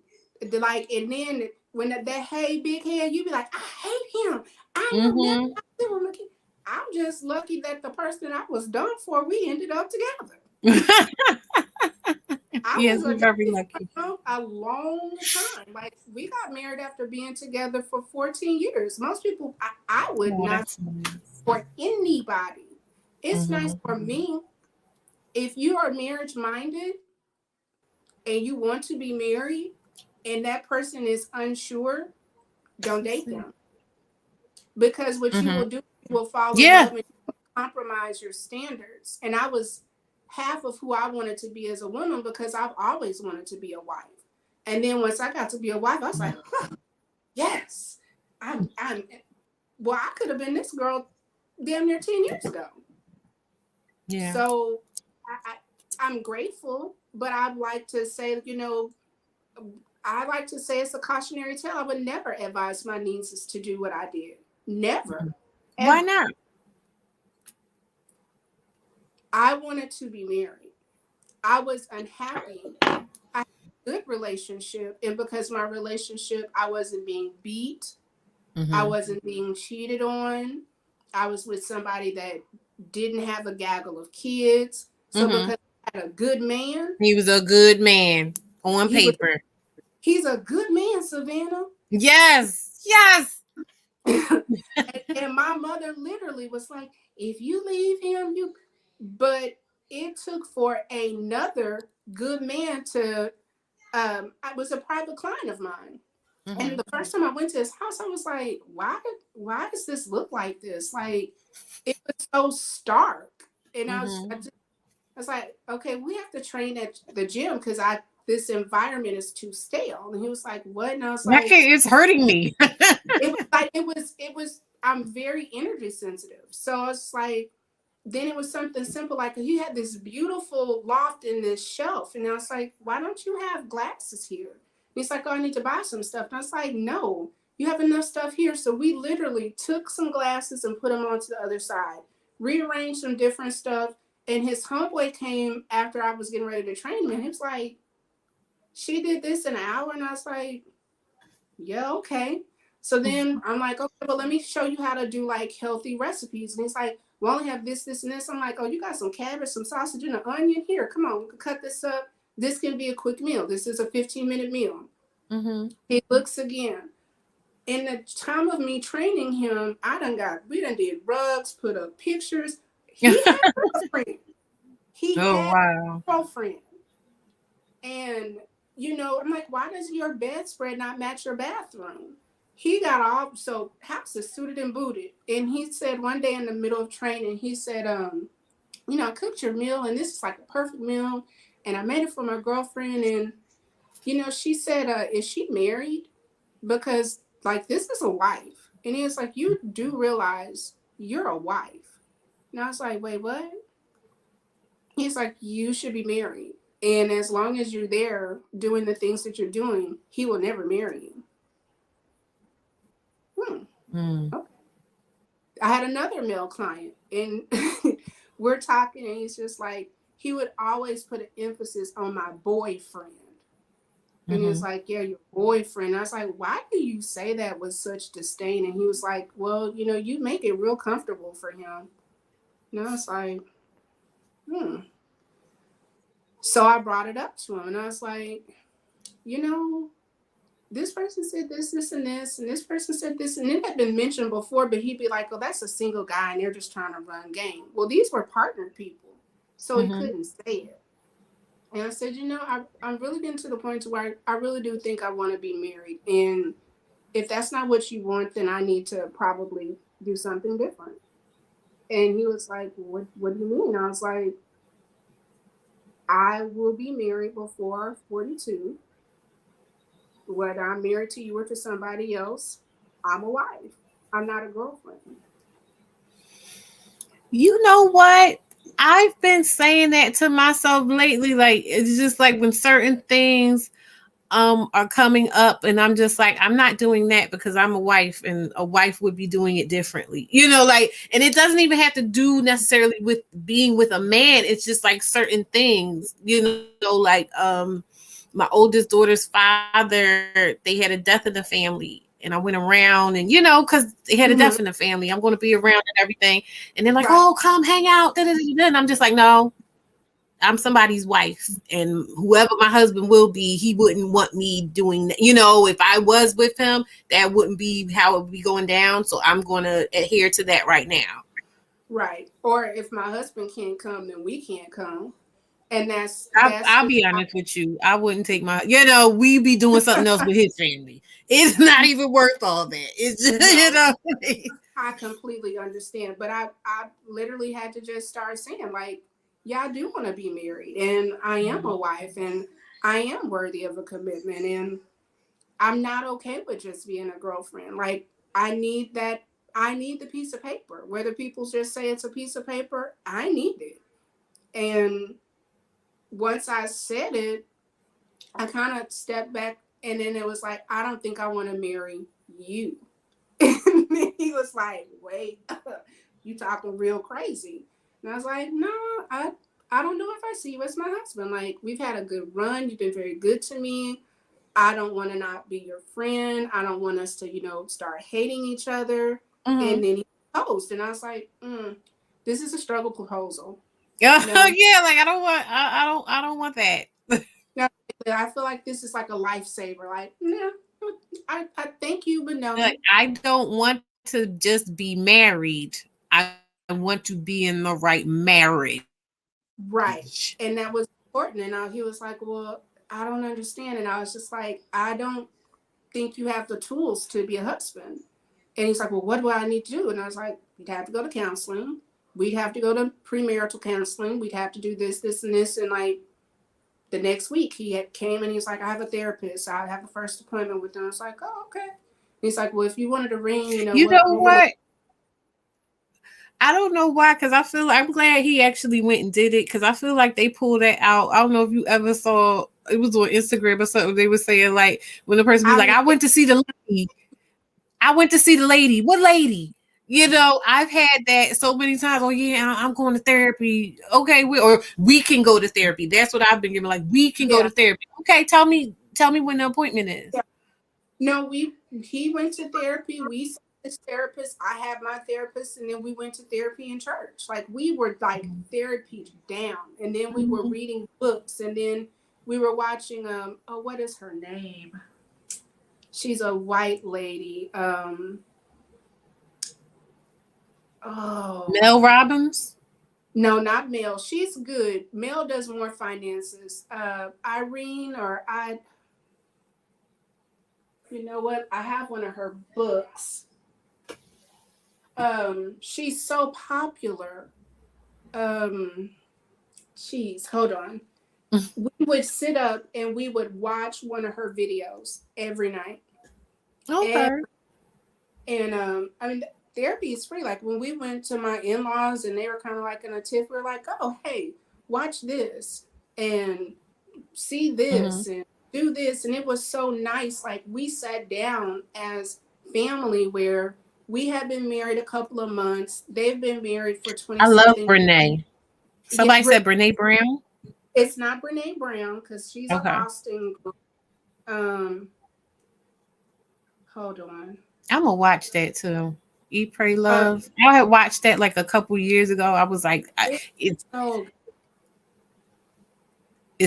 like, and then when that hey big head, you be like, I hate him. I know never him again. I'm just lucky that the person I was done for, we ended up together. I was very lucky. A long time. Like, we got married after being together for 14 years. Most people, I would not for anybody. It's nice for me. If you are marriage minded and you want to be married and that person is unsure, don't date them. Because what you will do, you will fall in love and compromise your standards. And I was half of who I wanted to be as a woman because I've always wanted to be a wife. And then once I got to be a wife, I was like, yes, I could have been this girl damn near 10 years ago. Yeah. So I'm grateful, but I'd like to say, I like to say it's a cautionary tale. I would never advise my nieces to do what I did. Never. Why not? I wanted to be married. I was unhappy. I had a good relationship, and because my relationship, I wasn't being beat. I wasn't being cheated on. I was with somebody that didn't have a gaggle of kids. So because I had a good man. He was a good man. On paper. He's a good man, Savannah. Yes. And my mother literally was like, if you leave him, you. But it took for another good man to. I was a private client of mine. Mm-hmm. And the first time I went to his house, I was like, why does this look like this? Like, it was so stark. And I was like, okay, we have to train at the gym because this environment is too stale. And he was like, what? And I was like, it's hurting me. it was, I'm very energy sensitive. So I was like, then it was something simple, like he had this beautiful loft in this shelf. And I was like, why don't you have glasses here? And he's like, oh, I need to buy some stuff. And I was like, no, you have enough stuff here. So we literally took some glasses and put them onto the other side, rearranged some different stuff. And his homeboy came after I was getting ready to train him. And he was like, she did this in an hour. And I was like, yeah, okay. So then I'm like, okay, well, let me show you how to do like healthy recipes. And he's like, we only have this, this, and this. I'm like, oh, you got some cabbage, some sausage, and an onion here. Come on, we can cut this up. This can be a quick meal. This is a 15-minute meal. Mm-hmm. He looks again. In the time of me training him, we done did rugs, put up pictures. He had a girlfriend. He had a girlfriend. And, I'm like, why does your bedspread not match your bathroom? He got house is suited and booted. And he said one day in the middle of training, he said, I cooked your meal and this is like a perfect meal. And I made it for my girlfriend. And, she said, is she married? Because like, this is a wife. And he was like, you do realize you're a wife. And I was like, wait, what? He's like, you should be married. And as long as you're there doing the things that you're doing, he will never marry you. Okay. I had another male client and we're talking and he's just like, he would always put an emphasis on my boyfriend. And he was like, yeah, your boyfriend. I was like, why do you say that with such disdain? And he was like, well, you make it real comfortable for him. And I was like, So I brought it up to him and I was like, this person said this, and this person said this, and it had been mentioned before, but he'd be like, oh, that's a single guy and they're just trying to run game. Well, these were partnered people, so he couldn't say it. And I said, I'm really getting to the point where I really do think I want to be married. And if that's not what you want, then I need to probably do something different. And he was like, what do you mean? I was like, I will be married before 42. Whether I'm married to you or to somebody else, I'm a wife. I'm not a girlfriend. You know what? I've been saying that to myself lately. Like, it's just like when certain things are coming up and I'm just like, I'm not doing that because I'm a wife and a wife would be doing it differently. And it doesn't even have to do necessarily with being with a man. It's just like certain things, like my oldest daughter's father, they had a death in the family. And I went around and, because they had a death in the family, I'm going to be around and everything. And they're like, oh, come hang out. And I'm just like, no, I'm somebody's wife. And whoever my husband will be, he wouldn't want me doing that. If I was with him, that wouldn't be how it would be going down. So I'm going to adhere to that right now. Right. Or if my husband can't come, then we can't come. And I'll be honest with you. I wouldn't take we be doing something else with his family. It's not even worth all that. It's just, I completely understand. But I literally had to just start saying, like, yeah, I do want to be married. And I am a wife. And I am worthy of a commitment. And I'm not okay with just being a girlfriend. Like, I need the piece of paper. Whether people just say it's a piece of paper, I need it. And once I said it, I kind of stepped back and then it was like, I don't think I want to marry you. And then he was like, wait, you talking real crazy. And I was like, no, I don't know if I see you as my husband. Like, we've had a good run. You've been very good to me. I don't want to not be your friend. I don't want us to, start hating each other. And then he proposed. And I was like, this is a struggle proposal. Yeah, like I don't want that. Now, I feel like this is like a lifesaver. Like, no, I thank you, but no. Like, I don't want to just be married. I want to be in the right marriage. Right. And that was important. And he was like, well, I don't understand. And I was just like, I don't think you have the tools to be a husband. And he's like, well, what do I need to do? And I was like, we'd have to go to counseling. We'd have to go to premarital counseling. We'd have to do this, this, and this. And like the next week he came and he's like, I have a therapist. I have the first appointment with them. I was like, oh, okay. And he's like, well, if you wanted a ring, you know what? I don't know why, because I feel I'm glad he actually went and did it, because I feel like they pulled that out. I don't know if you ever saw, it was on Instagram or something. They were saying like when the person was like, I went to see the lady. I went to see the lady. What lady? You know, I've had that so many times. Oh yeah, I'm going to therapy. Okay, we can go to therapy. That's what I've been given. Like, we can go to therapy. Okay, tell me when the appointment is. Yeah. No, he went to therapy. We saw his therapist. I had my therapist, and then we went to therapy in church. Like, we were like therapy down, and then we were reading books, and then we were watching. What is her name? She's a white lady. Mel Robbins? No, not Mel. She's good. Mel does more finances. Irene, you know what? I have one of her books. She's so popular. Hold on. We would sit up and we would watch one of her videos every night. Okay. And I mean, therapy is free. Like, when we went to my in-laws and they were kind of like in a tiff, we we're like, oh, hey, watch this and see this and do this. And it was so nice. Like, we sat down as family where we had been married a couple of months. They've been married for 20 I love Brene. Somebody said Brene Brown? It's not Brene Brown, because she's an Austin. Hold on. I'm gonna watch that too. Eat, Pray, Love. I had watched that like a couple years ago. I was like, it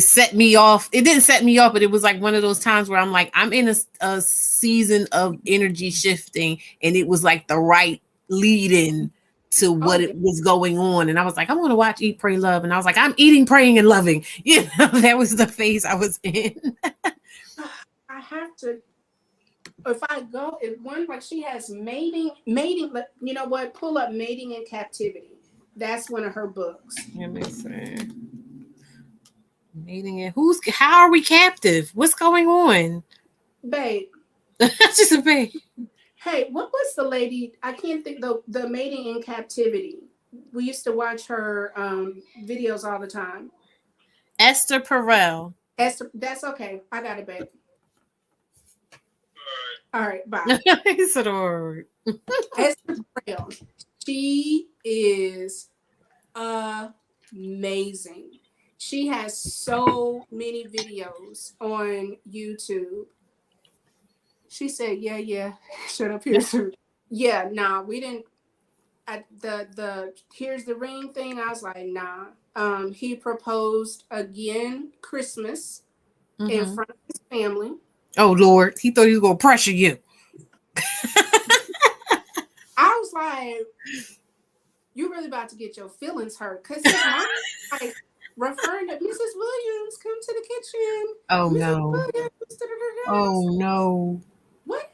set me off. It didn't set me off, but it was like one of those times where I'm like, I'm in a season of energy shifting, and it was like the right lead-in to what it was going on. And I was like, I'm gonna watch Eat, Pray, Love. And I was like, I'm eating, praying, and loving. You know, that was the phase I was in. I have to. If one, like, she has mating, you know what? Pull up Mating in Captivity. That's one of her books. Let me see. Mating in how are we captive? What's going on? Babe. Just a babe. Hey, what was the lady? I can't think, the Mating in Captivity. We used to watch her videos all the time. Esther Perel. Esther, that's okay. I got it, babe. All right, bye. He said, all right. Esther Perel. She is amazing. She has so many videos on YouTube. She said, yeah. Shut up here. Yeah, nah, we didn't. The here's the ring thing. I was like, nah. He proposed again Christmas in front of his family. Oh Lord, he thought he was gonna pressure you. I was like, you really about to get your feelings hurt, because his mom like referring to Mrs. Williams, come to the kitchen. Oh Mrs. no. Williams, oh no. What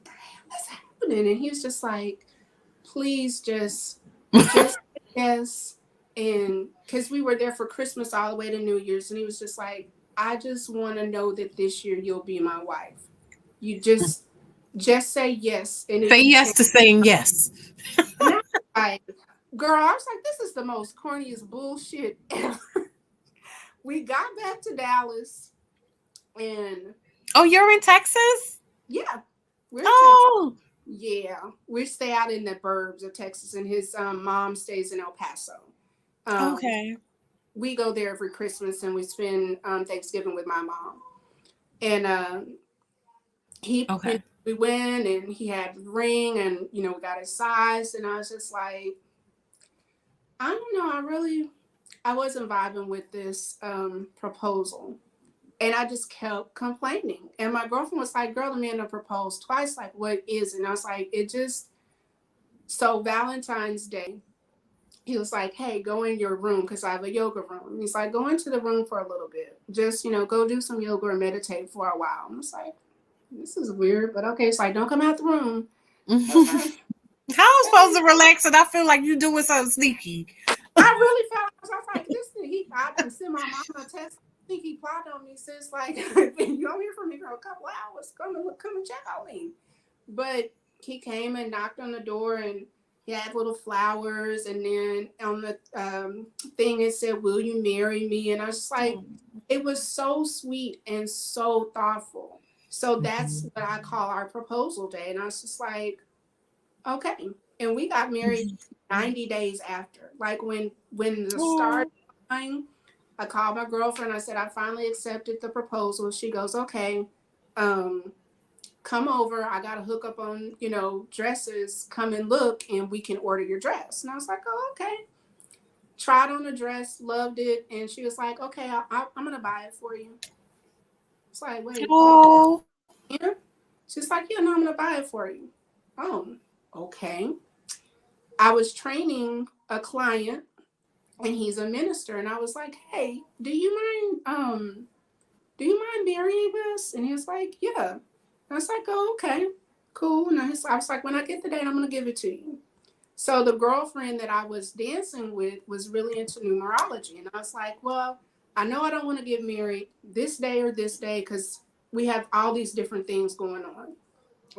the hell is happening? And he was just like, please just yes. And because we were there for Christmas all the way to New Year's, and he was just like, I just want to know that this year you'll be my wife. You just say yes. And say yes to saying yes. And I was like, girl, I was like, this is the most corniest bullshit ever. We got back to Dallas, and oh, you're in Texas? Yeah, we're in Texas. Yeah, we stay out in the burbs of Texas, and his mom stays in El Paso. Okay. We go there every Christmas, and we spend Thanksgiving with my mom. And we went, and he had the ring, and we got his size, and I was just like, I don't know, I wasn't vibing with this proposal. And I just kept complaining. And my girlfriend was like, girl, the man done proposed twice. Like, what is it? And I was like, so Valentine's Day, he was like, hey, go in your room because I have a yoga room. And he's like, go into the room for a little bit. Just, go do some yoga or meditate for a while. I was like, this is weird, but okay. It's like, don't come out the room. Okay. How am I supposed to relax and I feel like you doing something sneaky? I really felt, I was like, I done sent my mom a text. I think he plotted on me since like, you don't hear from me for a couple hours. Come and check on me. But he came and knocked on the door and he had little flowers. And then on the thing, it said, will you marry me? And I was just like, it was so sweet and so thoughtful. So that's what I call our proposal day. And I was just like, okay. And we got married 90 days after. Like when the start line, I called my girlfriend. I said, I finally accepted the proposal. She goes, okay, come over. I got to hook up on, dresses. Come and look and we can order your dress. And I was like, oh, okay. Tried on the dress, loved it. And she was like, okay, I'm going to buy it for you. It's like, wait. Oh. Yeah. She's like, yeah, no, I'm going to buy it for you. Oh, okay. I was training a client and he's a minister. And I was like, hey, do you mind marrying us? And he was like, yeah. And I was like, oh, okay, cool. And I was like, when I get the date, I'm going to give it to you. So the girlfriend that I was dancing with was really into numerology. And I was like, well, I know I don't want to get married this day or this day because we have all these different things going on.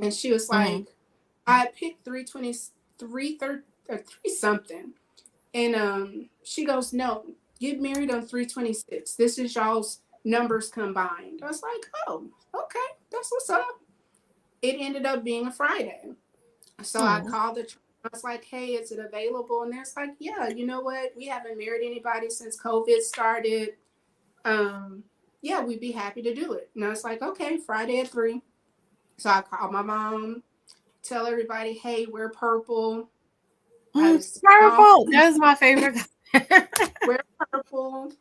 And she was like, I picked 3 something. And she goes, no, get married on 3/26. This is y'all's numbers combined. I was like, oh, okay, that's what's up. It ended up being a Friday. So I called the church. I was like, hey, is it available? And they're like, yeah, you know what? We haven't married anybody since COVID started. Yeah, we'd be happy to do it. And I was like, okay, Friday at 3. So I called my mom, tell everybody, hey, we're purple. Purple. That was my favorite. We're purple.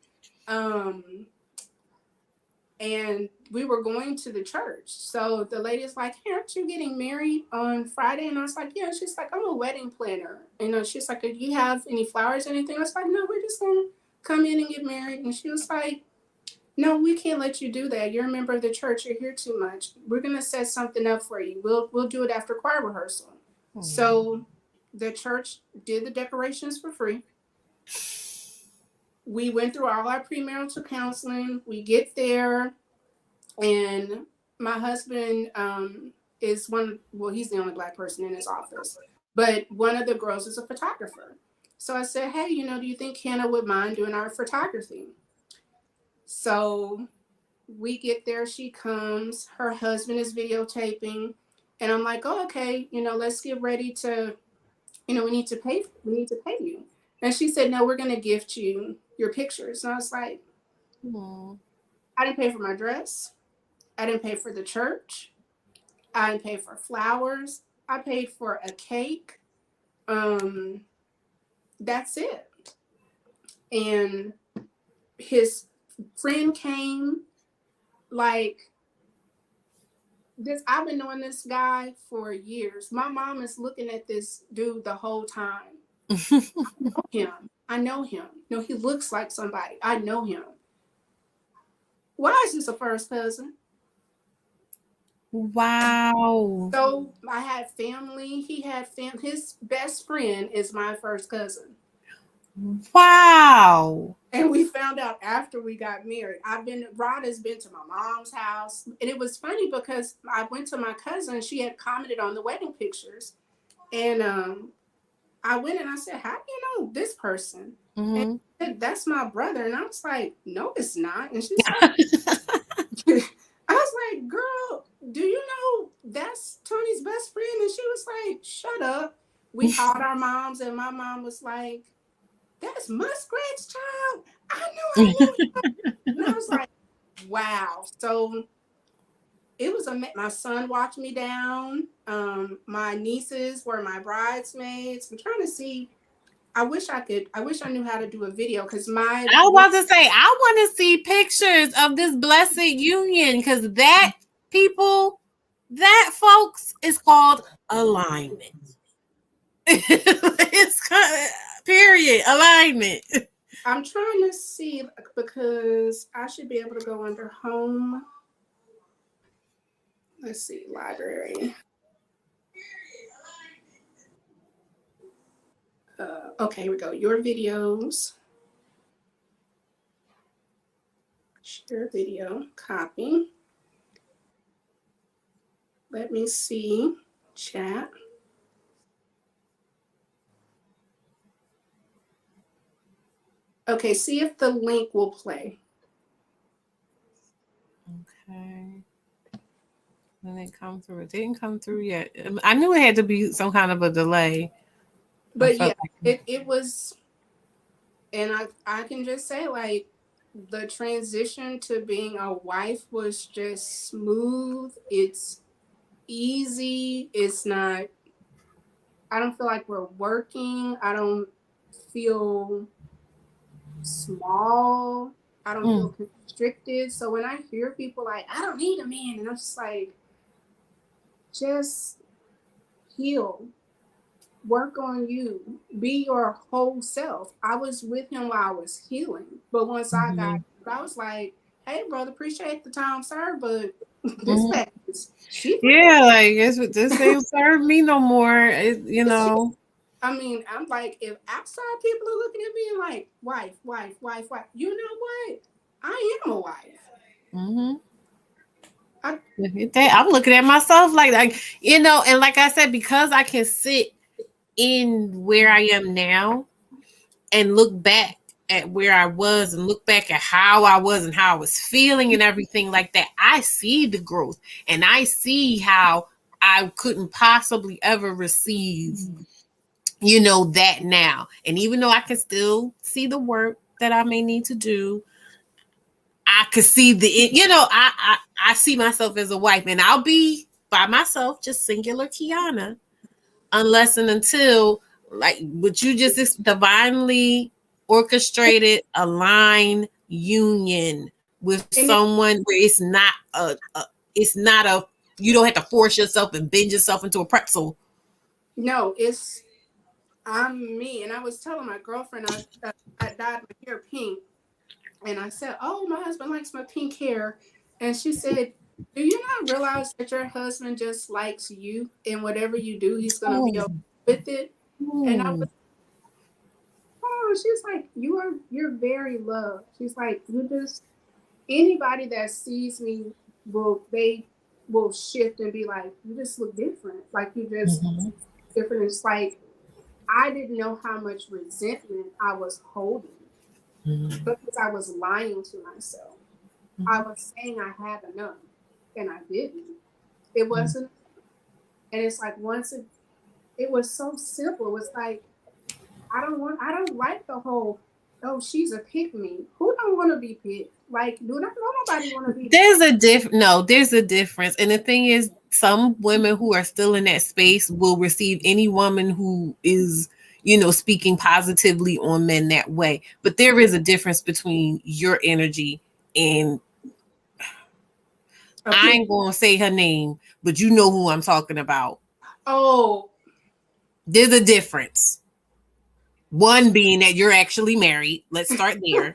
And we were going to the church. So the lady's like, hey, aren't you getting married on Friday? And I was like, yeah. She's like, I'm a wedding planner. And she's like, do you have any flowers or anything? I was like, no, we're just going to come in and get married. And she was like, no, we can't let you do that. You're a member of the church. You're here too much. We're going to set something up for you. We'll do it after choir rehearsal. So the church did the decorations for free. We went through all our premarital counseling. We get there, and my husband is he's the only Black person in his office, but one of the girls is a photographer. So I said, hey, do you think Hannah would mind doing our photography? So we get there, she comes, her husband is videotaping, and I'm like, oh, okay, let's get ready to, we need to pay you. And she said, no, we're going to gift you your pictures. And I was like, I didn't pay for my dress. I didn't pay for the church. I didn't pay for flowers. I paid for a cake. That's it. And his friend came, like, this. I've been knowing this guy for years. My mom is looking at this dude the whole time. I know him. No, he looks like somebody. I know him. Why is this a first cousin? Wow. So I had family. He had family. His best friend is my first cousin. Wow. And we found out after we got married. Rod has been to my mom's house. And it was funny because I went to my cousin. She had commented on the wedding pictures. And I went and I said, how do you know this person? And she said, that's my brother. And I was like, no, it's not. And she's like, I was like, girl, do you know that's Tony's best friend? And she was like, shut up. We called our moms and my mom was like, that's Muskrat's child. I know him. And I was like, wow. So it was my son walked me down. My nieces were my bridesmaids. I'm trying to see. I wish I knew how to do a video because I was about to say, I want to see pictures of this blessed union because that folks is called alignment. It's period alignment. I'm trying to see because I should be able to go under home. Let's see, library. Okay, here we go. Your videos. Share video, copy. Let me see, chat. Okay, see if the link will play. Okay. When it come through, it didn't come through yet. I knew it had to be some kind of a delay. But yeah, it was, and I can just say, like, the transition to being a wife was just smooth. It's easy. It's not, I don't feel like we're working. I don't feel small. I don't feel constricted. So when I hear people like, I don't need a man, and I'm just like, just heal. Work on you. Be your whole self. I was with him while I was healing. But once I was like, hey, brother, appreciate the time, sir, but this this ain't serve me no more. You know. I mean, I'm like, if outside people are looking at me and like, wife, you know what? I am a wife. I'm looking at myself like, you know, and like I said, because I can sit in where I am now and look back at where I was and look back at how I was and how I was feeling and everything like that, I see the growth and I see how I couldn't possibly ever receive, you know, that now. And even though I can still see the work that I may need to do, I could see I see myself as a wife, and I'll be by myself, just singular quianna, unless and until, like what you just divinely orchestrated, aligned union with someone where it's not a you don't have to force yourself and bend yourself into a pretzel. No, I'm me. And I was telling my girlfriend I dyed my hair pink. And I said, oh, my husband likes my pink hair. And she said, do you not realize that your husband just likes you, and whatever you do, he's going to be okay with it? And I was, she's like, you're very loved. She's like, anybody that sees me will shift and be like, you just look different. Like, you just different. It's like, I didn't know how much resentment I was holding. Because I was lying to myself. I was saying I had enough, and I didn't. It wasn't, and it's like it was so simple. It was like, I don't like the whole, oh, she's a pick me. Who don't want to be picked? Like, nobody want to be. There's a difference, and the thing is, some women who are still in that space will receive any woman who is, you know, speaking positively on men that way. But there is a difference between your energy and I ain't gonna say her name, but you know who I'm talking about. Oh, there's a difference. One being that you're actually married. Let's start there.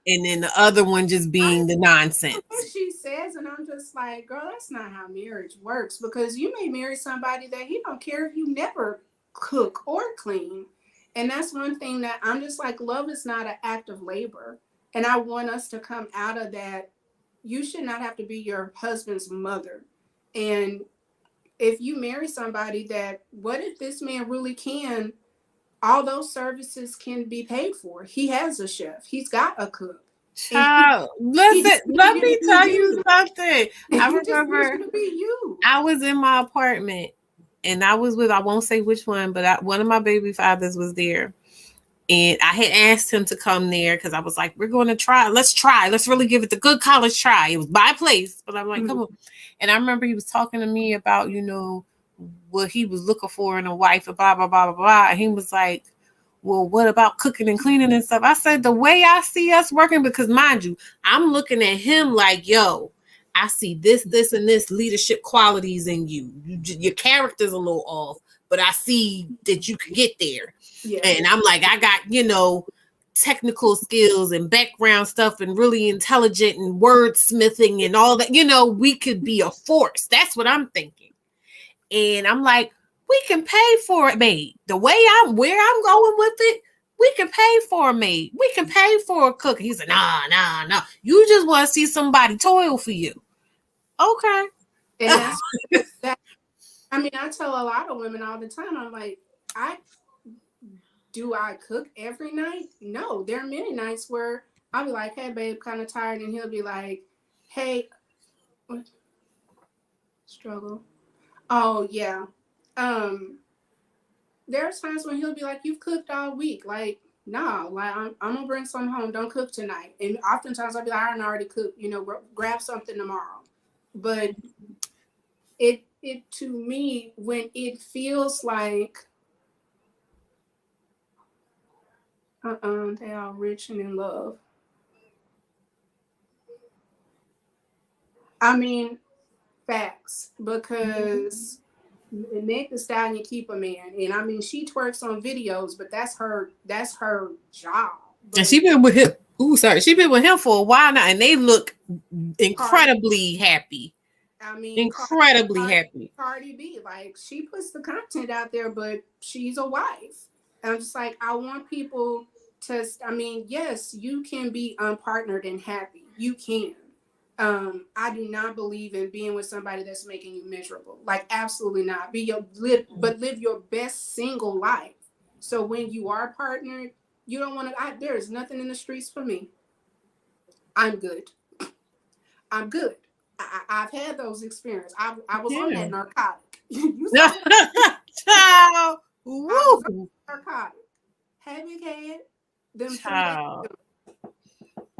And then the other one just being the nonsense. She says, and I'm just like, girl, that's not how marriage works, because you may marry somebody that he don't care if you never cook or clean. And that's one thing that I'm just like, love is not an act of labor. And I want us to come out of that. You should not have to be your husband's mother. And if you marry somebody that, what if this man really can, all those services can be paid for. He has a chef. He's got a cook. Child, listen, let me tell you something. I remember I was in my apartment and I was with, I won't say which one, but one of my baby fathers was there. And I had asked him to come there because I was like, we're going to try. Let's really give it the good college try. It was my place. But I'm like, come on. And I remember he was talking to me about, you know, what he was looking for in a wife and blah, blah, blah, blah, blah. And he was like, well, what about cooking and cleaning and stuff? I said, the way I see us working, because mind you, I'm looking at him like, yo, I see this, and this leadership qualities in you. Your character's a little off, but I see that you can get there. Yeah. And I'm like, I got, technical skills and background stuff and really intelligent and wordsmithing and all that. We could be a force. That's what I'm thinking. And I'm like, we can pay for it, maid. The way where I'm going with it, we can pay for a maid. We can pay for a cook. He said, nah. You just want to see somebody toil for you. Okay. And that's I tell a lot of women all the time, I'm like, do I cook every night? No, there are many nights where I'll be like, hey, babe, kind of tired. And he'll be like, hey, what? Struggle. Oh, yeah. There are times when he'll be like, you've cooked all week. Like, nah, like I'm going to bring some home. Don't cook tonight. And oftentimes I'll be like, I already cooked, grab something tomorrow. But it to me, when it feels like, they are rich and in love. Facts, because make the stallion keep a man. And she twerks on videos, but that's her job. But, and she been with him. She been with him for a while now, and they look incredibly happy. Incredibly happy. Cardi B, like, she puts the content out there, but she's a wife. And I'm just like, I want people to, yes, you can be unpartnered and happy. You can. I do not believe in being with somebody that's making you miserable. Like, absolutely not. Live your best single life. So when you are partnered, you don't want to. There is nothing in the streets for me. I'm good. I'm good. I've had those experiences. I was on that narcotic. You saw I was on narcotic. Heavy head. Them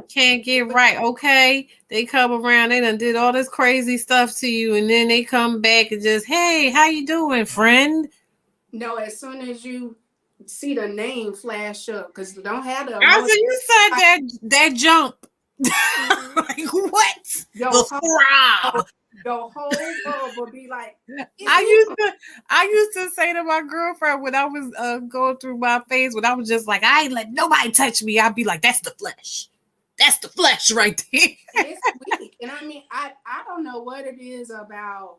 can't get right, okay? They come around, they done did all this crazy stuff to you, and then they come back and just, hey, how you doing, friend? No, as soon as you see the name flash up, because they don't have the emotion. You said that jump. Like, what? The whole world would be like, I used to say to my girlfriend when I was going through my phase, when I was just like, I ain't let nobody touch me, I'd be like, that's the flesh. That's the flesh right there. It's weak. And I don't know what it is about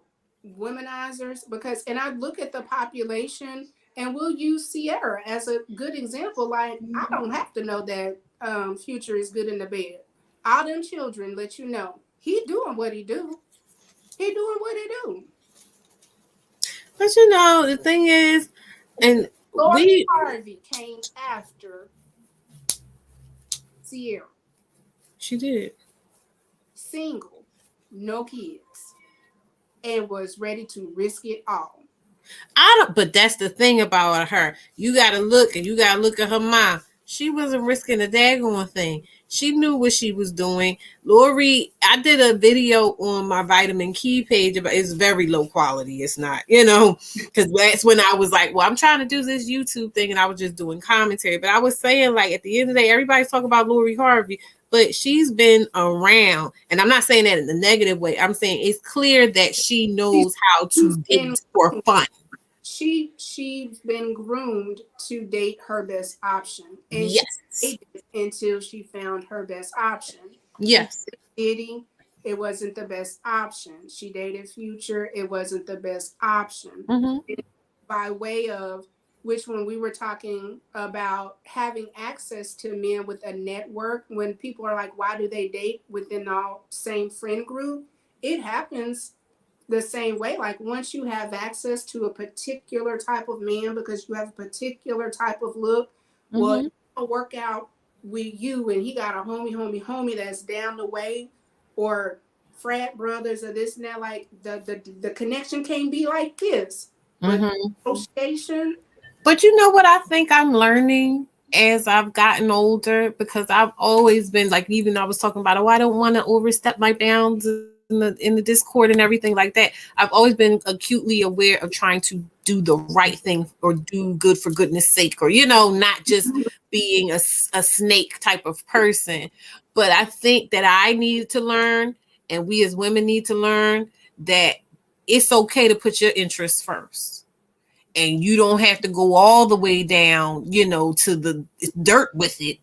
womanizers, because, and I look at the population, and we'll use Sierra as a good example. Like, I don't have to know that Future is good in the bed. All them children let you know he doing what he do. He doing what he do. But the thing is, and Lori Harvey came after Sierra. She did. Single, no kids, and was ready to risk it all. But that's the thing about her. You gotta look at her mom. She wasn't risking a daggone thing. She knew what she was doing. Lori, I did a video on my Vitamin Key page, but it's very low quality. It's not, because that's when I was like, well, I'm trying to do this YouTube thing, and I was just doing commentary. But I was saying, like, at the end of the day, everybody's talking about Lori Harvey, but she's been around. And I'm not saying that in a negative way. I'm saying it's clear that she knows how to date for fun. She's been groomed to date her best option. And yes. She dated until she found her best option. Yes. Diddy, it wasn't the best option. She dated Future, it wasn't the best option. Mm-hmm. By way of which, when we were talking about having access to men with a network, when people are like, why do they date within the same friend group? It happens the same way. Like, once you have access to a particular type of man because you have a particular type of look, well, he'll work out with you, and he got a homie that's down the way, or frat brothers or this and that. Like, the connection can't be like this. But association. But you know what I think I'm learning as I've gotten older, because I've always been like, even I was talking about, I don't want to overstep my bounds in the Discord and everything like that, I've always been acutely aware of trying to do the right thing or do good for goodness sake, or, you know, not just being a snake type of person. But I think that I need to learn, and we as women need to learn, that it's okay to put your interests first. And you don't have to go all the way down, you know, to the dirt with it.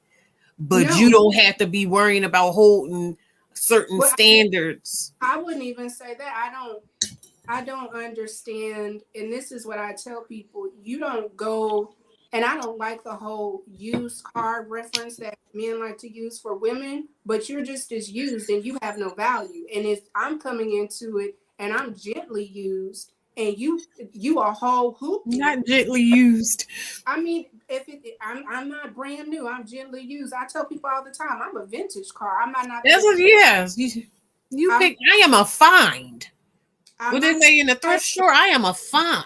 But you don't have to be worrying about holding certain standards. I wouldn't even say that. I don't understand. And this is what I tell people. You don't go, and I don't like the whole used car reference that men like to use for women, but you're just as used and you have no value. And if I'm coming into it and I'm gently used and you are whole hoopty. Not gently used. I mean, I'm not brand new. I'm gently used. I tell people all the time, I'm a vintage car. I might not. That's what. Yes, you pick. I am a find. What they say in the thrift store? I am a find.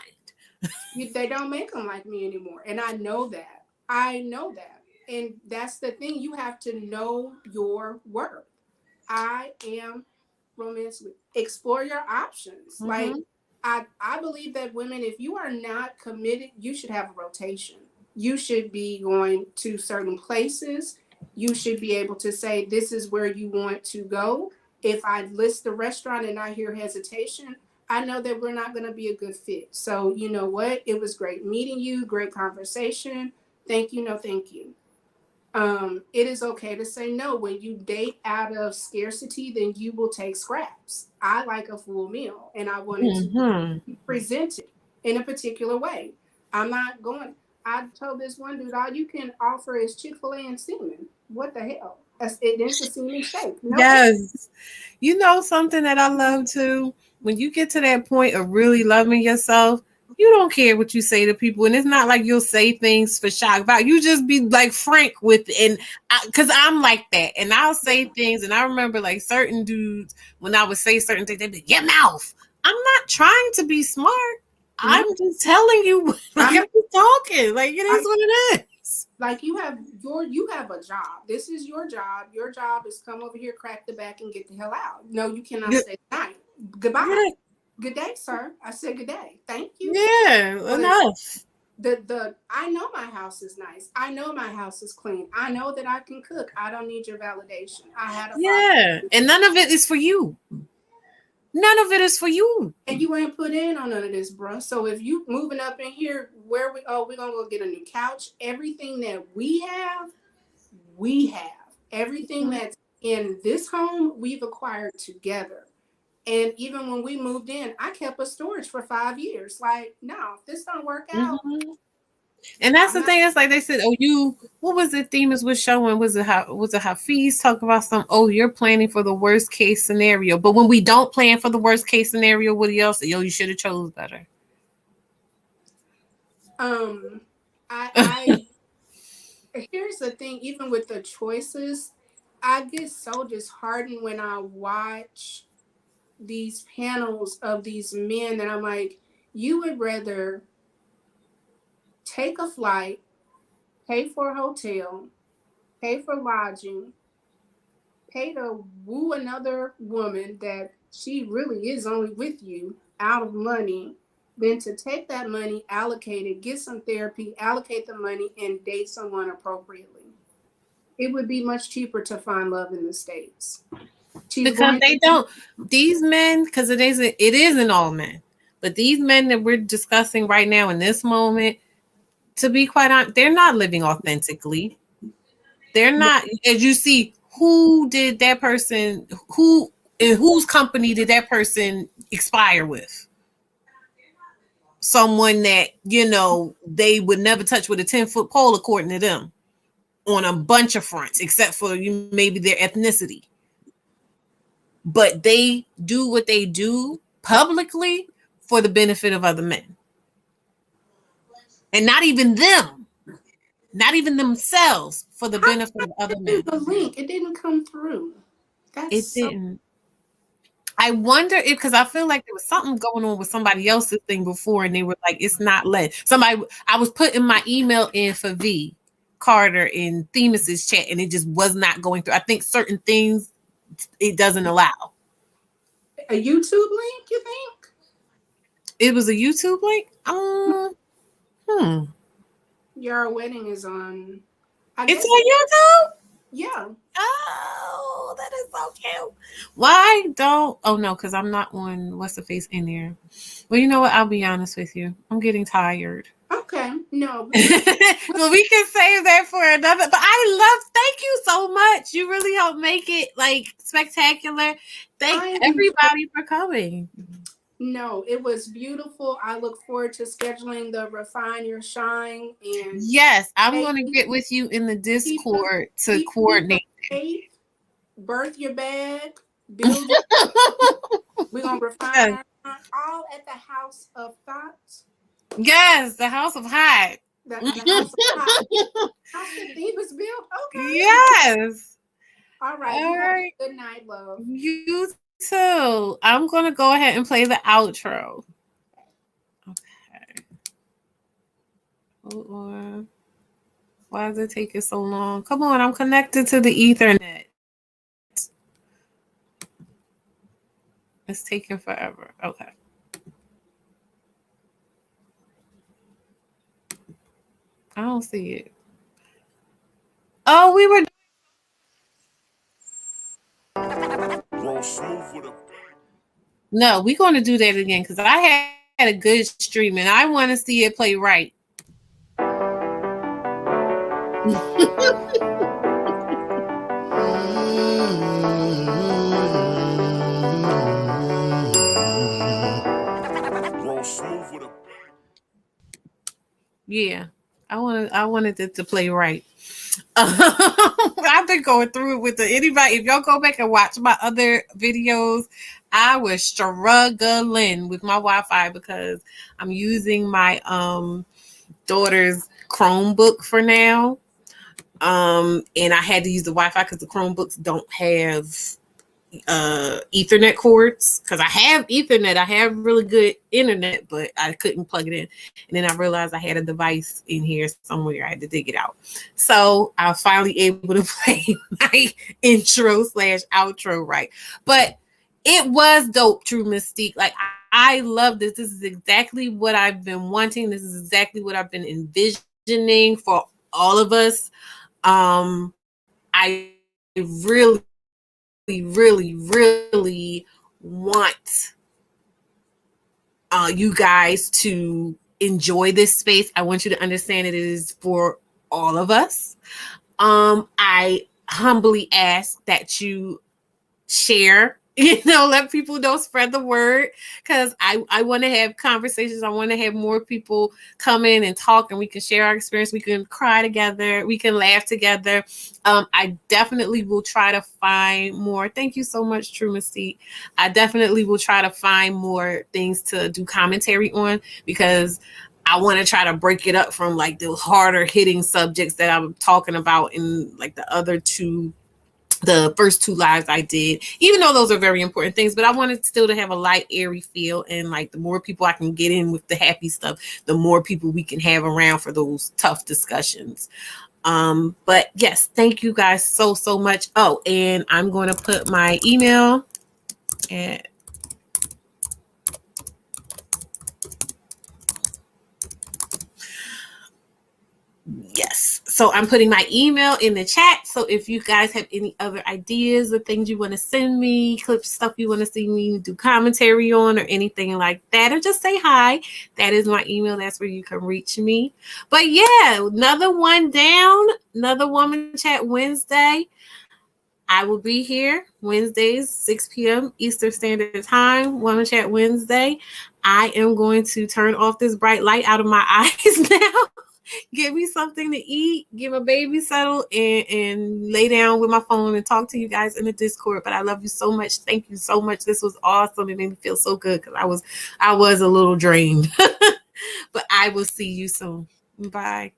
They don't make them like me anymore, and I know that. I know that, and that's the thing. You have to know your worth. I am romantically. Explore your options. Mm-hmm. Like I believe that women, if you are not committed, you should have a rotation. You should be going to certain places. You should be able to say, this is where you want to go. If I list the restaurant and I hear hesitation, I know that we're not going to be a good fit. So you know what? It was great meeting you. Great conversation. Thank you. No, thank you. It is okay to say no. When you date out of scarcity, then you will take scraps. I like a full meal, and I wanted to be presented in a particular way. I'm not going. I told this one dude, all you can offer is Chick-fil-A and semen. What the hell? It's a semen shake. No. Yes. You know something that I love too? When you get to that point of really loving yourself, you don't care what you say to people. And it's not like you'll say things for shock value. You just be like frank with it. And because I'm like that. And I'll say things. And I remember like certain dudes, when I would say certain things, they'd be, your mouth. I'm not trying to be smart. I'm just telling you, like, I'm just talking. Like, it is what it is. Like you have a job. This is your job. Your job is come over here, crack the back, and get the hell out. No, you cannot say night. Goodbye. Yeah. Good day, sir. I said good day. Thank you. Yeah, enough. I know my house is nice. I know my house is clean. I know that I can cook. I don't need your validation. I had a and none of it is for you. None of it is for you. And you ain't put in on none of this, bro. So if you moving up in here, we're gonna go get a new couch. Everything that we have. Everything that's in this home, we've acquired together. And even when we moved in, I kept a storage for 5 years. Like, no, if this don't work out. And that's the thing. It's like they said, what was the theme was showing? Was it Hafiz talk about you're planning for the worst case scenario. But when we don't plan for the worst case scenario, what else? You should have chose better. Here's the thing, even with the choices, I get so disheartened when I watch these panels of these men that I'm like, you would rather take a flight, pay for a hotel, pay for lodging, pay to woo another woman that she really is only with you out of money, than to take that money, allocate it, get some therapy, allocate the money, and date someone appropriately. It would be much cheaper to find love in the States. Because they don't, these men, because it isn't all men, but these men that we're discussing right now in this moment, to be quite honest, they're not living authentically. They're not, as you see, who did that person, in whose company did that person expire with? Someone that, they would never touch with a 10-foot pole, according to them, on a bunch of fronts, except for maybe their ethnicity. But they do what they do publicly for the benefit of other men. And not even them. Not even themselves, for the benefit of other men. The link, it didn't come through. Didn't. I wonder if, because I feel like there was something going on with somebody else's thing before, and they were like, it's not let. I was putting my email in for V Carter in Themis's chat, and it just was not going through. I think certain things it doesn't allow. A YouTube link, you think? It was a YouTube link? Your wedding is on. It's on YouTube? Yeah. Oh, that is so cute. Why don't... Oh, no, because I'm not on What's the Face in there. Well, you know what? I'll be honest with you. I'm getting tired. Okay. No. So we can save that for another. But thank you so much. You really helped make it like spectacular. Thank everybody for coming. No, it was beautiful. I look forward to scheduling the Refine Your Shine. And yes, I'm going to get with you in the Discord to coordinate. Birth your bag, build your we're going to refine all at the House of Thoughts. Yes, the House of Hot. The House of Hot. House that theme is built. Okay. Yes. All right. All right. Good night, love. You too. I'm going to go ahead and play the outro. Okay. Hold on. Why is it taking so long? Come on, I'm connected to the Ethernet. It's taking forever. Okay. I don't see it. Oh, we were... No, we're going to do that again because I had a good stream and I want to see it play right. Yeah, I wanted it to play right. I've been going through it with anybody. If y'all go back and watch my other videos, I was struggling with my Wi-Fi because I'm using my daughter's Chromebook for now. And I had to use the Wi-Fi because the Chromebooks don't have Ethernet cords, because I have Ethernet. I have really good internet, but I couldn't plug it in. And then I realized I had a device in here somewhere. I had to dig it out. So I was finally able to play my intro/outro right. But it was dope, True Mystique. Like, I love this. This is exactly what I've been wanting. This is exactly what I've been envisioning for all of us. I really want you guys to enjoy this space. I want you to understand it is for all of us. I humbly ask that you share, let people know, spread the word, because I want to have conversations. I want to have more people come in and talk, and we can share our experience. We can cry together. We can laugh together. I definitely will try to find more. Thank you so much, True Mystique. I definitely will try to find more things to do commentary on, because I want to try to break it up from like the harder hitting subjects that I'm talking about in like the first two lives I did, even though those are very important things, but I wanted still to have a light, airy feel. And like, the more people I can get in with the happy stuff, the more people we can have around for those tough discussions. But yes, thank you guys so much. Oh, and I'm going to put my email at yes. So I'm putting my email in the chat. So if you guys have any other ideas or things you want to send me, clips, stuff you want to see me do commentary on, or anything like that, or just say hi, that is my email. That's where you can reach me. But yeah, another one down, another Woman Chat Wednesday. I will be here Wednesdays, 6 p.m. Eastern Standard Time, Woman Chat Wednesday. I am going to turn off this bright light out of my eyes now. Get me something to eat, get my baby settled, and lay down with my phone and talk to you guys in the Discord. But I love you so much. Thank you so much. This was awesome. It made me feel so good because I was a little drained. But I will see you soon. Bye.